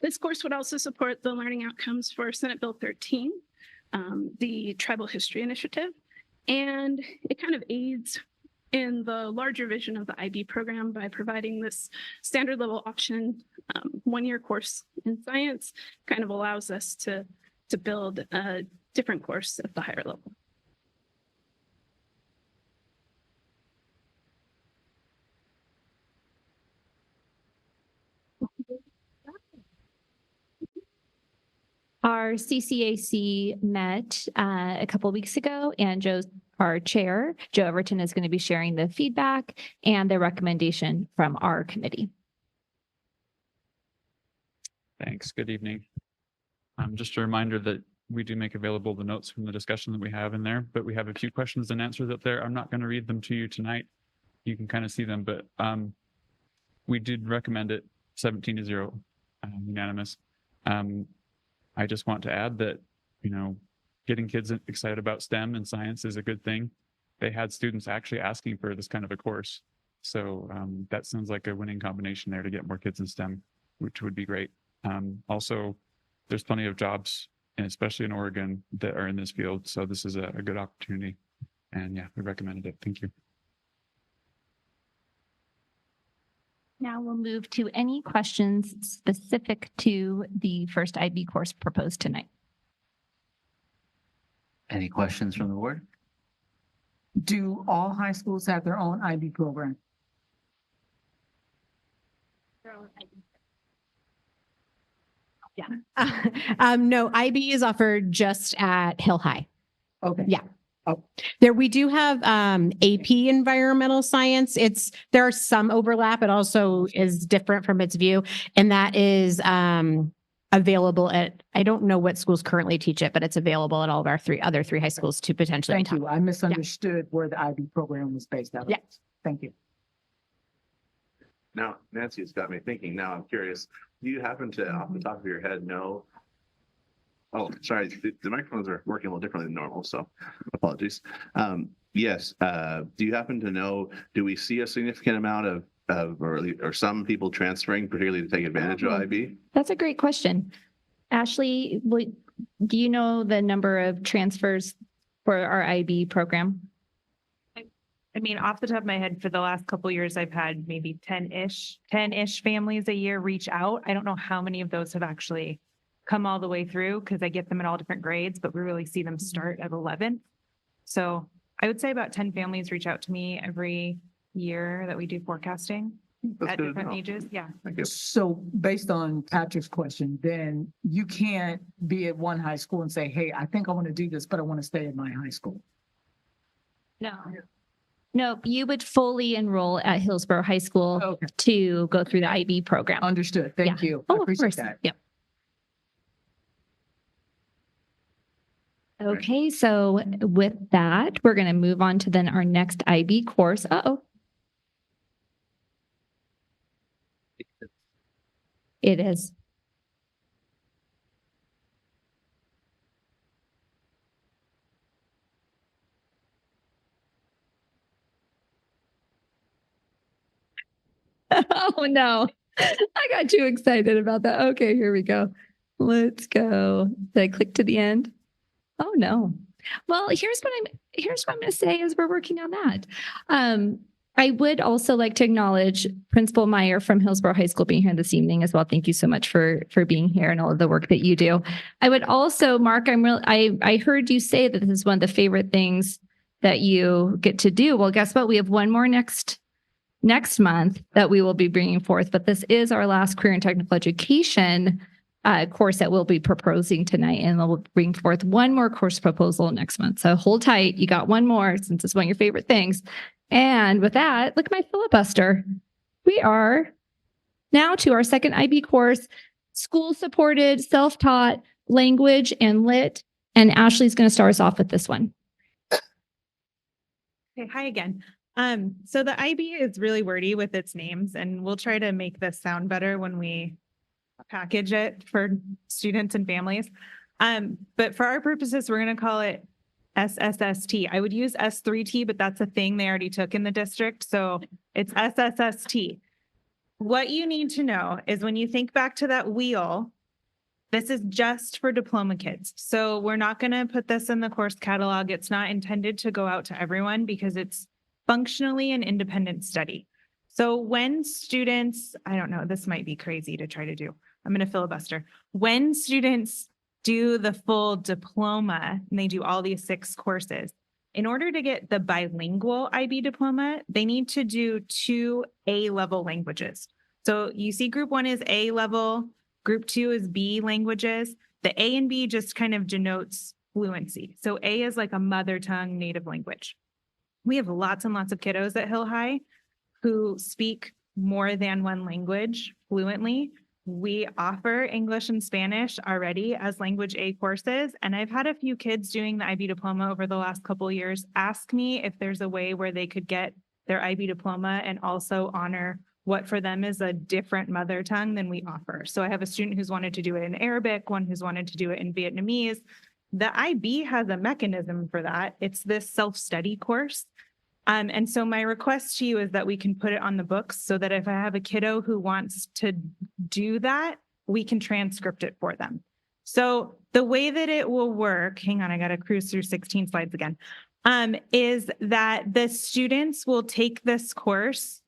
This course would also support the learning outcomes for Senate Bill 13, the Tribal History Initiative, and it kind of aids in the larger vision of the IB program by providing this standard level option, one-year course in science, kind of allows us to build a different course at the higher level. Our CCAC met a couple weeks ago, and our chair, Joe Everton, is going to be sharing the feedback and the recommendation from our committee. Thanks. Good evening. Just a reminder that we do make available the notes from the discussion that we have in there, but we have a few questions and answers up there. I'm not going to read them to you tonight. You can kind of see them, but we did recommend it 17-0, unanimous. I just want to add that, you know, getting kids excited about STEM and science is a good thing. They had students actually asking for this kind of a course. So that sounds like a winning combination there to get more kids in STEM, which would be great. Also, there's plenty of jobs, and especially in Oregon, that are in this field. So this is a good opportunity. And yeah, we recommended it. Thank you. Now we'll move to any questions specific to the first IB course proposed tonight. Any questions from the board? Do all high schools have their own IB program? Yeah. No, IB is offered just at Hill High. Okay. Yeah. Oh. There, we do have AP environmental science. There are some overlap. It also is different from its view, and that is available at, I don't know what schools currently teach it, but it's available at all of our other three high schools to potentially. Thank you. I misunderstood where the IB program was based out of. Yeah. Thank you. Now, Nancy's got me thinking. Now I'm curious. Do you happen to, off the top of your head, know? Oh, sorry. The microphones are working a little differently than normal, so apologies. Yes. Do you happen to know? Do we see a significant amount of or some people transferring, particularly to take advantage of IB? That's a great question. Ashley, do you know the number of transfers for our IB program? I mean, off the top of my head, for the last couple of years, I've had maybe 10-ish families a year reach out. I don't know how many of those have actually come all the way through, because I get them in all different grades, but we really see them start at 11. So I would say about 10 families reach out to me every year that we do forecasting That's at good to different know. ages. Yeah. Thank you. So based on Patrick's question, then you can't be at one high school and say, hey, I think I want to do this, but I want to stay at my high school. No. No, you would fully enroll at Hillsboro High School to go through the IB program. Understood. Thank Yeah. you. I Oh, of appreciate course. that. Yep. Okay, so with that, we're going to move on to then our next IB course. Uh-oh. It is. Oh, no. I got too excited about that. Okay, here we go. Let's go. Did I click to the end? Oh, no. Well, here's what I'm going to say as we're working on that. I would also like to acknowledge Principal Meyer from Hillsboro High School being here this evening as well. Thank you so much for being here and all of the work that you do. I would also, Mark, I heard you say that this is one of the favorite things that you get to do. Well, guess what? We have one more next month that we will be bringing forth, but this is our last career and technical education course that we'll be proposing tonight, and we'll bring forth one more course proposal next month. So hold tight. You got one more since it's one of your favorite things. And with that, look at my filibuster. We are now to our second IB course, school-supported, self-taught language and lit. And Ashley's going to start us off with this one. Okay, hi again. So the IB is really wordy with its names, and we'll try to make this sound better when we package it for students and families. But for our purposes, we're going to call it SSST. I would use S3T, but that's a thing they already took in the district. So it's SSST. What you need to know is when you think back to that wheel, this is just for diploma kids. So we're not going to put this in the course catalog. It's not intended to go out to everyone because it's functionally an independent study. So when students, I don't know, this might be crazy to try to do. I'm going to filibuster. When students do the full diploma and they do all these 6 courses, in order to get the bilingual IB diploma, they need to do 2 A-level languages. So you see group 1 is A-level, group 2 is B languages. The A and B just kind of denotes fluency. So A is like a mother tongue native language. We have lots and lots of kiddos at Hill High who speak more than one language fluently. We offer English and Spanish already as language A courses, and I've had a few kids doing the IB diploma over the last couple of years ask me if there's a way where they could get their IB diploma and also honor what for them is a different mother tongue than we offer. So I have a student who's wanted to do it in Arabic, one who's wanted to do it in Vietnamese. The IB has a mechanism for that. It's this self-study course. And so my request to you is that we can put it on the books so that if I have a kiddo who wants to do that, we can transcript it for them. So the way that it will work, hang on, I got to cruise through 16 slides again, is that the students will take this course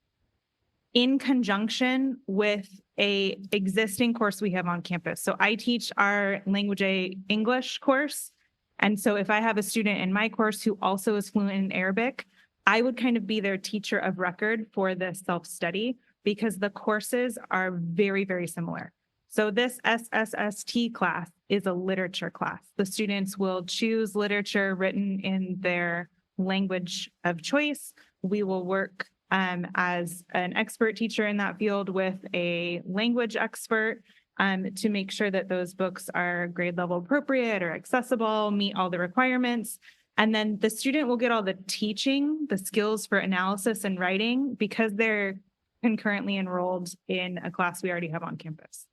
in conjunction with a existing course we have on campus. So I teach our Language A English course. And so if I have a student in my course who also is fluent in Arabic, I would kind of be their teacher of record for this self-study because the courses are very, very similar. So this SSST class is a literature class. The students will choose literature written in their language of choice. We will work as an expert teacher in that field with a language expert to make sure that those books are grade level appropriate or accessible, meet all the requirements. And then the student will get all the teaching, the skills for analysis and writing because they're concurrently enrolled in a class we already have on campus.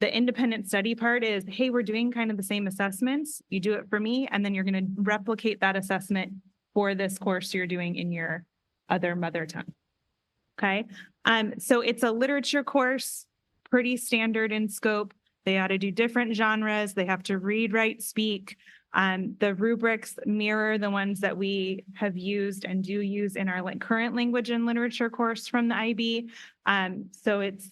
The independent study part is, hey, we're doing kind of the same assessments. You do it for me, and then you're going to replicate that assessment for this course you're doing in your other mother tongue. Okay. So it's a literature course, pretty standard in scope. They ought to do different genres. They have to read, write, speak. The rubrics mirror the ones that we have used and do use in our current language and literature course from the IB. So it's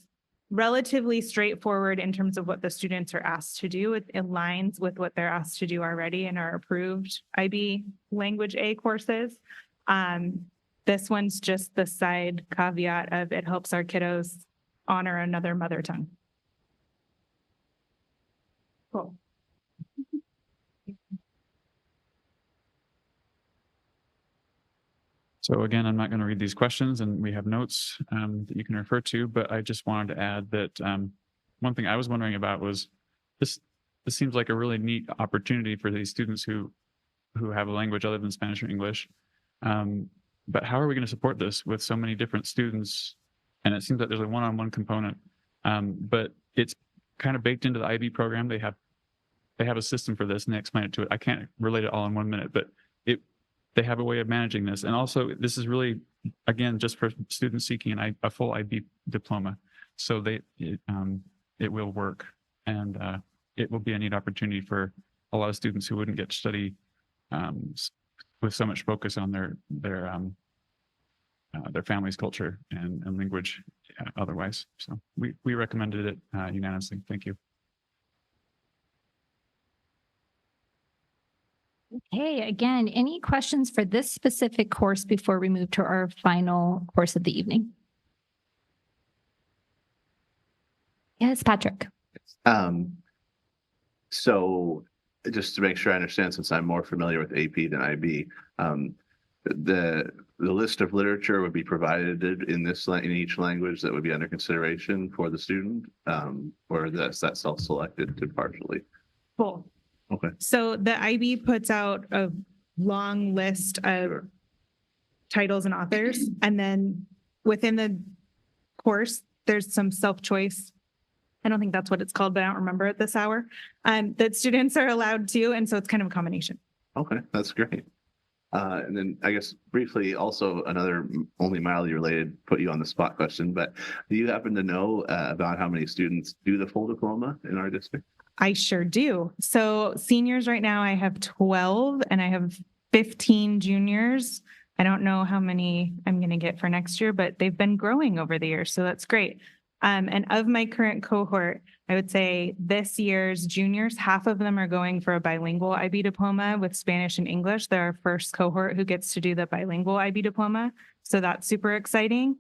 relatively straightforward in terms of what the students are asked to do. It aligns with what they're asked to do already in our approved IB Language A courses. This one's just the side caveat of it helps our kiddos honor another mother tongue. Cool. So again, I'm not going to read these questions, and we have notes that you can refer to, but I just wanted to add that one thing I was wondering about was this seems like a really neat opportunity for these students who have a language other than Spanish or English. But how are we going to support this with so many different students? And it seems like there's a one-on-one component, but it's kind of baked into the IB program. They have a system for this, and they explain it to it. I can't relate it all in 1 minute, but they have a way of managing this. And also, this is really, again, just for students seeking a full IB diploma. So it will work, and it will be a neat opportunity for a lot of students who wouldn't get to study with so much focus on their family's culture and language otherwise. So we recommended it unanimously. Thank you. Okay, again, any questions for this specific course before we move to our final course of the evening? Yes, Patrick. So just to make sure I understand, since I'm more familiar with AP than IB, the list of literature would be provided in each language that would be under consideration for the student, or that's self-selected partially? Cool. Okay. So the IB puts out a long list of titles and authors, and then within the course, there's some self-choice. I don't think that's what it's called, but I don't remember at this hour, that students are allowed to, and so it's kind of a combination. Okay, that's great. And then I guess briefly, also another only mildly related, put you on the spot question, but do you happen to know about how many students do the full diploma in our district? I sure do. So seniors right now, I have 12 and I have 15 juniors. I don't know how many I'm going to get for next year, but they've been growing over the years. So that's great. And of my current cohort, I would say this year's juniors, half of them are going for a bilingual IB diploma with Spanish and English. They're our first cohort who gets to do the bilingual IB diploma. So that's super exciting.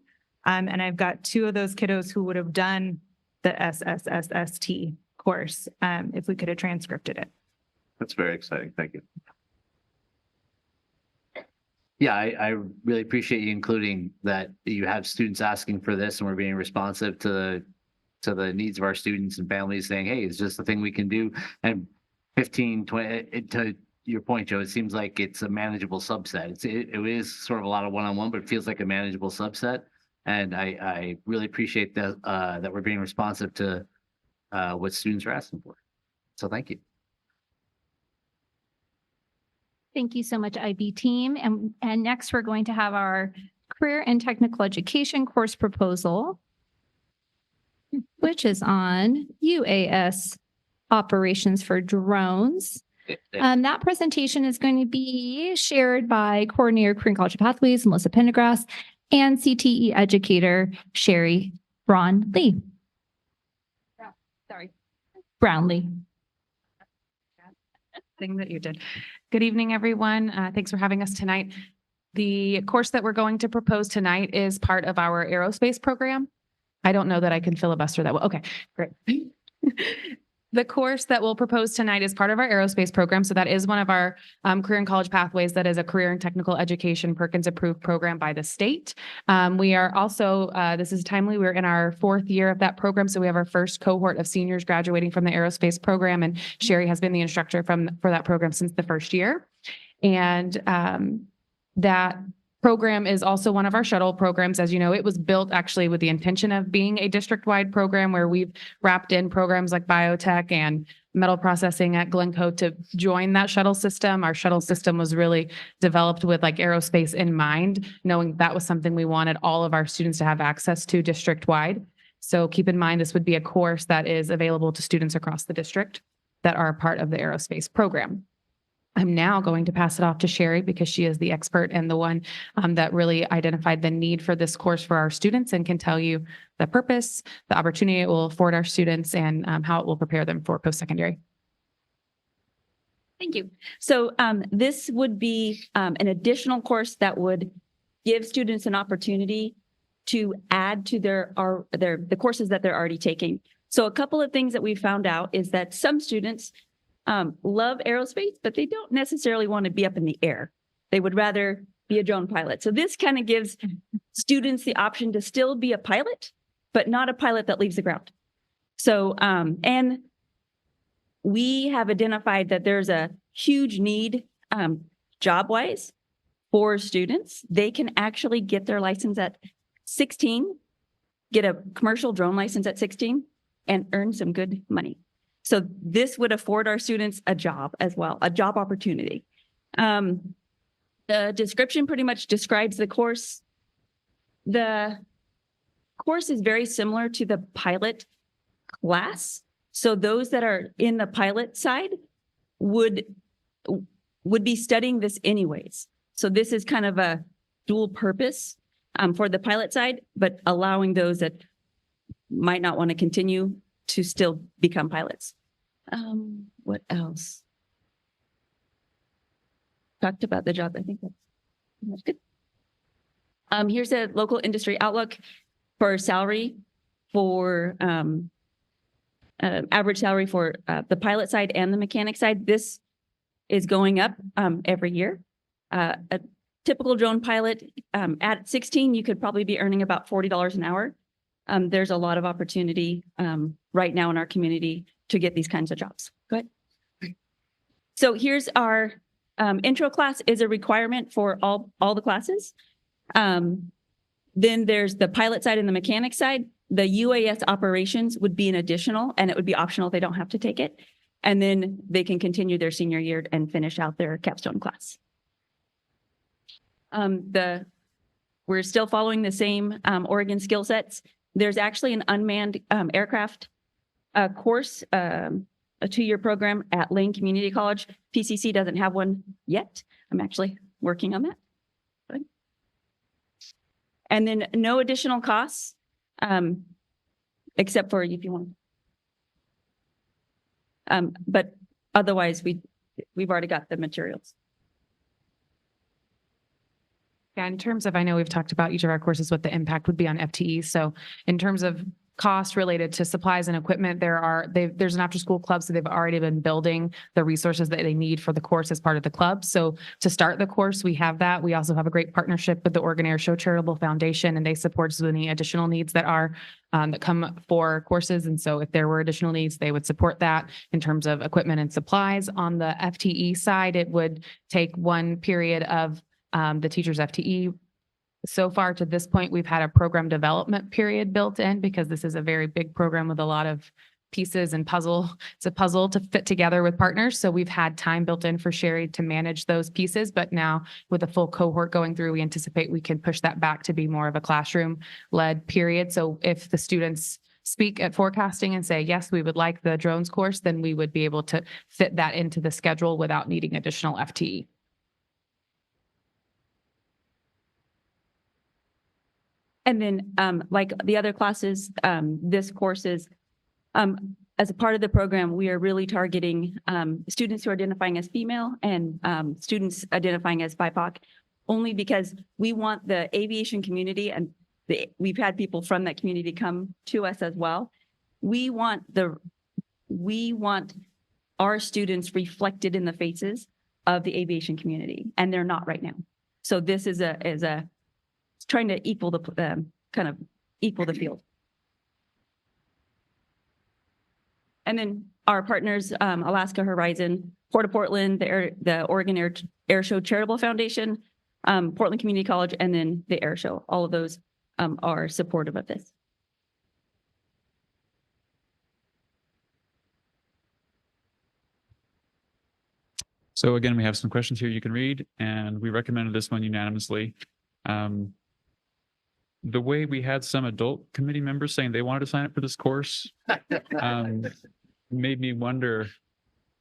And I've got 2 of those kiddos who would have done the SSSST course if we could have transcripted it. That's very exciting. Thank you. Yeah, I really appreciate you including that you have students asking for this and we're being responsive to the needs of our students and families, saying, hey, is this the thing we can do? And 15, 20, to your point, Joe, it seems like it's a manageable subset. It is sort of a lot of one-on-one, but it feels like a manageable subset. And I really appreciate that we're being responsive to what students are asking for. So thank you. Thank you so much, IB team. And next, we're going to have our career and technical education course proposal, which is on UAS operations for drones. That presentation is going to be shared by Coordinator Korean College Pathways, Melissa Pendergrass, and CTE educator, Sherry Brownlee. Brownlee. Thing that you did. Good evening, everyone. Thanks for having us tonight. The course that we're going to propose tonight is part of our aerospace program. I don't know that I can filibuster that well. Okay, great. The course that we'll propose tonight is part of our aerospace program. So that is one of our career and college pathways that is a career and technical education Perkins approved program by the state. We are also, this is timely, we're in our 4th year of that program. So we have our first cohort of seniors graduating from the aerospace program, and Sherry has been the instructor for that program since the first year. And that program is also one of our shuttle programs. As you know, it was built actually with the intention of being a district-wide program where we've wrapped in programs like biotech and metal processing at Glencoe to join that shuttle system. Our shuttle system was really developed with like aerospace in mind, knowing that was something we wanted all of our students to have access to district-wide. So keep in mind, this would be a course that is available to students across the district that are a part of the aerospace program. I'm now going to pass it off to Sherry because she is the expert and the one that really identified the need for this course for our students and can tell you the purpose, the opportunity it will afford our students, and how it will prepare them for post-secondary. Thank you. So this would be an additional course that would give students an opportunity to add to the courses that they're already taking. So a couple of things that we found out is that some students love aerospace, but they don't necessarily want to be up in the air. They would rather be a drone pilot. So this kind of gives students the option to still be a pilot, but not a pilot that leaves the ground. So, and we have identified that there's a huge need job-wise for students. They can actually get their license at 16, get a commercial drone license at 16, and earn some good money. So this would afford our students a job as well, a job opportunity. The description pretty much describes the course. The course is very similar to the pilot class. So those that are in the pilot side would be studying this anyways. So this is kind of a dual purpose for the pilot side, but allowing those that might not want to continue to still become pilots. What else? Talked about the job. I think that's good. Here's a local industry outlook for salary for average salary for the pilot side and the mechanic side. This is going up every year. A typical drone pilot at 16, you could probably be earning about $40 an hour. There's a lot of opportunity right now in our community to get these kinds of jobs. Go ahead. So here's our intro class is a requirement for all the classes. Then there's the pilot side and the mechanic side. The UAS operations would be an additional, and it would be optional. They don't have to take it. And then they can continue their senior year and finish out their capstone class. We're still following the same Oregon skill sets. There's actually an unmanned aircraft course, a 2-year program at Lane Community College. PCC doesn't have one yet. I'm actually working on that. Good. And then no additional costs, except for if you want. But otherwise, we've already got the materials. Yeah, in terms of, I know we've talked about each of our courses, what the impact would be on FTE. So in terms of cost related to supplies and equipment, there's an after school club, so they've already been building the resources that they need for the course as part of the club. So to start the course, we have that. We also have a great partnership with the Oregon Air Show Charitable Foundation, and they support any additional needs that are that come for courses. And so if there were additional needs, they would support that in terms of equipment and supplies. On the FTE side, it would take one period of the teacher's FTE. So far to this point, we've had a program development period built in because this is a very big program with a lot of pieces and puzzle. It's a puzzle to fit together with partners. So we've had time built in for Sherry to manage those pieces. But now with a full cohort going through, we anticipate we can push that back to be more of a classroom-led period. So if the students speak at forecasting and say, yes, we would like the drones course, then we would be able to fit that into the schedule without needing additional FTE. And then like the other classes, this course is, as a part of the program, we are really targeting students who are identifying as female and students identifying as BIPOC, only because we want the aviation community, and we've had people from that community come to us as well. We want our students reflected in the faces of the aviation community, and they're not right now. So this is trying to equal the equal the field. And then our partners, Alaska Horizon, Port of Portland, the Oregon Air Show Charitable Foundation, Portland Community College, and then the Air Show. All of those are supportive of this. So again, we have some questions here you can read, and we recommended this one unanimously. The way we had some adult committee members saying they wanted to sign up for this course made me wonder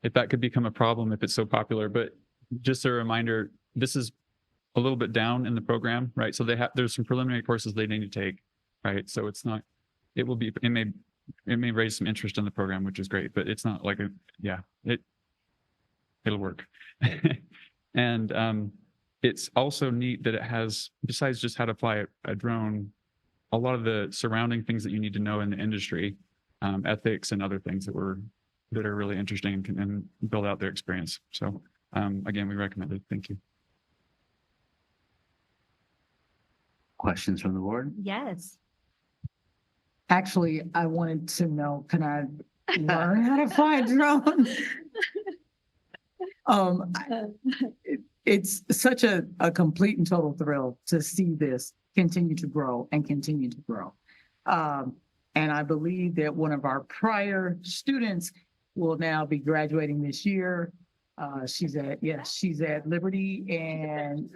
if that could become a problem if it's so popular. But just a reminder, this is a little bit down in the program, right? So there's some preliminary courses they need to take, right? So it's not, it may raise some interest in the program, which is great, but it's not like it'll work. And it's also neat that it has, besides just how to fly a drone, a lot of the surrounding things that you need to know in the industry, ethics and other things that are really interesting and build out their experience. So again, we recommend it. Thank you. Questions from the board? Yes. Actually, I wanted to know, can I learn how to fly a drone? It's such a complete and total thrill to see this continue to grow and continue to grow. And I believe that one of our prior students will now be graduating this year. She's at Liberty, and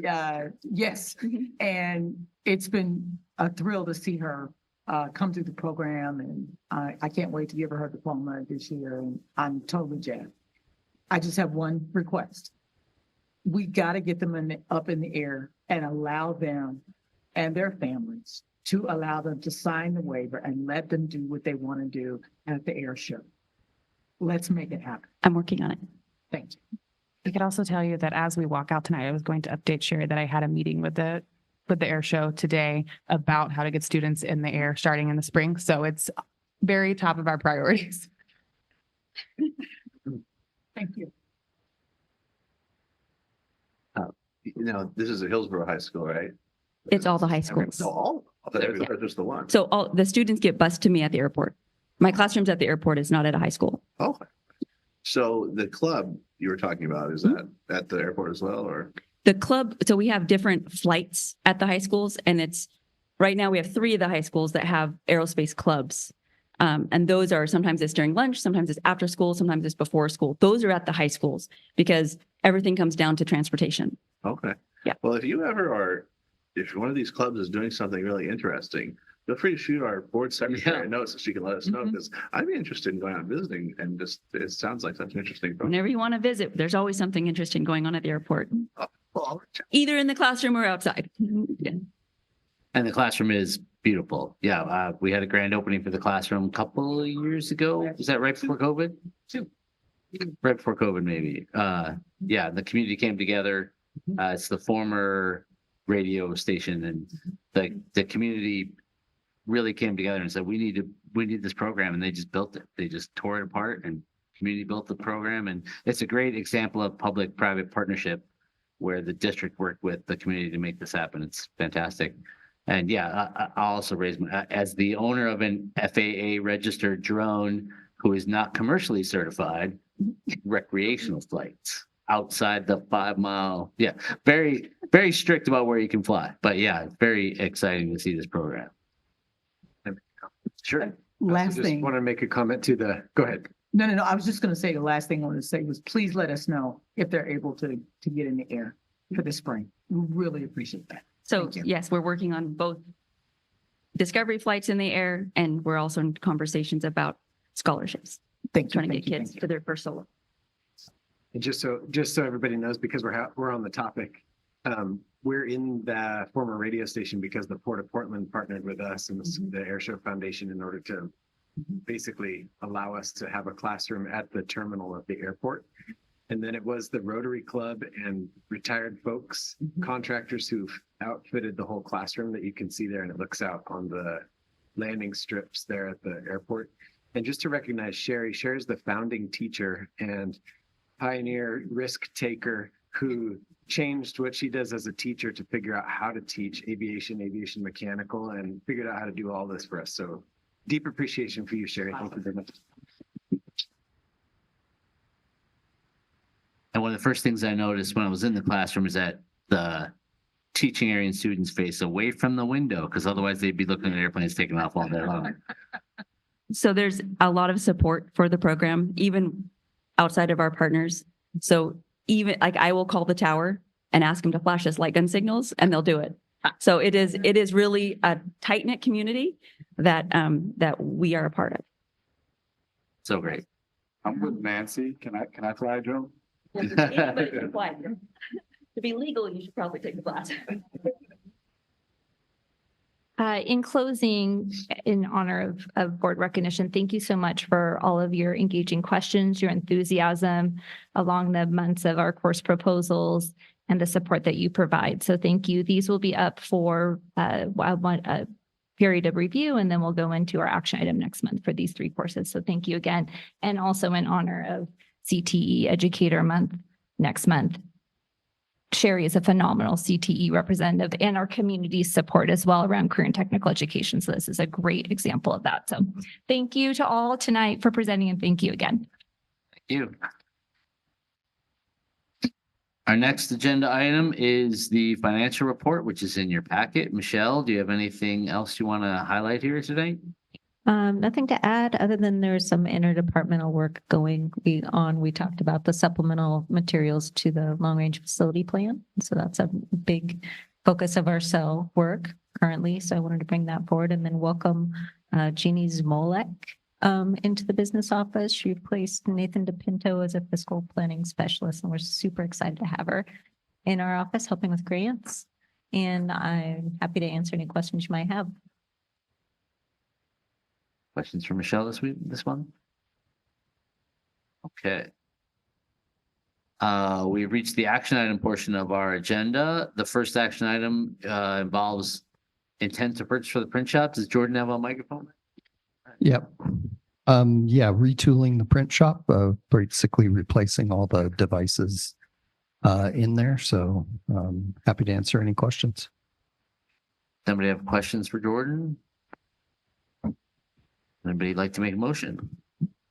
yes, and it's been a thrill to see her come through the program, and I can't wait to give her her diploma this year, and I'm totally jazzed. I just have one request. We got to get them up in the air and allow them and their families to allow them to sign the waiver and let them do what they want to do at the air show. Let's make it happen. I'm working on it. Thank you. I could also tell you that as we walk out tonight, I was going to update Sherry that I had a meeting with the air show today about how to get students in the air starting in the spring. So it's very top of our priorities. Thank you. This is a Hillsboro High School, right? It's all the high schools. So all? I thought it was just the one. So all the students get bused to me at the airport. My classroom's at the airport. It's not at a high school. Oh, so the club you were talking about, is that at the airport as well, or? The club, so we have different flights at the high schools, and it's right now we have 3 of the high schools that have aerospace clubs. And those are sometimes it's during lunch, sometimes it's after school, sometimes it's before school. Those are at the high schools because everything comes down to transportation. Okay. Yeah. Well, if one of these clubs is doing something really interesting, feel free to shoot our board secretary a note so she can let us know, because I'd be interested in going out visiting, and just it sounds like such an interesting program. Whenever you want to visit, there's always something interesting going on at the airport. Well, Either in the classroom or outside. Yeah. And the classroom is beautiful. Yeah, we had a grand opening for the classroom a couple of years ago. Was that right before COVID? Right before COVID, maybe. Yeah, the community came together. It's the former radio station, and the community really came together and said, we need this program, and they just built it. They just tore it apart, and community built the program. And it's a great example of public-private partnership where the district worked with the community to make this happen. It's fantastic. And yeah, I'll also raise as the owner of an FAA registered drone who is not commercially certified, recreational flights outside the 5 mile. Yeah, very, very strict about where you can fly. But yeah, very exciting to see this program. Sure. Last I thing. just want to make a comment to go ahead. No. I was just going to say the last thing I wanted to say was please let us know if they're able to get in the air for the spring. We really appreciate that. So yes, we're working on both discovery flights in the air, and we're also in conversations about scholarships. Trying to get kids for their first solo. And just so everybody knows, because we're on the topic, we're in the former radio station because the Port of Portland partnered with us and the Airshow Foundation in order to basically allow us to have a classroom at the terminal of the airport. And then it was the Rotary Club and retired folks, contractors who've outfitted the whole classroom that you can see there, and it looks out on the landing strips there at the airport. And just to recognize Sherry's the founding teacher and pioneer risk taker who changed what she does as a teacher to figure out how to teach aviation mechanical, and figured out how to do all this for us. So deep appreciation for you, Sherry. Thank you very much. And one of the first things I noticed when I was in the classroom is that the teaching area and students face away from the window, because otherwise they'd be looking at airplanes taking off all day long. So there's a lot of support for the program, even outside of our partners. So even like I will call the tower and ask them to flash us light gun signals, and they'll do it. So it is really a tight knit community that we are a part of. So great. I'm with Nancy. Can I fly a drone? Anybody can fly. To be legal, you should probably take the class. In closing, in honor of board recognition, thank you so much for all of your engaging questions, your enthusiasm along the months of our course proposals, and the support that you provide. So thank you. These will be up for a period of review, and then we'll go into our action item next month for these 3 courses. So thank you again. And also in honor of CTE Educator Month next month, Sherry is a phenomenal CTE representative and our community support as well around career and technical education. So this is a great example of that. So thank you to all tonight for presenting, and thank you again. Thank you. Our next agenda item is the financial report, which is in your packet. Michelle, do you have anything else you want to highlight here today? Nothing to add other than there's some interdepartmental work going on. We talked about the supplemental materials to the long range facility plan. So that's a big focus of our cell work currently. So I wanted to bring that forward and then welcome Jeannie Zmolek into the business office. She replaced Nathan DePinto as a fiscal planning specialist, and we're super excited to have her in our office helping with grants. And I'm happy to answer any questions you might have. Questions for Michelle this month? Okay. We've reached the action item portion of our agenda. The first action item involves intent to purchase for the print shop. Does Jordan have a microphone? Yep. Yeah, retooling the print shop, basically replacing all the devices in there. So happy to answer any questions. Somebody have questions for Jordan? Anybody like to make a motion?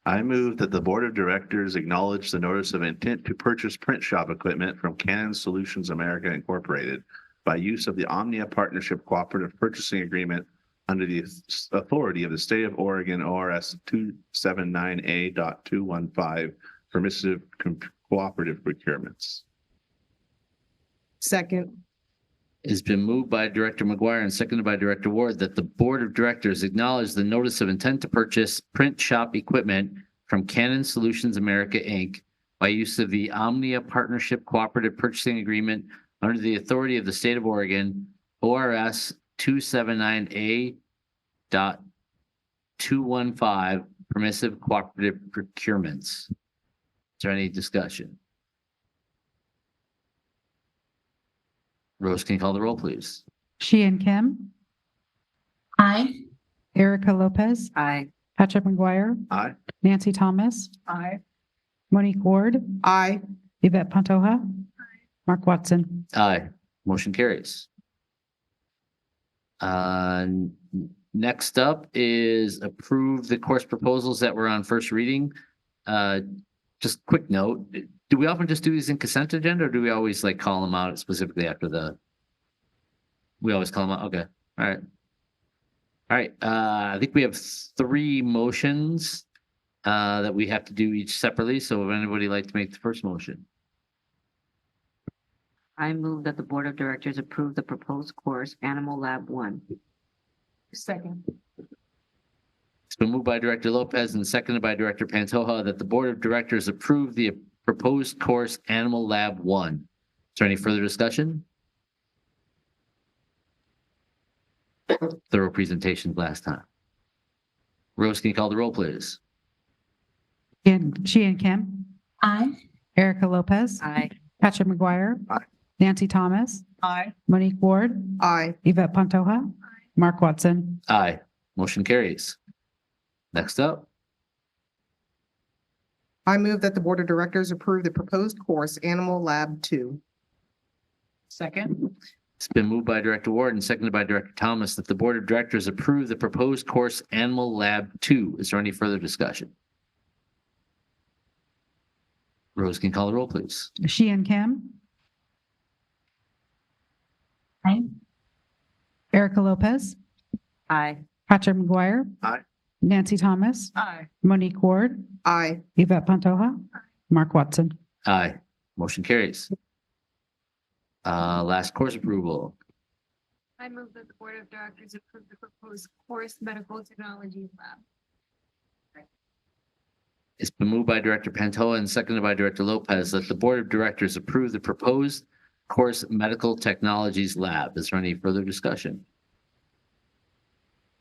I move that the Board of Directors acknowledge the notice of intent to purchase print shop equipment from Canon Solutions America Incorporated by use of the Omnia Partnership Cooperative Purchasing Agreement under the authority of the State of Oregon ORS 279A.215 permissive cooperative procurements. Second. It's been moved by Director McGuire and seconded by Director Ward that the Board of Directors acknowledge the notice of intent to purchase print shop equipment from Canon Solutions America, Inc. by use of the Omnia Partnership Cooperative Purchasing Agreement under the authority of the State of Oregon, ORS 279A.215, permissive cooperative procurements. Is there any discussion? Rose, can you call the roll, please? Sheehan Kim. Aye. Erica Lopez. Aye. Patrick McGuire. Aye. Nancy Thomas. Aye. Monique Ward. Aye. Yvette Pantoja. Mark Watson. Aye. Motion carries. Next up is approve the course proposals that were on first reading. Just quick note, do we often just do these in consent agenda, or do we always like call them out specifically after we always call them out? Okay. All right. All right. I think we have 3 motions that we have to do each separately. So would anybody like to make the first motion? I move that the Board of Directors approve the proposed course Animal Lab 1. Second. It's been moved by Director Lopez and seconded by Director Pantoja that the Board of Directors approve the proposed course Animal Lab 1. Is there any further discussion? Thorough presentation last time. Rose, can you call the roll, please? Sheehan Kim. Aye. Erica Lopez. Aye. Patrick McGuire. Aye. Nancy Thomas. Aye. Monique Ward. Aye. Yvette Pantoja. Mark Watson. Aye. Motion carries. Next up. I move that the Board of Directors approve the proposed course Animal Lab 2. Second. It's been moved by Director Ward and seconded by Director Thomas that the Board of Directors approve the proposed course Animal Lab 2. Is there any further discussion? Rose, can you call the roll, please? Sheehan Kim. Aye. Erica Lopez. Aye. Patrick McGuire. Aye. Nancy Thomas. Aye. Monique Ward. Aye. Yvette Pantoja. Mark Watson. Aye. Motion carries. Last course approval. I move that the Board of Directors approve the proposed course Medical Technologies Lab. It's been moved by Director Pantoja and seconded by Director Lopez that the Board of Directors approve the proposed course Medical Technologies Lab. Is there any further discussion?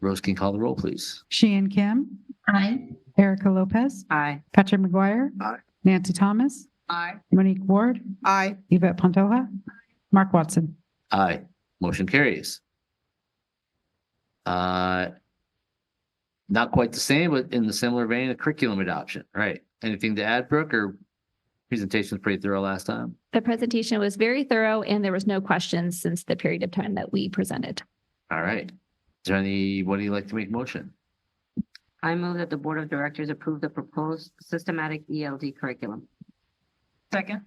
Rose, can you call the roll, please? Sheehan Kim. Aye. Erica Lopez. Aye. Patrick McGuire. Aye. Nancy Thomas. Aye. Monique Ward, Aye. Yvette Pantoja, Mark Watson. Aye. Motion carries. Not quite the same, but in the similar vein of curriculum adoption, right? Anything to add, Brooke, or presentation was pretty thorough last time? The presentation was very thorough and there was no questions since the period of time that we presented. All right. Is there anybody like to make a motion? I move that the Board of Directors approve the proposed systematic ELD curriculum. Second.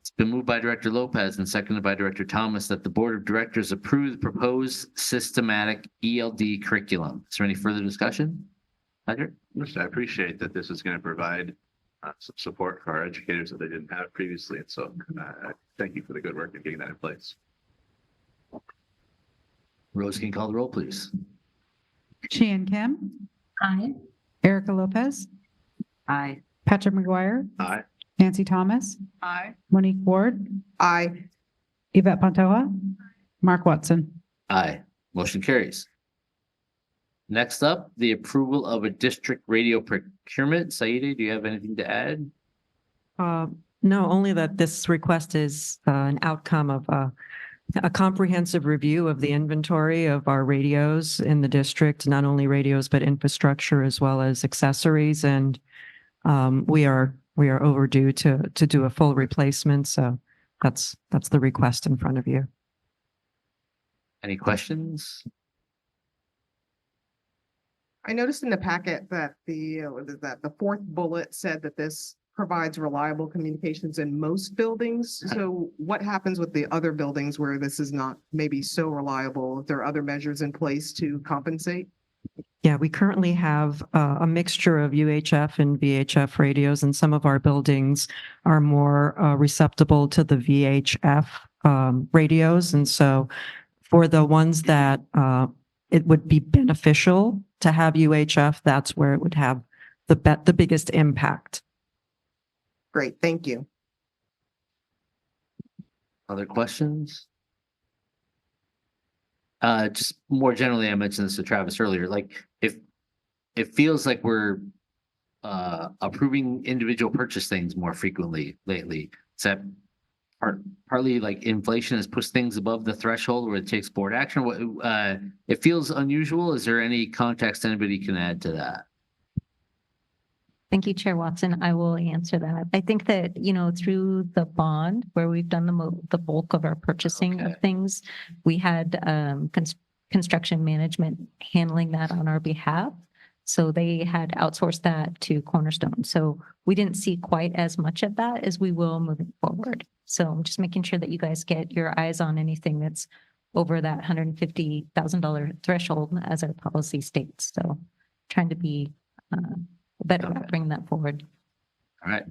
It's been moved by Director Lopez and seconded by Director Thomas that the Board of Directors approve the proposed systematic ELD curriculum. Is there any further discussion? Patrick? Yes, I appreciate that this is going to provide some support for our educators that they didn't have previously. And so thank you for the good work in getting that in place. Rose, can you call the roll, please? Sheehan Kim, Aye. Erica Lopez, Aye. Patrick McGuire, Aye. Nancy Thomas, Aye. Monique Ward, Aye. Yvette Pantoja, Mark Watson. Aye. Motion carries. Next up, the approval of a district radio procurement. Saida, do you have anything to add? No, only that this request is an outcome of a comprehensive review of the inventory of our radios in the district, not only radios, but infrastructure as well as accessories. And we are overdue to do a full replacement. So that's the request in front of you. Any questions? I noticed in the packet that the fourth bullet said that this provides reliable communications in most buildings. So what happens with the other buildings where this is not maybe so reliable? If there are other measures in place to compensate? Yeah, we currently have a mixture of UHF and VHF radios, and some of our buildings are more receptible to the VHF radios. And so for the ones that it would be beneficial to have UHF, that's where it would have the biggest impact. Great, thank you. Other questions? Just more generally, I mentioned this to Travis earlier, like if it feels like we're approving individual purchase things more frequently lately, is that partly like inflation has pushed things above the threshold where it takes board action? It feels unusual. Is there any context anybody can add to that? Thank you, Chair Watson. I will answer that. I think that, through the bond where we've done the bulk of our purchasing of things, we had construction management handling that on our behalf. So they had outsourced that to Cornerstone. So we didn't see quite as much of that as we will moving forward. So I'm just making sure that you guys get your eyes on anything that's over that $150,000 threshold as our policy states. So trying to be better at bringing that forward. All right.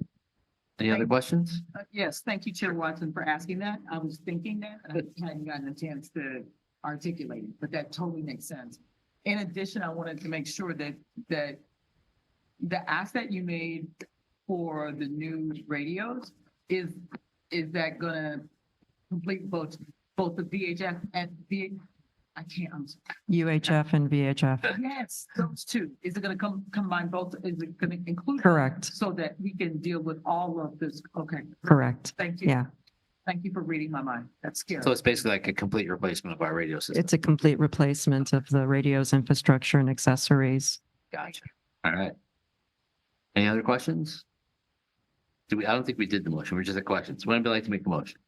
Any other questions? Yes, thank you, Chair Watson, for asking that. I was thinking that, and I hadn't gotten a chance to articulate it, but that totally makes sense. In addition, I wanted to make sure that the ask that you made for the new radios, is that gonna complete both the VHF and UHF and VHF. Yes, those two. Is it gonna combine both? Is it gonna include? Correct. So that we can deal with all of this? Okay. Correct. Thank you. Yeah. Thank you for reading my mind. That's scary. So it's basically like a complete replacement of our radio system. It's a complete replacement of the radio's infrastructure and accessories. Gotcha. All right. Any other questions? I don't think we did the motion. We're just at questions. Would anybody like to make the motion?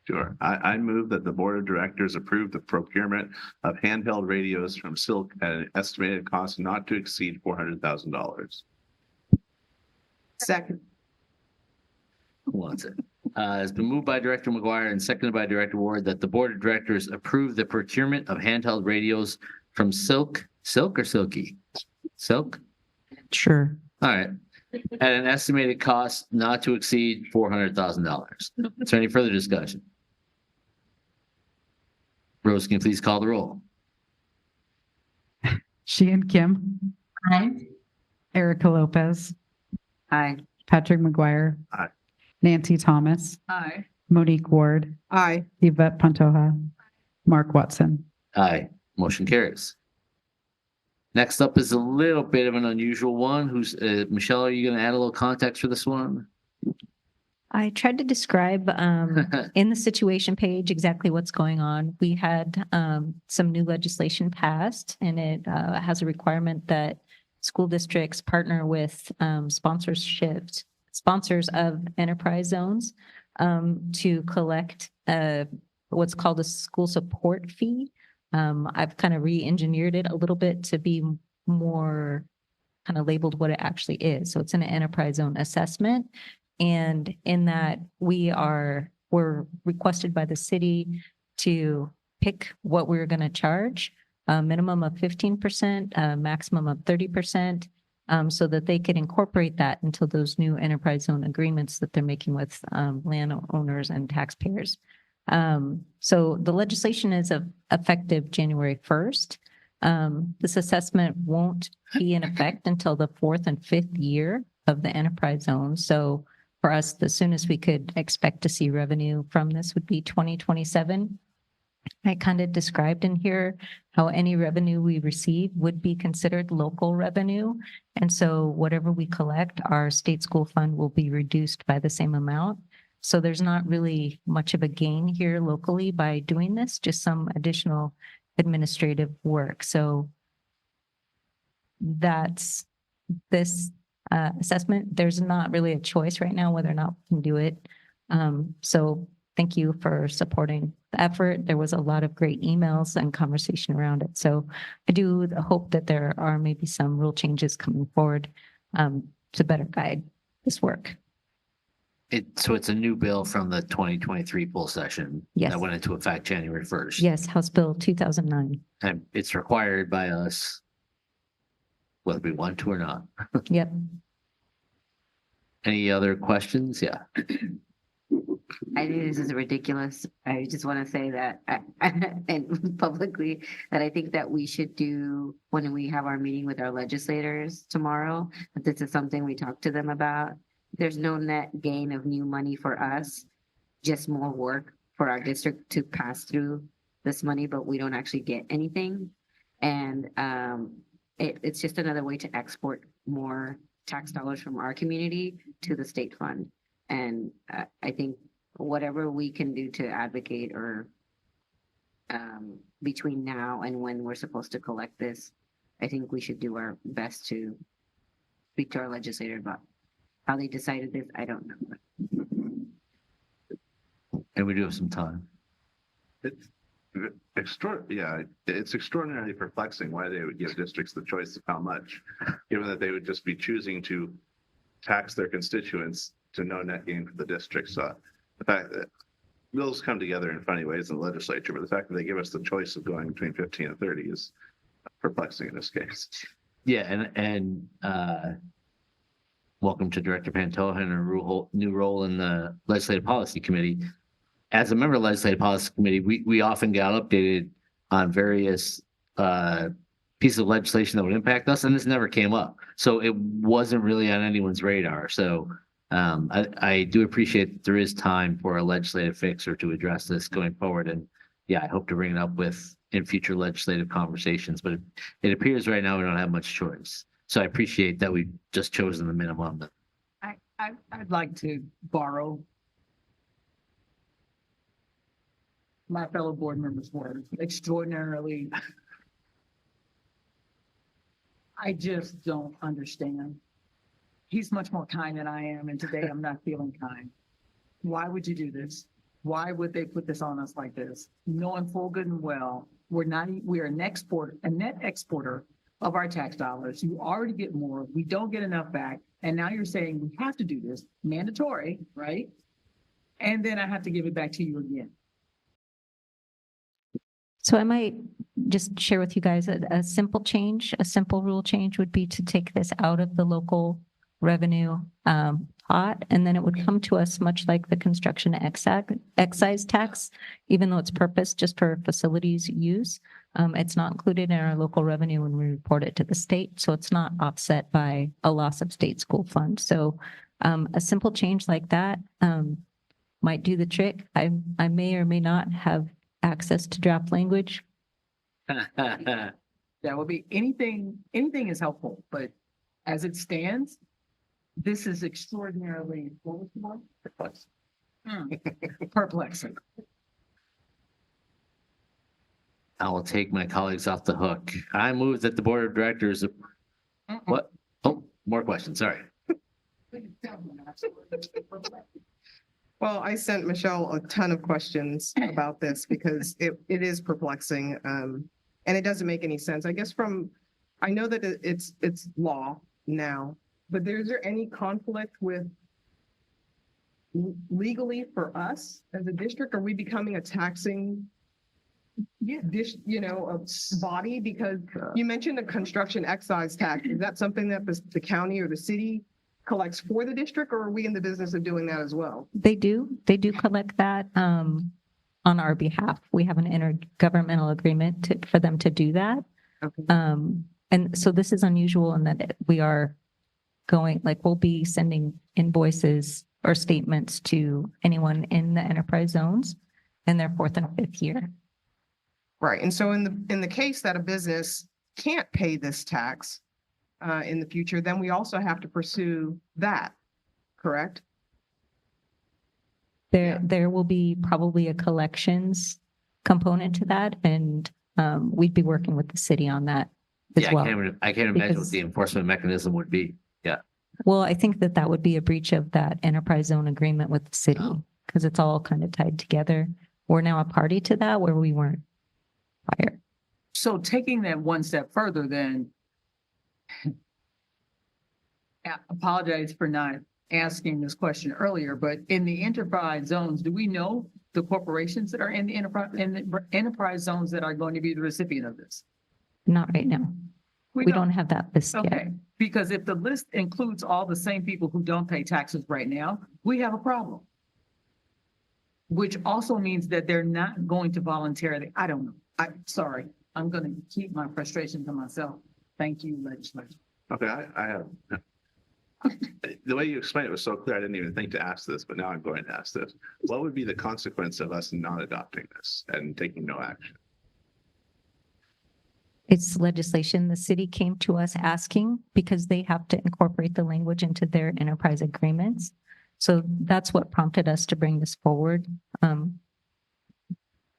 Sure. I move that the Board of Directors approve the procurement of handheld radios from Silk at an estimated cost not to exceed $400,000. Second. Who wants it? It's been moved by Director McGuire and seconded by Director Ward that the Board of Directors approve the procurement of handheld radios from Silk or Silky? Silk? Sure. All right. At an estimated cost not to exceed $400,000. Is there any further discussion? Rose, can you please call the roll? Sheehan Kim. Aye. Erica Lopez, Aye. Patrick McGuire. Aye. Nancy Thomas, Aye. Monique Ward, Aye. Yvette Pantoja, Mark Watson. Aye. Motion carries. Next up is a little bit of an unusual one. Michelle, are you going to add a little context for this one? I tried to describe in the situation page exactly what's going on. We had some new legislation passed, and it has a requirement that school districts partner with sponsors of enterprise zones to collect what's called a school support fee. I've kind of re-engineered it a little bit to be more kind of labeled what it actually is. So it's an enterprise zone assessment. And in that we're requested by the city to pick what we're going to charge, a minimum of 15%, a maximum of 30%, so that they can incorporate that into those new enterprise zone agreements that they're making with landowners and taxpayers. So the legislation is effective January 1st. This assessment won't be in effect until the 4th and 5th year of the enterprise zone. So for us, the soonest we could expect to see revenue from this would be 2027. I kind of described in here how any revenue we receive would be considered local revenue. And so whatever we collect, our state school fund will be reduced by the same amount. So there's not really much of a gain here locally by doing this, just some additional administrative work. So that's this assessment. There's not really a choice right now whether or not we can do it. So thank you for supporting the effort. There was a lot of great emails and conversation around it. So I do hope that there are maybe some rule changes coming forward to better guide this work. So it's a new bill from the 2023 full session. Yes. That went into effect January 1st. Yes, House Bill 2009. And it's required by us, whether we want to or not. Yep. Any other questions? Yeah. I think this is ridiculous. I just want to say that and publicly that I think that we should do when we have our meeting with our legislators tomorrow, that this is something we talk to them about. There's no net gain of new money for us, just more work for our district to pass through this money, but we don't actually get anything. And it's just another way to export more tax dollars from our community to the state fund. And I think whatever we can do to advocate or between now and when we're supposed to collect this, I think we should do our best to speak to our legislator about how they decided this. I don't know. And we do have some time. It's it's extraordinarily perplexing why they would give districts the choice of how much, given that they would just be choosing to tax their constituents to no net gain for the district. So the fact that bills come together in funny ways in the legislature, but the fact that they give us the choice of going between 15 and 30 is perplexing in this case. Yeah, and welcome to Director Pantoja and her new role in the Legislative Policy Committee. As a member of the Legislative Policy Committee, we often get updated on various pieces of legislation that would impact us, and this never came up. So it wasn't really on anyone's radar. So I do appreciate that there is time for a legislative fixer to address this going forward. And yeah, I hope to bring it up in future legislative conversations, but it appears right now we don't have much choice. So I appreciate that we've just chosen the minimum. I'd like to borrow my fellow board members' words, extraordinarily. I just don't understand. He's much more kind than I am, and today I'm not feeling kind. Why would you do this? Why would they put this on us like this? Knowing full good and well, we are a net exporter of our tax dollars. You already get more. We don't get enough back. And now you're saying we have to do this, mandatory, right? And then I have to give it back to you again. So I might just share with you guys a simple change, a simple rule change would be to take this out of the local revenue pot, and then it would come to us much like the construction excise tax, even though it's purposed just for facilities use. It's not included in our local revenue when we report it to the state, so it's not offset by a loss of state school fund. So a simple change like that might do the trick. I may or may not have access to draft language. That would be anything is helpful, but as it stands, this is extraordinarily what was the word? Perplexing. I will take my colleagues off the hook. I move that the board of directors. What? Oh, more questions. Sorry. Well, I sent Michelle a ton of questions about this because it is perplexing. And it doesn't make any sense. I guess I know that it's law now, but is there any conflict with legally for us as a district? Are we becoming a taxing a body? Because you mentioned a construction excise tax. Is that something that the county or the city collects for the district, or are we in the business of doing that as well? They do collect that on our behalf. We have an intergovernmental agreement for them to do that. Okay. And so this is unusual in that we are we'll be sending invoices or statements to anyone in the enterprise zones in their 4th and 5th year. Right. And so in the case that a business can't pay this tax in the future, then we also have to pursue that, correct? There will be probably a collections component to that, and we'd be working with the city on that as Yeah, well. I can't imagine what Because- the enforcement mechanism would be. Yeah. Well, I think that would be a breach of that enterprise zone agreement with the city, because it's all kind of tied together. We're now a party to that where we weren't prior. So taking that one step further, then I apologize for not asking this question earlier, but in the enterprise zones, do we know the corporations that are in the enterprise zones that are going to be the recipient of this? Not right now. We don't have that list yet. Okay, because if the list includes all the same people who don't pay taxes right now, we have a problem. Which also means that they're not going to voluntarily, I don't know. Sorry, I'm going to keep my frustration to myself. Thank you, legislature. Okay, I have. The way you explained it was so clear, I didn't even think to ask this, but now I'm going to ask this. What would be the consequence of us not adopting this and taking no action? It's legislation. The city came to us asking because they have to incorporate the language into their enterprise agreements. So that's what prompted us to bring this forward.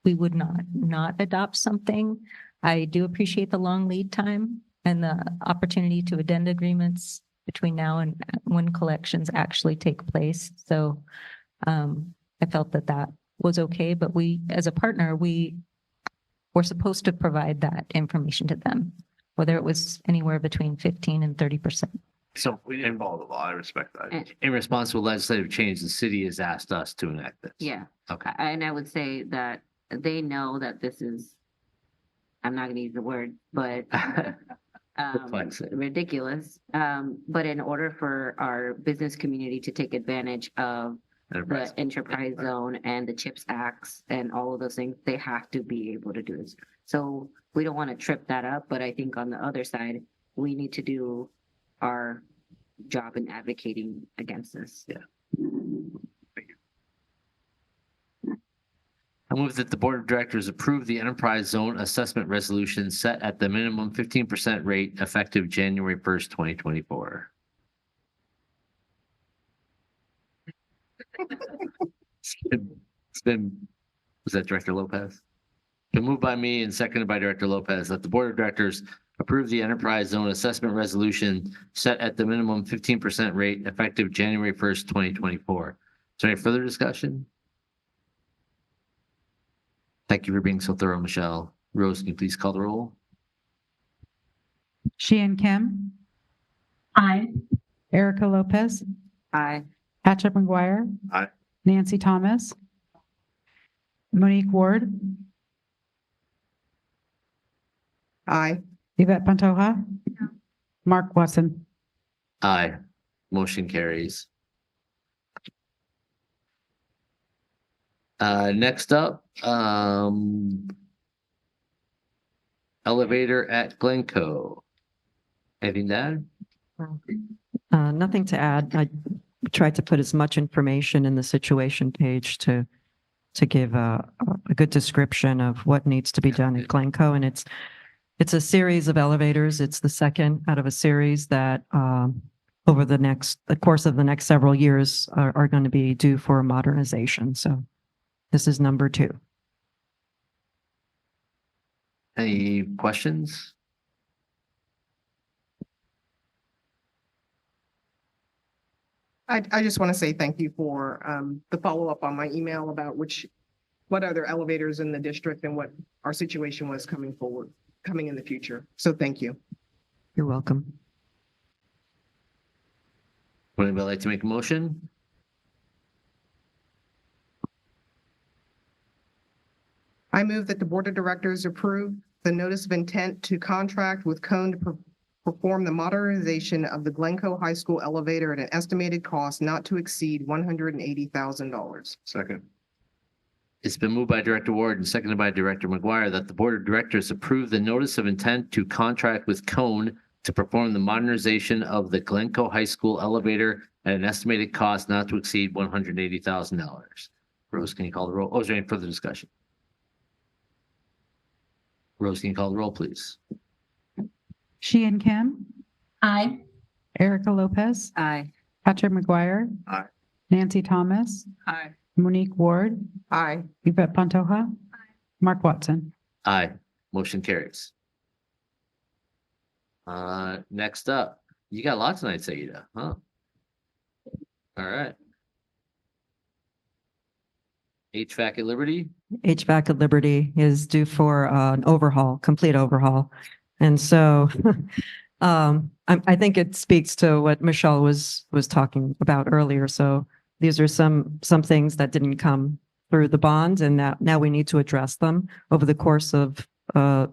We would not adopt something. I do appreciate the long lead time and the opportunity to addend agreements between now and when collections actually take place. So I felt that was okay, but we, as a partner, we're supposed to provide that information to them, whether it was anywhere between 15 and 30%. So We didn't follow the law. I respect that. in response to a legislative change, the city has asked us to enact this. Yeah. Okay. And I would say that they know that this is, I'm not gonna use the word, but Perplexing. ridiculous. But in order for our business community to take advantage of the enterprise zone and the CHIPS Acts and all of those things, they have to be able to do this. So we don't want to trip that up, but I think on the other side, we need to do our job in advocating against this. Yeah. I move that the board of directors approve the enterprise zone assessment resolution set at the minimum 15% rate effective January 1st, 2024. It's been, was that Director Lopez? Been moved by me and seconded by Director Lopez that the board of directors approve the enterprise zone assessment resolution set at the minimum 15% rate effective January 1st, 2024. Is there any further discussion? Thank you for being so thorough, Michelle. Rose, can you please call the roll? Sheehan Kim, Aye. Erica Lopez, Aye. Patrick McGuire. Aye. Nancy Thomas. Monique Ward, Aye. Yvette Pantoja. Mark Watson. Aye. Motion carries. Next up, elevator at Glencoe. Anything to add? Nothing to add. I tried to put as much information in the situation page to give a good description of what needs to be done at Glencoe. And it's It's a series of elevators. It's the second out of a series that over the course of the next several years are going to be due for modernization. So this is number 2. Any questions? I just want to say thank you for the follow-up on my email about what other elevators in the district and what our situation was coming in the future. So thank you. You're welcome. Would anybody like to make a motion? I move that the Board of Directors approve the notice of intent to contract with Cone to perform the modernization of the Glencoe High School elevator at an estimated cost not to exceed $180,000. Second. It's been moved by Director Ward and seconded by Director McGuire that the Board of Directors approve the notice of intent to contract with Cone to perform the modernization of the Glencoe High School elevator at an estimated cost not to exceed $180,000. Rose, can you call the roll? Oh, is there any further discussion? Rose, can you call the roll, please? Sheehan Kim. Aye. Erica Lopez. Aye. Patrick McGuire. Aye. Nancy Thomas. Aye. Monique Ward. Aye. Yvette Pantoja. Mark Watson. Aye. Motion carries. Next up, you got a lot tonight, Saida, huh? All right. HVAC at Liberty? HVAC at Liberty is due for an overhaul, complete overhaul. And so I think it speaks to what Michelle was talking about earlier. So these are some things that didn't come through the bond, and that now we need to address them over the course of the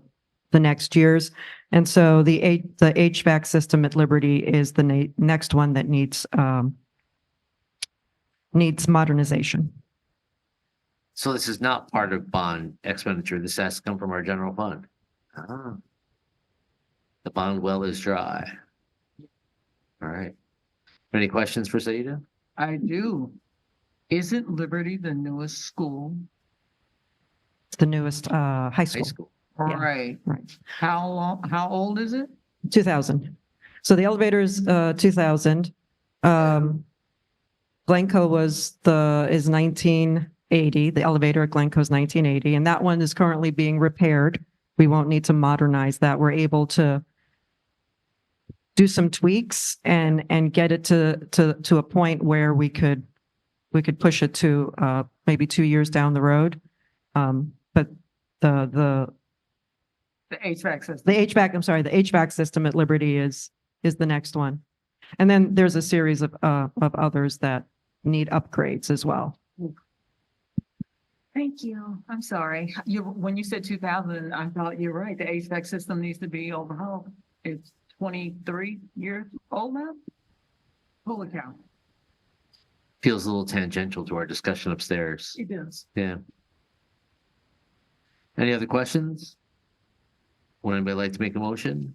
next years. And so the HVAC system at Liberty is the next one that needs modernization. So this is not part of bond expenditure. This has to come from our general fund. Ah. The bond well is dry. All right. Any questions for Saida? I do. Isn't Liberty the newest school? It's the newest high school. High school. Yeah. Right. Right. How old is it? 2000. So the elevator's 2000. Glencoe is 1980. The elevator at Glencoe is 1980, and that one is currently being repaired. We won't need to modernize that. We're able to do some tweaks and get it to a point where we could push it to maybe 2 years down the road. But the HVAC system. the HVAC system at Liberty is the next one. And then there's a series of others that need upgrades as well. Thank you. I'm sorry. When you said 2000, I thought you're right. The HVAC system needs to be overhauled. It's 23 years old now. Holy cow. Feels a little tangential to our discussion upstairs. It does. Yeah. Any other questions? Would anybody like to make a motion?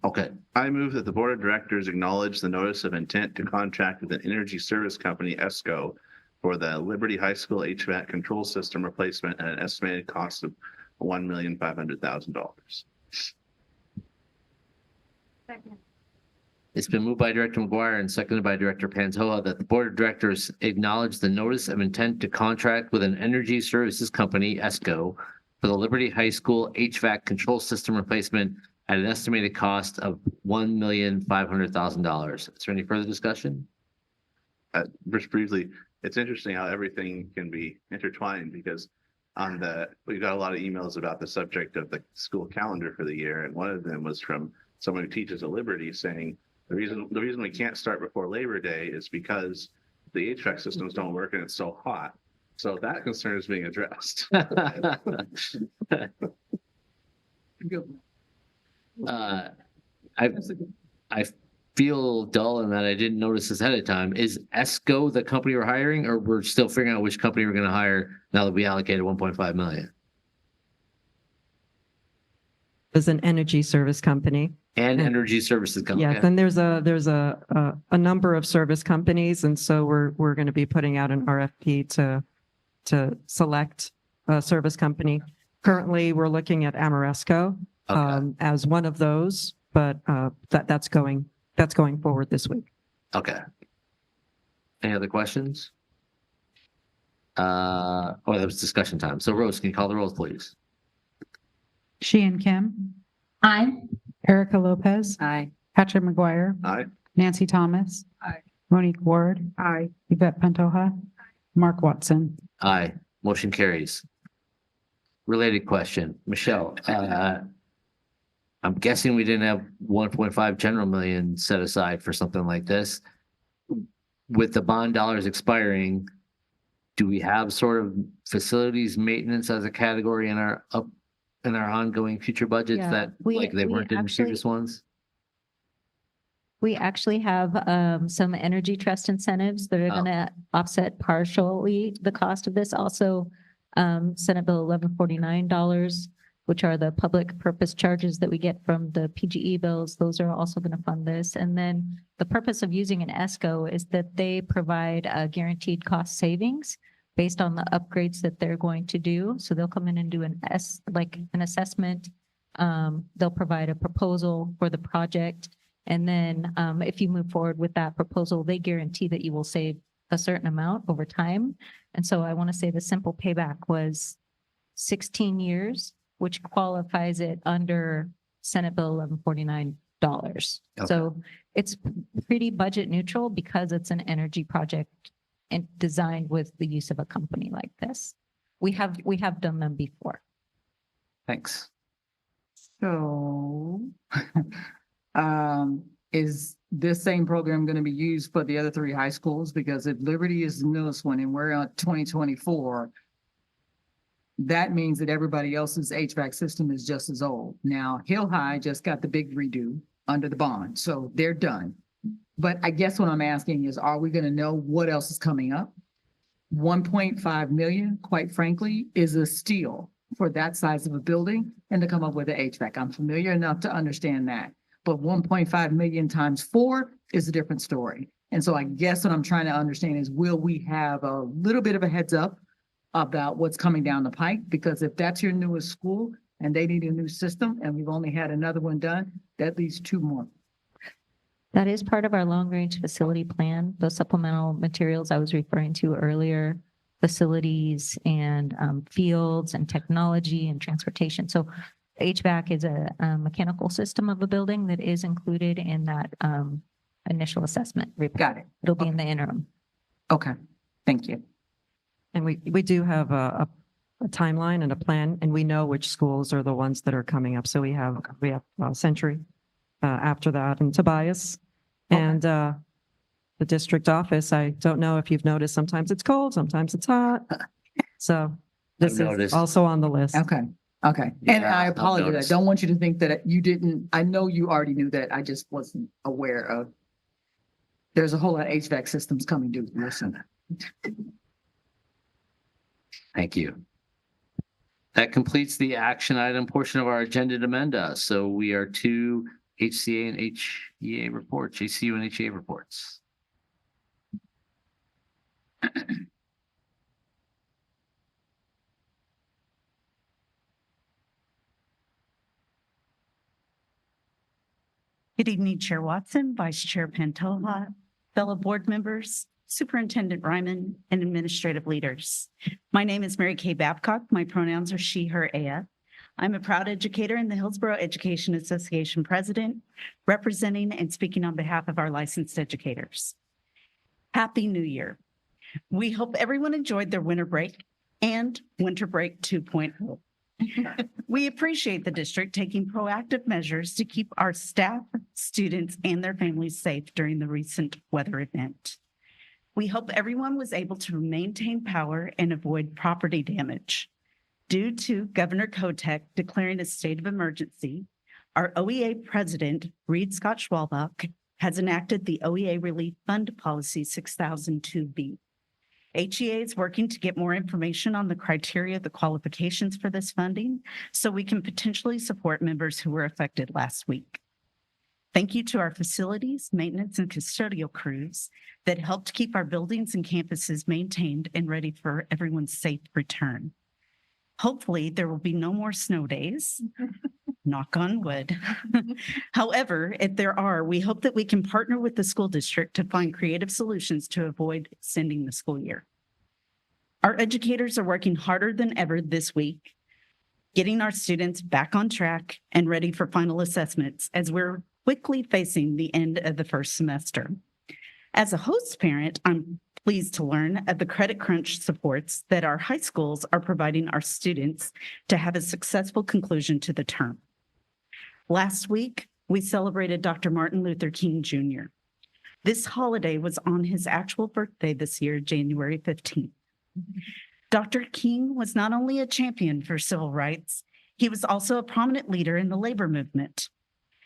Okay. I move that the Board of Directors acknowledge the notice of intent to contract with an energy service company, ESCO, for the Liberty High School HVAC control system replacement at an estimated cost of $1,500,000. Second. It's been moved by Director McGuire and seconded by Director Pantoja that the Board of Directors acknowledge the notice of intent to contract with an energy services company, ESCO, for the Liberty High School HVAC control system replacement at an estimated cost of $1,500,000. Is there any further discussion? Just briefly, it's interesting how everything can be intertwined because we got a lot of emails about the subject of the school calendar for the year, and one of them was from someone who teaches at Liberty saying the reason we can't start before Labor Day is because the HVAC systems don't work and it's so hot. So that concern is being addressed. Good. I feel dull in that I didn't notice this ahead of time. Is ESCO the company we're hiring, or we're still figuring out which company we're going to hire now that we allocated $1.5 million? is an energy service company. And energy services company. Yes, and there's a number of service companies, and so we're going to be putting out an RFP to select a service company. Currently, we're looking at Amoresco as one of those, but that's going forward this week. Okay. Any other questions? That was discussion time. So Rose, can you call the rolls, please? Sheehan Kim, Aye. Erica Lopez, Aye. Patrick McGuire, Aye. Nancy Thomas, Aye. Monique Ward, Aye. Yvette Pantoja, Mark Watson. Aye. Motion carries. Related question, Michelle, I'm guessing we didn't have 1.5 general million set aside for something like this. With the bond dollars expiring, do we have sort of facilities maintenance as a category in our ongoing future budgets Yeah, that we- like they we weren't in actually- previous ones? We actually have some energy trust incentives that are Oh. going to offset partially the cost of this. Also, Senate Bill 1149 dollars, which are the public purpose charges that we get from the PGE bills. Those are also going to fund this. And then the purpose of using an ESCO is that they provide guaranteed cost savings based on the upgrades that they're going to do. So they'll come in and do an assessment. They'll provide a proposal for the project. And then if you move forward with that proposal, they guarantee that you will save a certain amount over time. And so I want to say the simple payback was 16 years, which qualifies it under Senate Bill 1149 dollars. Okay. So it's pretty budget neutral because it's an energy project and designed with the use of a company like this. We have done them before. Thanks. So, is this same program going to be used for the other three high schools? Because if Liberty is the newest one and we're on 2024, that means that everybody else's HVAC system is just as old. Now, Hill High just got the big redo under the bond, so they're done. But I guess what I'm asking is, are we going to know what else is coming up? 1.5 million, quite frankly, is a steal for that size of a building and to come up with an HVAC. I'm familiar enough to understand that. But 1.5 million times 4 is a different story. And so I guess what I'm trying to understand is, will we have a little bit of a heads up about what's coming down the pike? Because if that's your newest school and they need a new system and we've only had another one done, that leaves 2 more. That is part of our long-range facility plan. Those supplemental materials I was referring to earlier, facilities and fields and technology and transportation. So HVAC is a mechanical system of a building that is included in that initial assessment report. Got it. It'll be in the interim. Okay, thank you. And we do have a timeline and a plan, and we know which schools are the ones that are coming up. So we have Century after that, and Tobias, and the district office. I don't know if you've noticed, sometimes it's cold, sometimes it's hot. So this is noticed. also on the list. Okay, okay. And Yeah, I I've apologize. I noticed. don't want you to think that you didn't, I know you already knew that. I just wasn't aware of. There's a whole lot of HVAC systems coming due. Listen. Thank you. That completes the action item portion of our agenda to amenda. So we are to HCA and HEA reports, HCU and HEA reports. Good evening, Chair Watson, Vice Chair Pantoja, fellow board members, Superintendent Ryman, and administrative leaders. My name is Mary Kay Babcock. My pronouns are she, her, ea. I'm a proud educator and the Hillsboro Education Association president, representing and speaking on behalf of our licensed educators. Happy New Year. We hope everyone enjoyed their winter break and winter break 2.0. We appreciate the district taking proactive measures to keep our staff, students, and their families safe during the recent weather event. We hope everyone was able to maintain power and avoid property damage. Due to Governor Kotek declaring a state of emergency, our OEA president, Reed Scott Schwalbach, has enacted the OEA Relief Fund Policy 6002B. HEA is working to get more information on the criteria, the qualifications for this funding, so we can potentially support members who were affected last week. Thank you to our facilities, maintenance, and custodial crews that helped keep our buildings and campuses maintained and ready for everyone's safe return. Hopefully, there will be no more snow days. Knock on wood. However, if there are, we hope that we can partner with the school district to find creative solutions to avoid extending the school year. Our educators are working harder than ever this week, getting our students back on track and ready for final assessments as we're quickly facing the end of the first semester. As a host parent, I'm pleased to learn of the credit crunch supports that our high schools are providing our students to have a successful conclusion to the term. Last week, we celebrated Dr. Martin Luther King Jr. This holiday was on his actual birthday this year, January 15th. Dr. King was not only a champion for civil rights, he was also a prominent leader in the labor movement.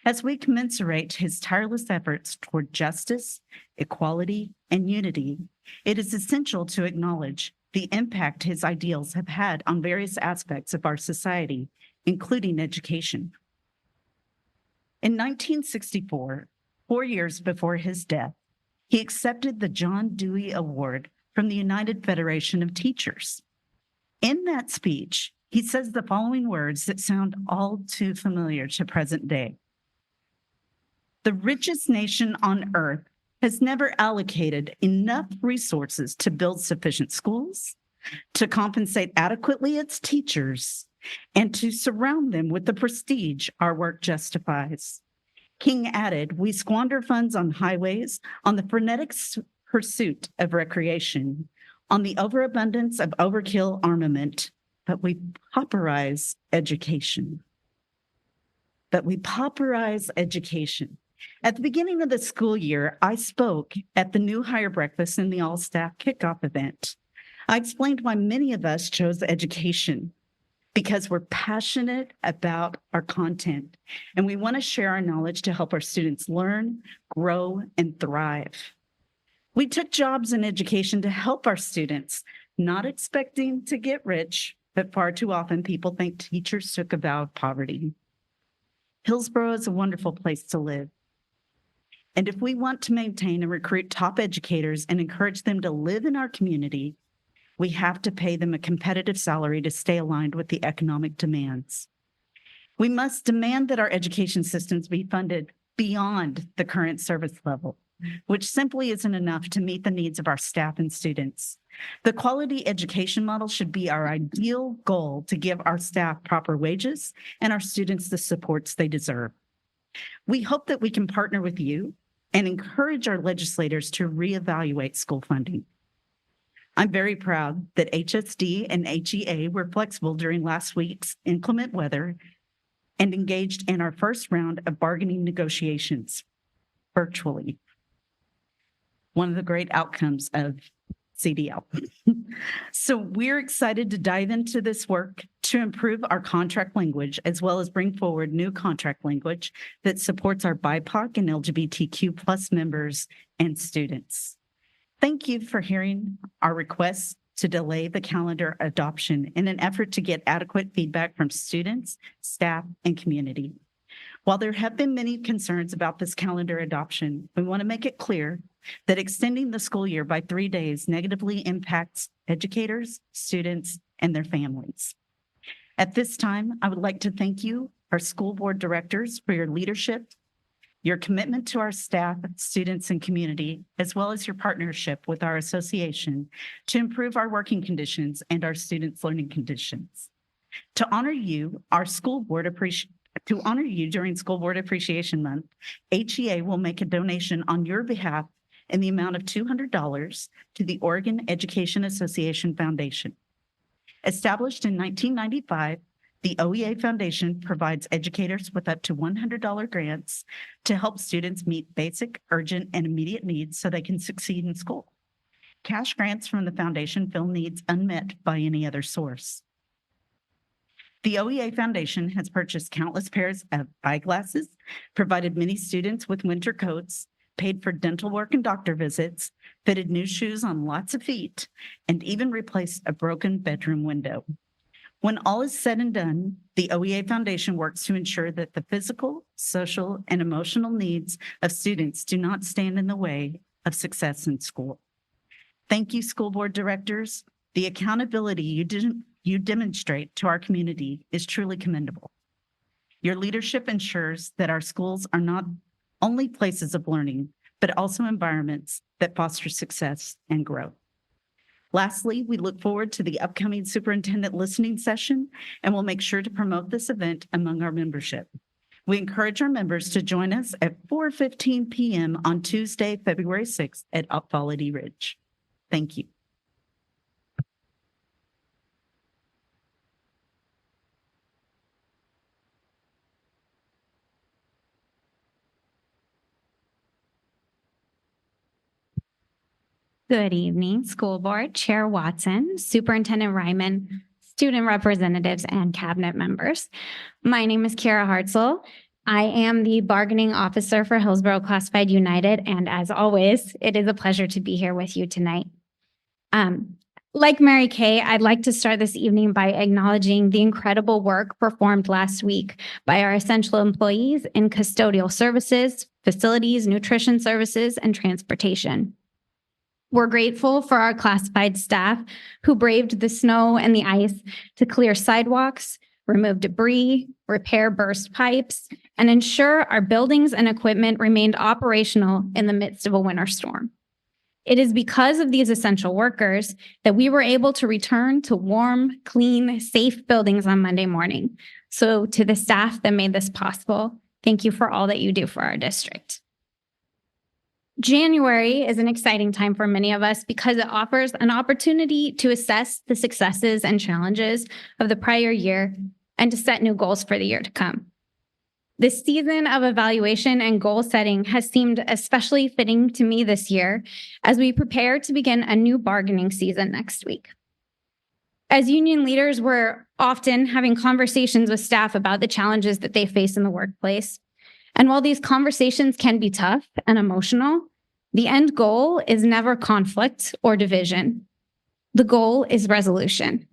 As we commensurate his tireless efforts toward justice, equality, and unity, it is essential to acknowledge the impact his ideals have had on various aspects of our society, including education. In 1964, 4 years before his death, he accepted the John Dewey Award from the United Federation of Teachers. In that speech, he says the following words that sound all too familiar to present day. The richest nation on earth has never allocated enough resources to build sufficient schools, to compensate adequately its teachers, and to surround them with the prestige our work justifies. King added, we squander funds on highways, on the frenetic pursuit of recreation, on the overabundance of overkill armament, but we pauperize education. At the beginning of the school year, I spoke at the new hire breakfast and the all-staff kickoff event. I explained why many of us chose education, because we're passionate about our content and we want to share our knowledge to help our students learn, grow, and thrive. We took jobs in education to help our students, not expecting to get rich, but far too often people think teachers took a vow of poverty. Hillsboro is a wonderful place to live. And if we want to maintain and recruit top educators and encourage them to live in our community, we have to pay them a competitive salary to stay aligned with the economic demands. We must demand that our education systems be funded beyond the current service level, which simply isn't enough to meet the needs of our staff and students. The quality education model should be our ideal goal to give our staff proper wages and our students the supports they deserve. We hope that we can partner with you and encourage our legislators to reevaluate school funding. I'm very proud that HSD and HEA were flexible during last week's inclement weather and engaged in our first round of bargaining negotiations virtually. One of the great outcomes of CDL. So we're excited to dive into this work to improve our contract language, as well as bring forward new contract language that supports our BIPOC and LGBTQ+ members and students. Thank you for hearing our requests to delay the calendar adoption in an effort to get adequate feedback from students, staff, and community. While there have been many concerns about this calendar adoption, we want to make it clear that extending the school year by 3 days negatively impacts educators, students, and their families. At this time, I would like to thank you, our school board directors, for your leadership, your commitment to our staff, students, and community, as well as your partnership with our association to improve our working conditions and our students' learning conditions. To honor you, during School Board Appreciation Month, HEA will make a donation on your behalf in the amount of $200 to the Oregon Education Association Foundation. Established in 1995, the OEA Foundation provides educators with up to $100 grants to help students meet basic, urgent, and immediate needs so they can succeed in school. Cash grants from the foundation fill needs unmet by any other source. The OEA Foundation has purchased countless pairs of eyeglasses, provided many students with winter coats, paid for dental work and doctor visits, fitted new shoes on lots of feet, and even replaced a broken bedroom window. When all is said and done, the OEA Foundation works to ensure that the physical, social, and emotional needs of students do not stand in the way of success in school. Thank you, school board directors. The accountability you demonstrate to our community is truly commendable. Your leadership ensures that our schools are not only places of learning, but also environments that foster success and growth. Lastly, we look forward to the upcoming superintendent listening session and will make sure to promote this event among our membership. We encourage our members to join us at 4:15 p.m. on Tuesday, February 6th at Opvality Ridge. Thank you. Good evening, School Board, Chair Watson, Superintendent Ryman, student representatives, and cabinet members. My name is Kara Hartzell. I am the bargaining officer for Hillsboro Classified United, and as always, it is a pleasure to be here with you tonight. Like Mary Kay, I'd like to start this evening by acknowledging the incredible work performed last week by our essential employees in custodial services, facilities, nutrition services, and transportation. We're grateful for our classified staff who braved the snow and the ice to clear sidewalks, remove debris, repair burst pipes, and ensure our buildings and equipment remained operational in the midst of a winter storm. It is because of these essential workers that we were able to return to warm, clean, safe buildings on Monday morning. So to the staff that made this possible, thank you for all that you do for our district. January is an exciting time for many of us because it offers an opportunity to assess the successes and challenges of the prior year and to set new goals for the year to come. This season of evaluation and goal setting has seemed especially fitting to me this year as we prepare to begin a new bargaining season next week. As union leaders, we're often having conversations with staff about the challenges that they face in the workplace. And while these conversations can be tough and emotional, the end goal is never conflict or division. The goal is resolution.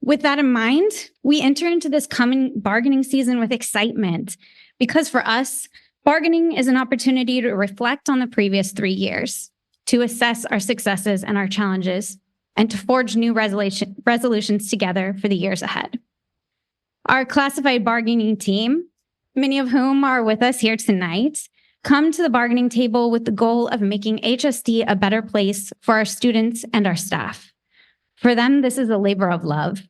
With that in mind, we enter into this coming bargaining season with excitement because for us, bargaining is an opportunity to reflect on the previous 3 years, to assess our successes and our challenges, and to forge new resolutions together for the years ahead. Our classified bargaining team, many of whom are with us here tonight, come to the bargaining table with the goal of making HSD a better place for our students and our staff. For them, this is a labor of love,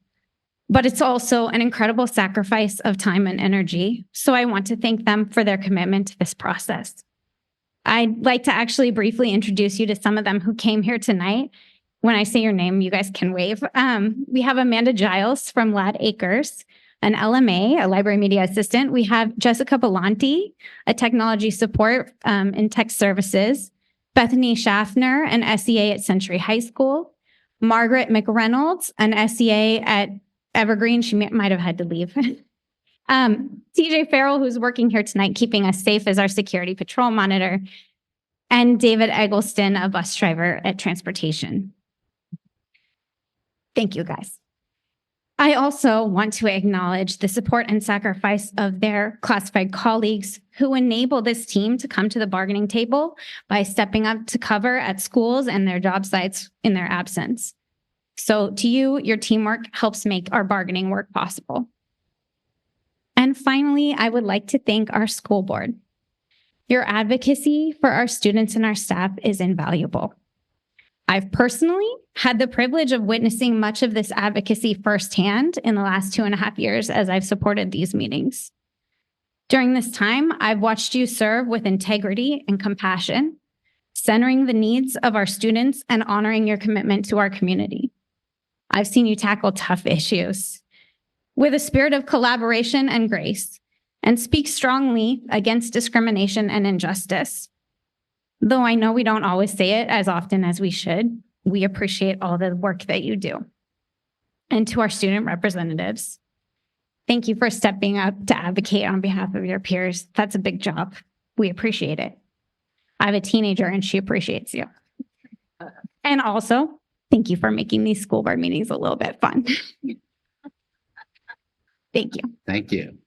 but it's also an incredible sacrifice of time and energy. So I want to thank them for their commitment to this process. I'd like to actually briefly introduce you to some of them who came here tonight. When I say your name, you guys can wave. We have Amanda Giles from Lad Acres, an LMA, a library media assistant. We have Jessica Belanti, a technology support in tech services. Bethany Schaffner, an SEA at Century High School. Margaret McReynolds, an SEA at Evergreen. She might have had to leave. TJ Farrell, who's working here tonight, keeping us safe as our security patrol monitor. And David Eggleston, a bus driver at Transportation. Thank you, guys. I also want to acknowledge the support and sacrifice of their classified colleagues who enable this team to come to the bargaining table by stepping up to cover at schools and their job sites in their absence. So to you, your teamwork helps make our bargaining work possible. And finally, I would like to thank our school board. Your advocacy for our students and our staff is invaluable. I've personally had the privilege of witnessing much of this advocacy firsthand in the last 2.5 years as I've supported these meetings. During this time, I've watched you serve with integrity and compassion, centering the needs of our students and honoring your commitment to our community. I've seen you tackle tough issues with a spirit of collaboration and grace and speak strongly against discrimination and injustice. Though I know we don't always say it as often as we should, we appreciate all the work that you do. And to our student representatives, thank you for stepping up to advocate on behalf of your peers. That's a big job. We appreciate it. I have a teenager and she appreciates you. And also, thank you for making these school board meetings a little bit fun. Thank you. Thank you.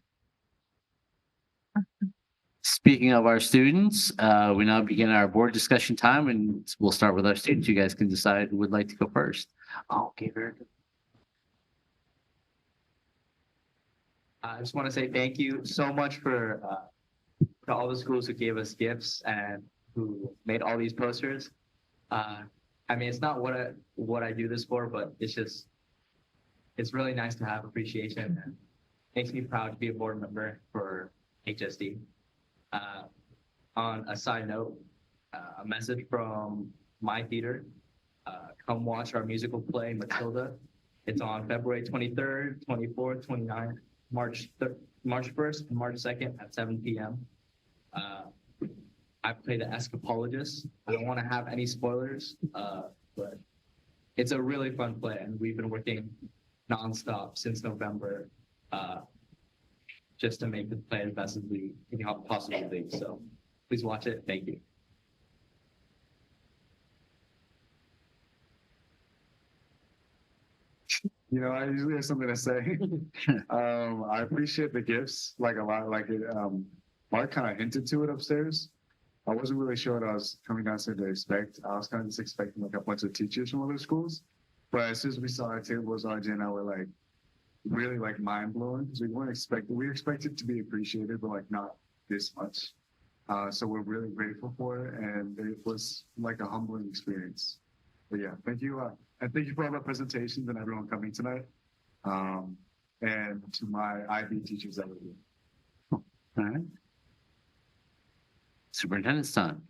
Speaking of our students, we now begin our board discussion time, and we'll start with our students. You guys can decide who would like to go first. Oh, okay, very good. I just want to say thank you so much for to all the schools who gave us gifts and who made all these posters. I mean, it's not what I do this for, but it's really nice to have appreciation and makes me proud to be a board member for HSD. On a side note, a message from my theater. Come watch our musical play, Matilda. It's on February 23rd, 24th, 29th, March 1st, and March 2nd at 7 p.m. I play the escapologist. I don't want to have any spoilers, but it's a really fun play, and we've been working nonstop since November just to make the play as best as we can possibly be. So please watch it. Thank you. You know, I usually have something to say. I appreciate the gifts like a lot. Like it, Mark kind of hinted to it upstairs. I wasn't really sure what I was coming downstairs to expect. I was kind of just expecting like a bunch of teachers from other schools. But as soon as we saw our tables, RJ and I were like really like mind blowing because we expected to be appreciated, but like not this much. So we're really grateful for it, and it was like a humbling experience. But yeah, thank you. And thank you for all the presentations and everyone coming tonight. And to my IB teachers that were here. All right. Superintendent's time.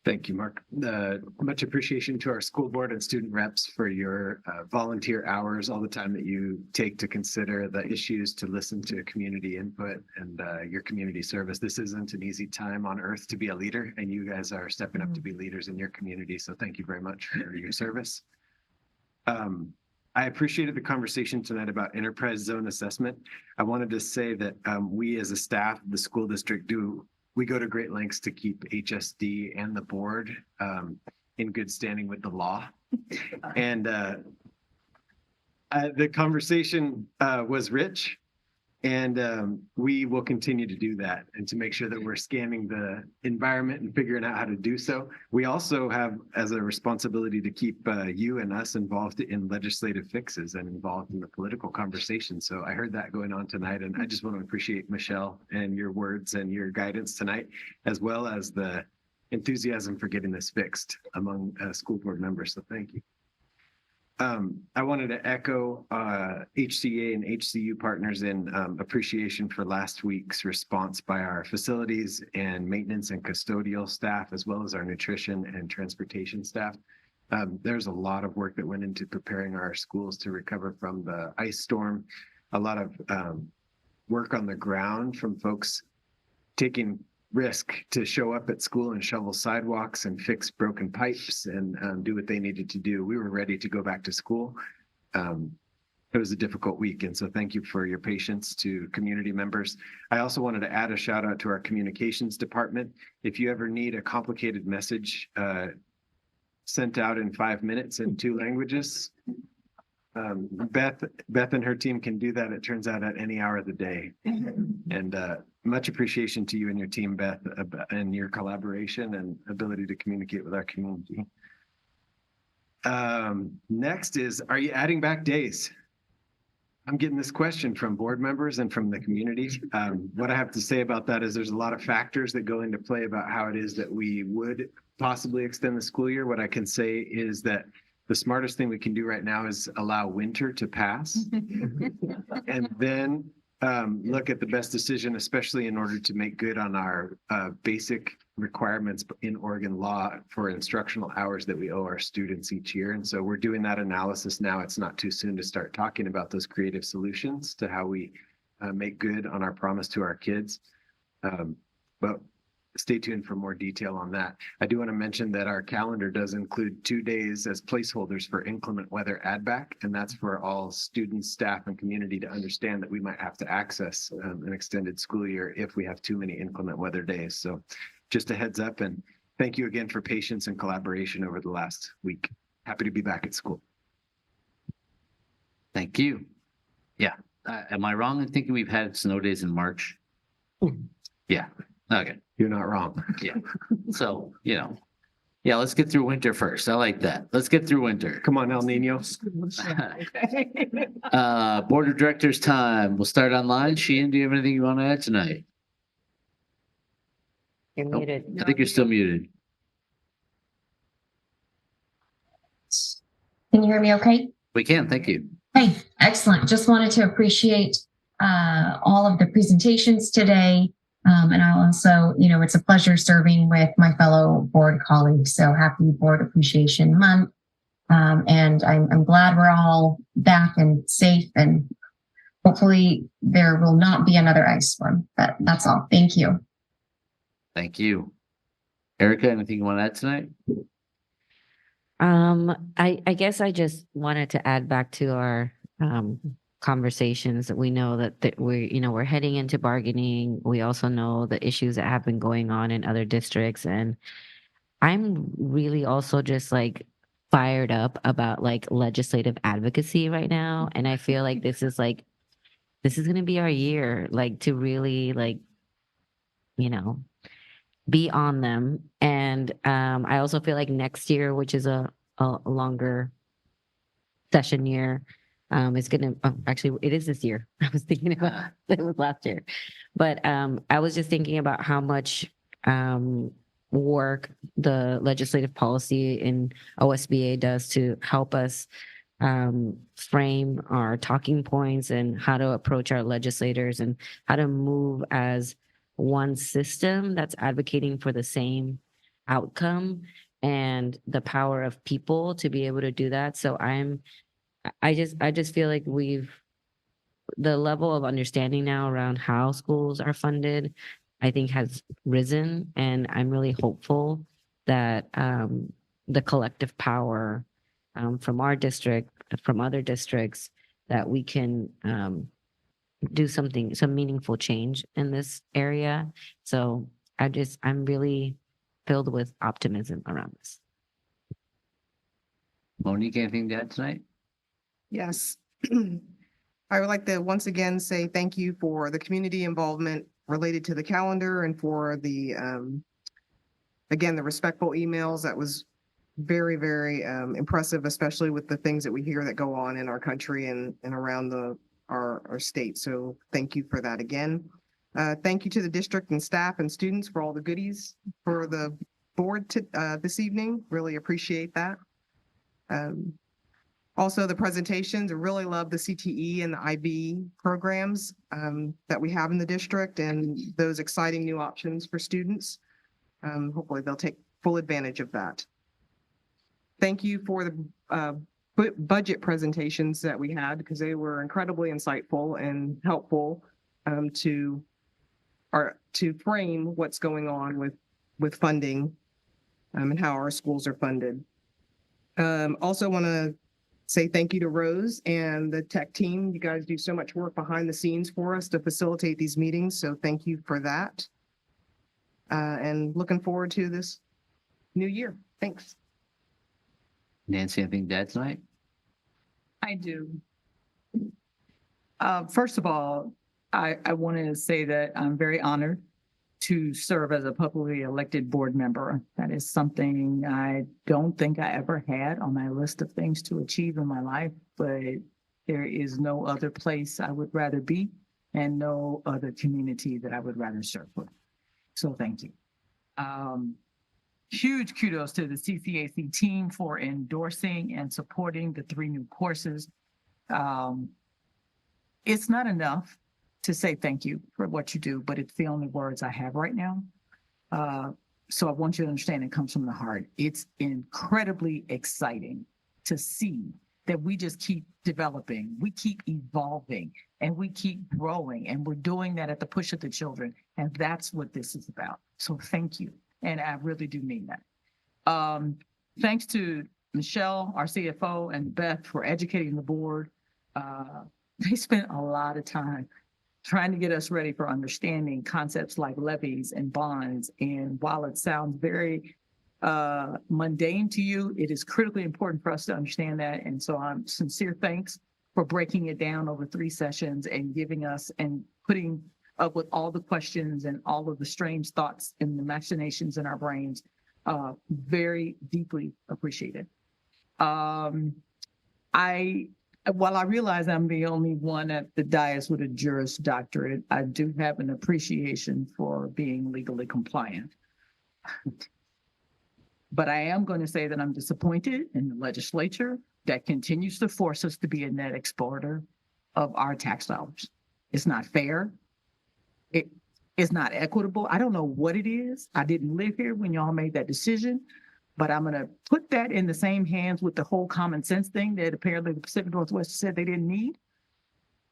Thank you, Mark. Much appreciation to our school board and student reps for your volunteer hours, all the time that you take to consider the issues, to listen to community input and your community service. This isn't an easy time on earth to be a leader, and you guys are stepping up to be leaders in your community. So thank you very much for your service. I appreciated the conversation tonight about enterprise zone assessment. I wanted to say that we as a staff, the school district we go to great lengths to keep HSD and the board in good standing with the law. And the conversation was rich, and we will continue to do that and to make sure that we're scanning the environment and figuring out how to do so. We also have as a responsibility to keep you and us involved in legislative fixes and involved in the political conversation. So I heard that going on tonight, and I just want to appreciate Michelle and your words and your guidance tonight, as well as the enthusiasm for getting this fixed among school board members. So thank you. I wanted to echo HCA and HCU partners in appreciation for last week's response by our facilities and maintenance and custodial staff, as well as our nutrition and transportation staff. There's a lot of work that went into preparing our schools to recover from the ice storm. A lot of work on the ground from folks taking risk to show up at school and shovel sidewalks and fix broken pipes and do what they needed to do. We were ready to go back to school. It was a difficult week, and so thank you for your patience to community members. I also wanted to add a shout out to our communications department. If you ever need a complicated message sent out in 5 minutes in 2 languages, Beth and her team can do that, it turns out, at any hour of the day. And much appreciation to you and your team, Beth, and your collaboration and ability to communicate with our community. Next is, are you adding back days? I'm getting this question from board members and from the community. What I have to say about that is there's a lot of factors that go into play about how it is that we would possibly extend the school year. What I can say is that the smartest thing we can do right now is allow winter to pass and then look at the best decision, especially in order to make good on our basic requirements in Oregon law for instructional hours that we owe our students each year. And so we're doing that analysis now. It's not too soon to start talking about those creative solutions to how we make good on our promise to our kids. But stay tuned for more detail on that. I do want to mention that our calendar does include 2 days as placeholders for inclement weather add back, and that's for all students, staff, and community to understand that we might have to access an extended school year if we have too many inclement weather days. So just a heads up, and thank you again for patience and collaboration over the last week. Happy to be back at school. Thank you. Yeah. Am I wrong in thinking we've had snow days in March? Yeah. Okay. You're not wrong. Yeah. So, yeah, let's get through winter first. I like that. Let's get through winter. Come on, El Nino. Board of Directors time. We'll start online. Sheehan, do you have anything you want to add tonight? You're Nope. muted. I think you're still muted. Can you hear me okay? We can. Thank you. Hey, excellent. Just wanted to appreciate all of the presentations today. And I also, it's a pleasure serving with my fellow board colleagues. So happy Board Appreciation Month. And I'm glad we're all back and safe, and hopefully there will not be another ice storm. But that's all. Thank you. Thank you. Erica, anything you want to add tonight? I guess I just wanted to add back to our conversations that we know that we're heading into bargaining. We also know the issues that have been going on in other districts, and I'm really also just like fired up about like legislative advocacy right now, and I feel like this is going to be our year, like to really be on them. And I also feel like next year, which is a longer session year, is going to actually, it is this year. I was thinking about it was last year, but I was just thinking about how much work the legislative policy in OSBA does to help us frame our talking points and how to approach our legislators and how to move as one system that's advocating for the same outcome, and the power of people to be able to do that. So I just feel like the level of understanding now around how schools are funded, I think, has risen, and I'm really hopeful that the collective power from our district, from other districts, that we can do some meaningful change in this area. So I'm really filled with optimism around this. Monique, anything to add tonight? Yes. I would like to once again say thank you for the community involvement related to the calendar and for the, again, the respectful emails. That was very, very impressive, especially with the things that we hear that go on in our country and around our state. So thank you for that again. Thank you to the district and staff and students for all the goodies for the board this evening. Really appreciate that. Also, the presentations. I really love the CTE and the IB programs that we have in the district and those exciting new options for students. Hopefully they'll take full advantage of that. Thank you for the budget presentations that we had, because they were incredibly insightful and helpful to frame what's going on with funding and how our schools are funded. Also want to say thank you to Rose and the tech team. You guys do so much work behind the scenes for us to facilitate these meetings, so thank you for that. And looking forward to this new year. Thanks. Nancy, anything to add tonight? I do. First of all, I want to say that I'm very honored to serve as a publicly elected board member. That is something I don't think I ever had on my list of things to achieve in my life, but there is no other place I would rather be and no other community that I would rather serve with. So thank you. Huge kudos to the CCAC team for endorsing and supporting the 3 new courses. It's not enough to say thank you for what you do, but it's the only words I have right now. So I want you to understand it comes from the heart. It's incredibly exciting to see that we just keep developing, we keep evolving, and we keep growing, and we're doing that at the push of the children. And that's what this is about. So thank you. And I really do mean that. Thanks to Michelle, our CFO, and Beth for educating the board. They spent a lot of time trying to get us ready for understanding concepts like levies and bonds. And while it sounds very mundane to you, it is critically important for us to understand that. And so I'm sincere thanks for breaking it down over 3 sessions and giving us and putting up with all the questions and all of the strange thoughts and the machinations in our brains. Very deeply appreciated. While I realize I'm the only one at the dais with a Juris Doctorate, I do have an appreciation for being legally compliant. But I am going to say that I'm disappointed in the legislature that continues to force us to be a net exporter of our tax dollars. It's not fair. It is not equitable. I don't know what it is. I didn't live here when y'all made that decision, but I'm going to put that in the same hands with the whole common sense thing that apparently the Pacific Northwest said they didn't need.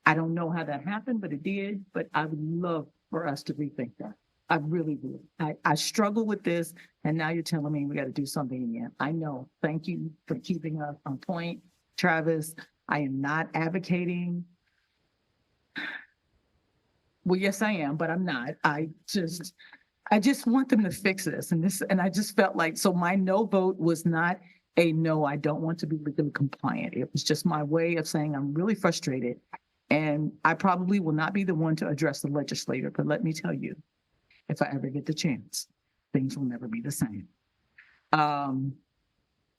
I don't know how that happened, but it did. But I would love for us to rethink that. I really would. I struggle with this, and now you're telling me we got to do something again. I know. Thank you for keeping us on point, Travis. I am not advocating. Well, yes, I am, but I'm not. I just want them to fix this. And I just felt like, so my no vote was not a no, I don't want to be legally compliant. It was just my way of saying I'm really frustrated. And I probably will not be the one to address the legislator, but let me tell you, if I ever get the chance, things will never be the same.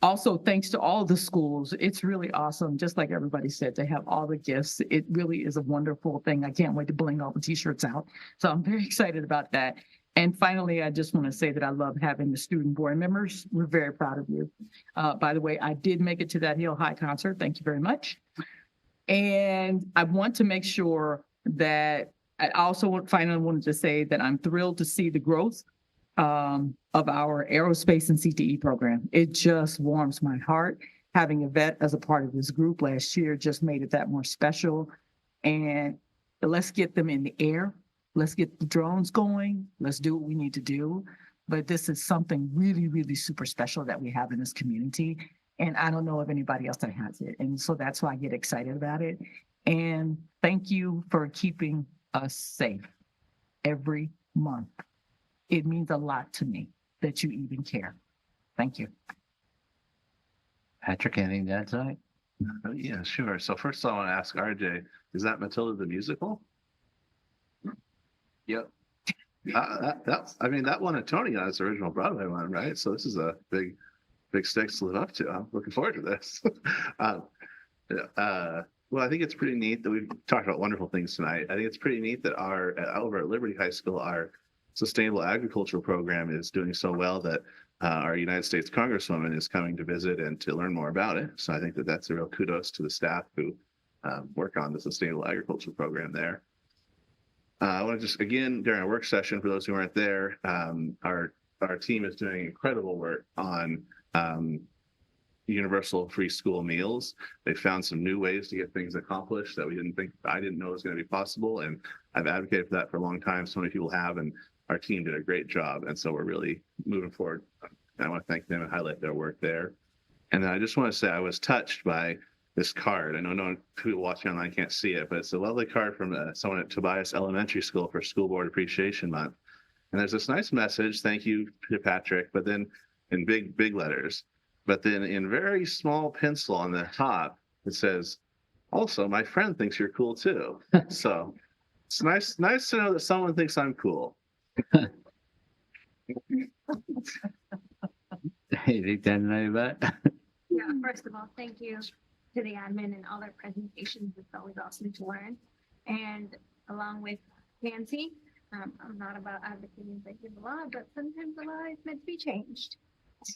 Also, thanks to all the schools, it's really awesome, just like everybody said, to have all the gifts. It really is a wonderful thing. I can't wait to bling all the t-shirts out. So I'm very excited about that. And finally, I just want to say that I love having the student board members. We're very proud of you. By the way, I did make it to that Hill High concert. Thank you very much. And I want to make sure that I also finally wanted to say that I'm thrilled to see the growth of our aerospace and CTE program. It just warms my heart. Having Yvette as a part of this group last year just made it that more special. And let's get them in the air. Let's get the drones going. Let's do what we need to do. But this is something really, really super special that we have in this community. And I don't know of anybody else that has it. And so that's why I get excited about it. And thank you for keeping us safe every month. It means a lot to me that you even care. Thank you. Patrick, anything to add tonight? Yeah, sure. So first I want to ask RJ, is that Matilda the musical? Yep. I mean, that won a Tony on its original Broadway one, right? So this is a big stakes to live up to. I'm looking forward to this. Well, I think it's pretty neat that we've talked about wonderful things tonight. I think it's pretty neat that over at Liberty High School, our sustainable agricultural program is doing so well that our United States Congresswoman is coming to visit and to learn more about it. So I think that that's a real kudos to the staff who work on the sustainable agriculture program there. I want to just, again, during our work session, for those who aren't there, our team is doing incredible work on universal free school meals. They found some new ways to get things accomplished that I didn't know was going to be possible. And I've advocated for that for a long time. So many people have, and our team did a great job. And so we're really moving forward. And I want to thank them and highlight their work there. And then I just want to say I was touched by this card. I know no one people watching online can't see it, but it's a lovely card from someone at Tobias Elementary School for School Board Appreciation Month. And there's this nice message, thank you to Patrick, but then in big letters, but then in very small pencil on the top, it says, also, my friend thinks you're cool too. So it's nice to know that someone thinks I'm cool. Hey, think that tonight about? Yeah, first of all, thank you to the admin and all their presentations. It's always awesome to learn. And along with Nancy, I'm not about advocating for the law, but sometimes the law is meant to be changed.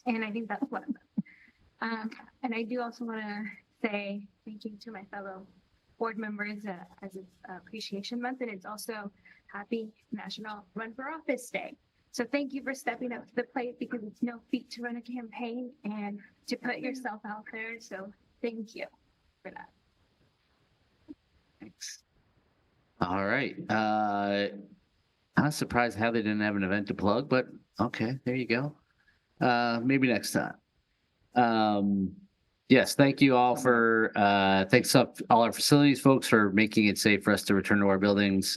And I think that's one of them. And I do also want to say thank you to my fellow board members as it's Appreciation Month, and it's also Happy National Run for Office Day. So thank you for stepping up to the plate, because it's no feat to run a campaign and to put yourself out there. So thank you for that. Thanks. All right. I'm surprised how they didn't have an event to plug, but okay, there you go. Maybe next time. Yes, thank you all for thanks up all our facilities folks for making it safe for us to return to our buildings.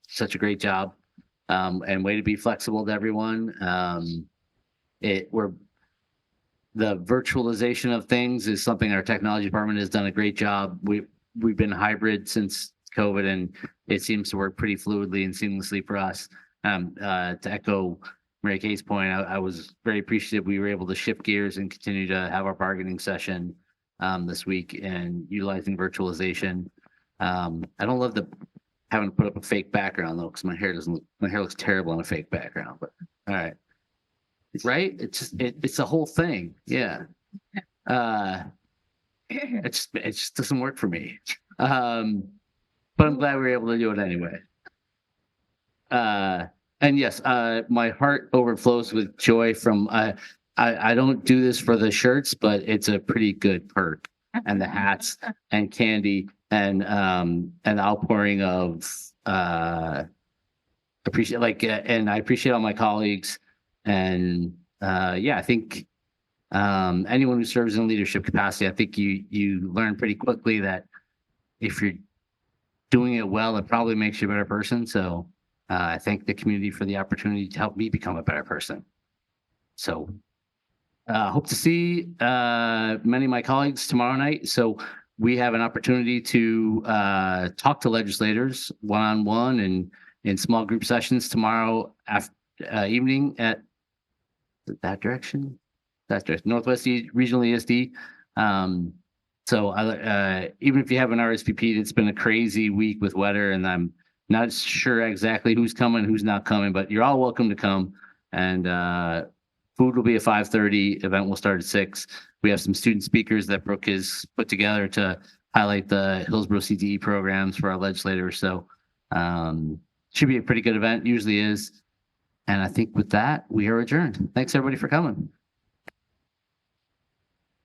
Such a great job. And way to be flexible to everyone. the virtualization of things is something our technology department has done a great job. We've been hybrid since COVID, and it seems to work pretty fluidly and seamlessly for us. To echo Mary Kay's point, I was very appreciative we were able to shift gears and continue to have our bargaining session this week and utilizing virtualization. I don't love having to put up a fake background though, because my hair looks terrible on a fake background. But all right, right? It's the whole thing. Yeah. It just doesn't work for me. But I'm glad we were able to do it anyway. And yes, my heart overflows with joy from I don't do this for the shirts, but it's a pretty good perk, and the hats and candy and outpouring of appreciate and I appreciate all my colleagues, and yeah, I think anyone who serves in a leadership capacity, I think you learn pretty quickly that if you're doing it well, it probably makes you a better person. So I thank the community for the opportunity to help me become a better person. So hope to see many of my colleagues tomorrow night. So we have an opportunity to talk to legislators one-on-one and in small group sessions tomorrow evening at that direction, Northwest Regional ESD. So even if you haven't RSVP'd, it's been a crazy week with weather, and I'm not sure exactly who's coming, who's not coming, but you're all welcome to come. And food will be at 5:30. Event will start at 6. We have some student speakers that Brooke has put together to highlight the Hillsboro CTE programs for our legislators. So should be a pretty good event, usually is. And I think with that, we are adjourned. Thanks everybody for coming.